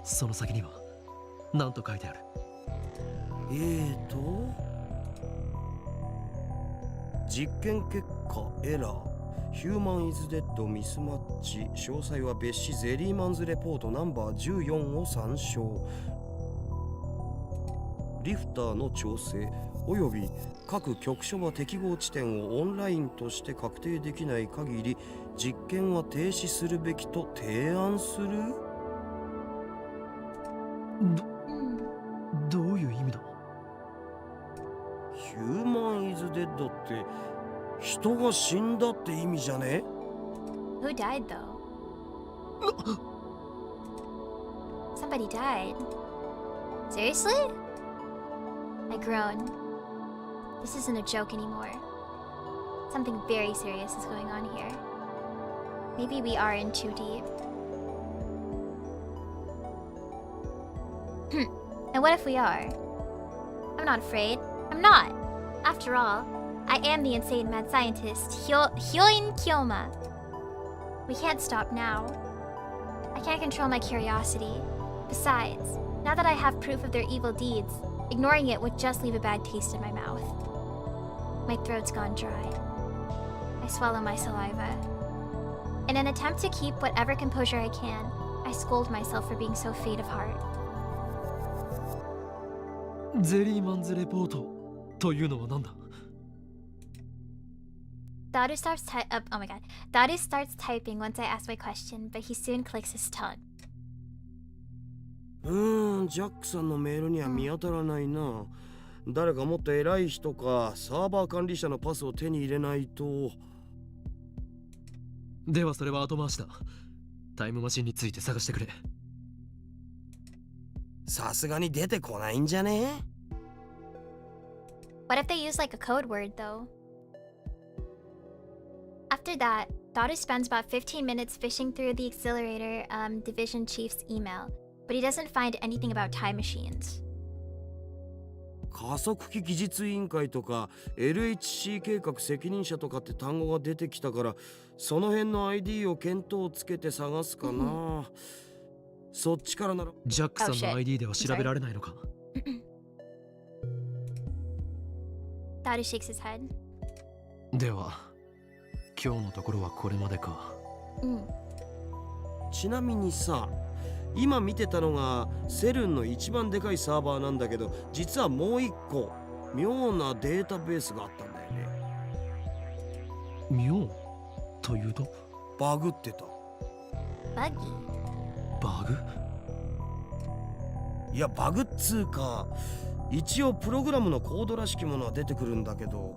Speaker 6: その先には何と書いてある？
Speaker 4: 実験結果エラーヒューマンイズデッドミスマッチ詳細は別紙ゼリーマンズレポートナンバー14を参照。リフターの調整および各局所場適合地点をオンラインとして確定できない限り実験は停止するべきと提案する。
Speaker 6: どういう意味だ？
Speaker 4: ヒューマンイズデッドって人が死んだって意味じゃね？
Speaker 1: Who died though? Somebody died. Seriously? I groan. This isn't a joke anymore. Something very serious is going on here. Maybe we are in too deep. And what if we are? I'm not afraid. I'm not. After all, I am the insane mad scientist, Hyoin Kyoma. We can't stop now. I can't control my curiosity. Besides, now that I have proof of their evil deeds, ignoring it would just leave a bad taste in my mouth. My throat's gone dry. I swallow my saliva. In an attempt to keep whatever composure I can, I scold myself for being so faint of heart.
Speaker 6: ゼリーマンズレポートというのは何だ
Speaker 1: Daru starts oh my god. Daru starts typing once I ask my question, but he soon clicks his tongue.
Speaker 4: ジャックさんのメールには見当たらないな。誰かもっと偉い人かサーバー管理者のパスを手に入れないと。
Speaker 6: ではそれは後回しだ。タイムマシンについて探してくれ。
Speaker 4: さすがに出てこないんじゃね？
Speaker 1: What if they use like a code word though? After that, Daru spends about 15 minutes fishing through the Accelerator Division Chief's email, but he doesn't find anything about time machines.
Speaker 4: 加速器技術委員会とか LHC 計画責任者とかって単語が出てきたからその辺の ID を見当をつけて探すかな。そっちからなら
Speaker 6: ジャックさんの ID では調べられないのか
Speaker 1: Daru shakes his head.
Speaker 6: では今日のところはこれまでか。
Speaker 4: ちなみにさ、今見てたのがセルンの一番でかいサーバーなんだけど実はもう一個妙なデータベースがあったんだよね。
Speaker 6: 妙というと
Speaker 4: バグってた。
Speaker 1: バギ
Speaker 6: バグ
Speaker 4: いやバグっつうか一応プログラムのコードらしきものは出てくるんだけど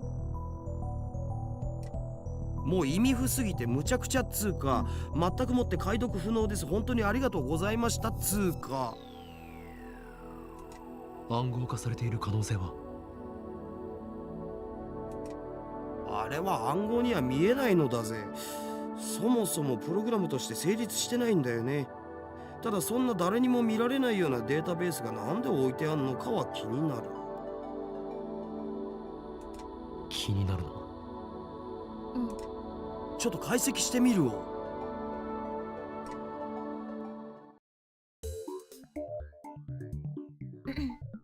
Speaker 4: もう意味不すぎてむちゃくちゃっつうか全くもって解読不能です本当にありがとうございましたっつうか
Speaker 6: 暗号化されている可能性は
Speaker 4: あれは暗号には見えないのだぜ。そもそもプログラムとして成立してないんだよね。ただそんな誰にも見られないようなデータベースがなんで置いてあんのかは気になる。
Speaker 6: 気になるな。
Speaker 4: ちょっと解析してみるわ。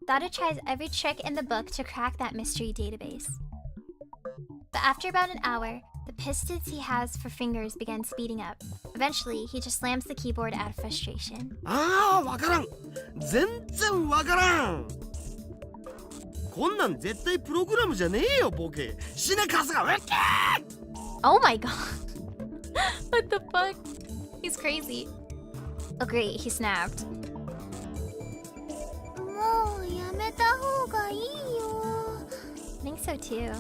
Speaker 1: Daru tries every trick in the book to crack that mystery database. But after about an hour, the pistons he has for fingers begin speeding up. Eventually, he just slams the keyboard out of frustration.
Speaker 4: わからん。全然わからん。こんなん絶対プログラムじゃねえよボケ。死ねカスがウェッキー
Speaker 1: Oh my god. What the fuck? He's crazy. Oh great, he snapped.
Speaker 5: もうやめた方がいいよ。
Speaker 1: I think so too.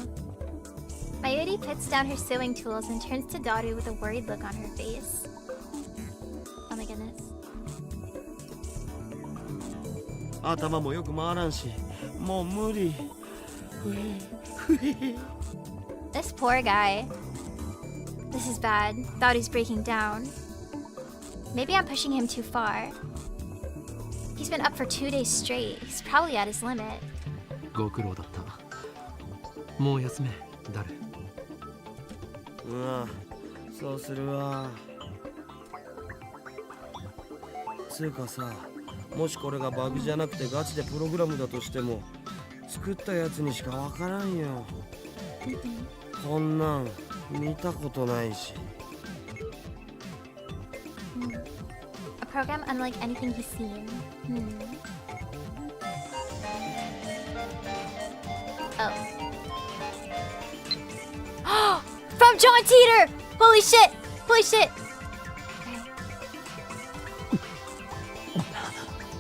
Speaker 1: Mayuri puts down her sewing tools and turns to Daru with a worried look on her face. Oh my goodness.
Speaker 4: 頭もよく回らんし、もう無理。
Speaker 1: This poor guy. This is bad. Daru's breaking down. Maybe I'm pushing him too far. He's been up for 2 days straight. He's probably at his limit.
Speaker 6: ご苦労だった。もう休め、ダル。
Speaker 4: そうするわ。つうかさ、もしこれがバグじゃなくてガチでプログラムだとしても作ったやつにしかわからんよ。こんなん見たことないし。
Speaker 1: A program unlike anything he's seen. Oh. From John Teeter! Holy shit! Holy shit!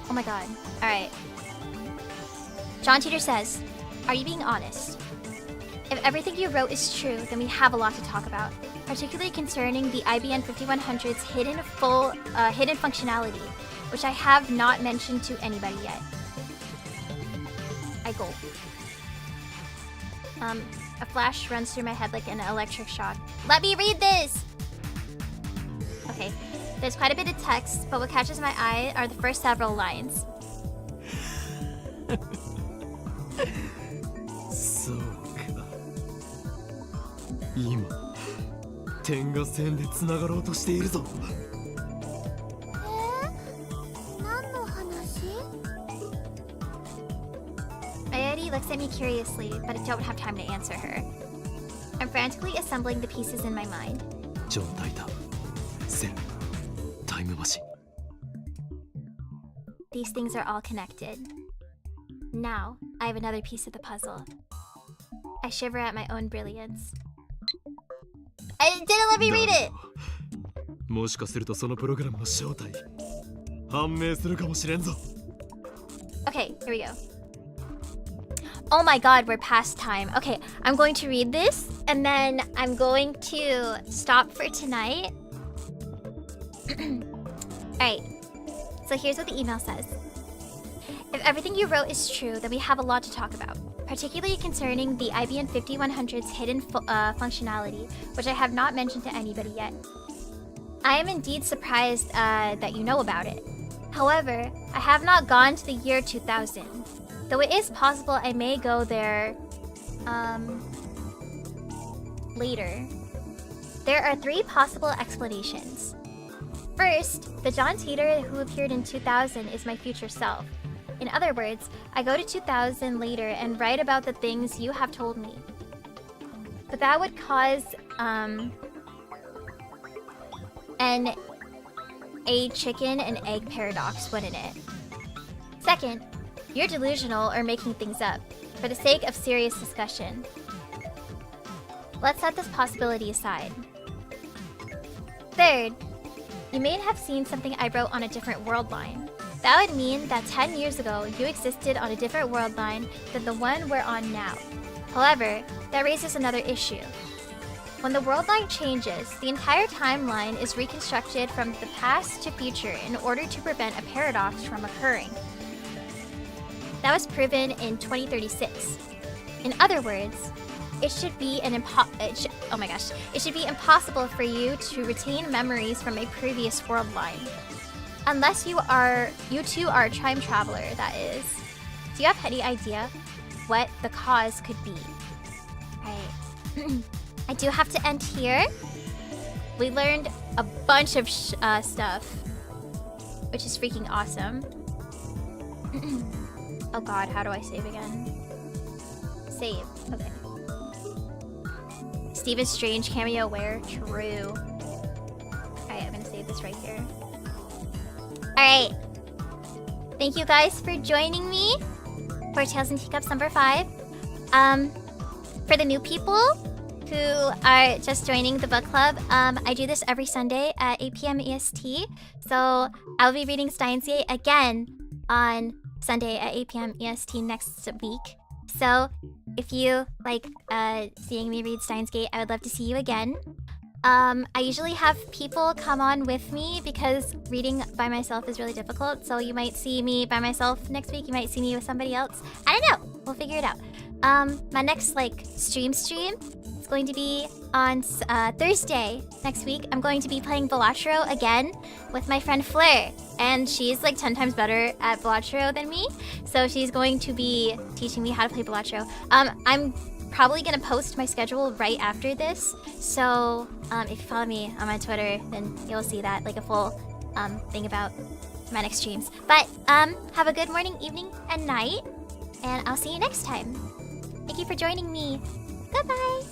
Speaker 1: Oh my god. Alright. John Teeter says, are you being honest? If everything you wrote is true, then we have a lot to talk about, particularly concerning the IBN 5100's hidden functionality, which I have not mentioned to anybody yet. I go. A flash runs through my head like an electric shock. Let me read this! Okay, there's quite a bit of text, but what catches my eye are the first several lines.
Speaker 6: そうか。今、点が線でつながろうとしているぞ。
Speaker 5: 何の話？
Speaker 1: Ayori looks at me curiously, but I don't have time to answer her. I'm frantically assembling the pieces in my mind.
Speaker 6: 状態だ。線。タイムマシン。
Speaker 1: These things are all connected. Now, I have another piece of the puzzle. I shiver at my own brilliance. It didn't let me read it!
Speaker 6: もしかするとそのプログラムの正体判明するかもしれんぞ。
Speaker 1: Okay, here we go. Oh my god, we're past time. Okay, I'm going to read this, and then I'm going to stop for tonight. Alright, so here's what the email says. If everything you wrote is true, then we have a lot to talk about, particularly concerning the IBN 5100's hidden functionality, which I have not mentioned to anybody yet. I am indeed surprised that you know about it. However, I have not gone to the year 2000, though it is possible I may go there later. There are 3 possible explanations. First, the John Tater who appeared in 2000 is my future self. In other words, I go to 2000 later and write about the things you have told me. But that would cause a chicken and egg paradox, wouldn't it? Second, you're delusional or making things up, for the sake of serious discussion. Let's set this possibility aside. Third, you may have seen something I wrote on a different world line. That would mean that 10 years ago, you existed on a different world line than the one we're on now. However, that raises another issue. When the world line changes, the entire timeline is reconstructed from the past to future in order to prevent a paradox from occurring. That was proven in 2036. In other words, it should be impossible for you to retain memories from a previous world line. Unless you two are a time traveler, that is. Do you have any idea what the cause could be? Right. I do have to end here. We learned a bunch of stuff, which is freaking awesome. Oh god, how do I save again? Save. Okay. Stephen Strange cameo where? True. Alright, I'm gonna save this right here. Alright. Thank you guys for joining me for Tales and Teacups number 5. For the new people who are just joining the book club, I do this every Sunday at 8 p.m. EST. So I'll be reading Steins Gate again on Sunday at 8 p.m. EST next week. So if you like seeing me read Steins Gate, I would love to see you again. I usually have people come on with me because reading by myself is really difficult. So you might see me by myself next week. You might see me with somebody else. I don't know. We'll figure it out. My next stream is going to be on Thursday next week. I'm going to be playing Balatro again with my friend Fleur, and she's like 10 times better at Balatro than me. So she's going to be teaching me how to play Balatro. I'm probably gonna post my schedule right after this. So if you follow me on my Twitter, then you'll see that, like a full thing about my next streams. But have a good morning, evening, and night, and I'll see you next time. Thank you for joining me. Goodbye.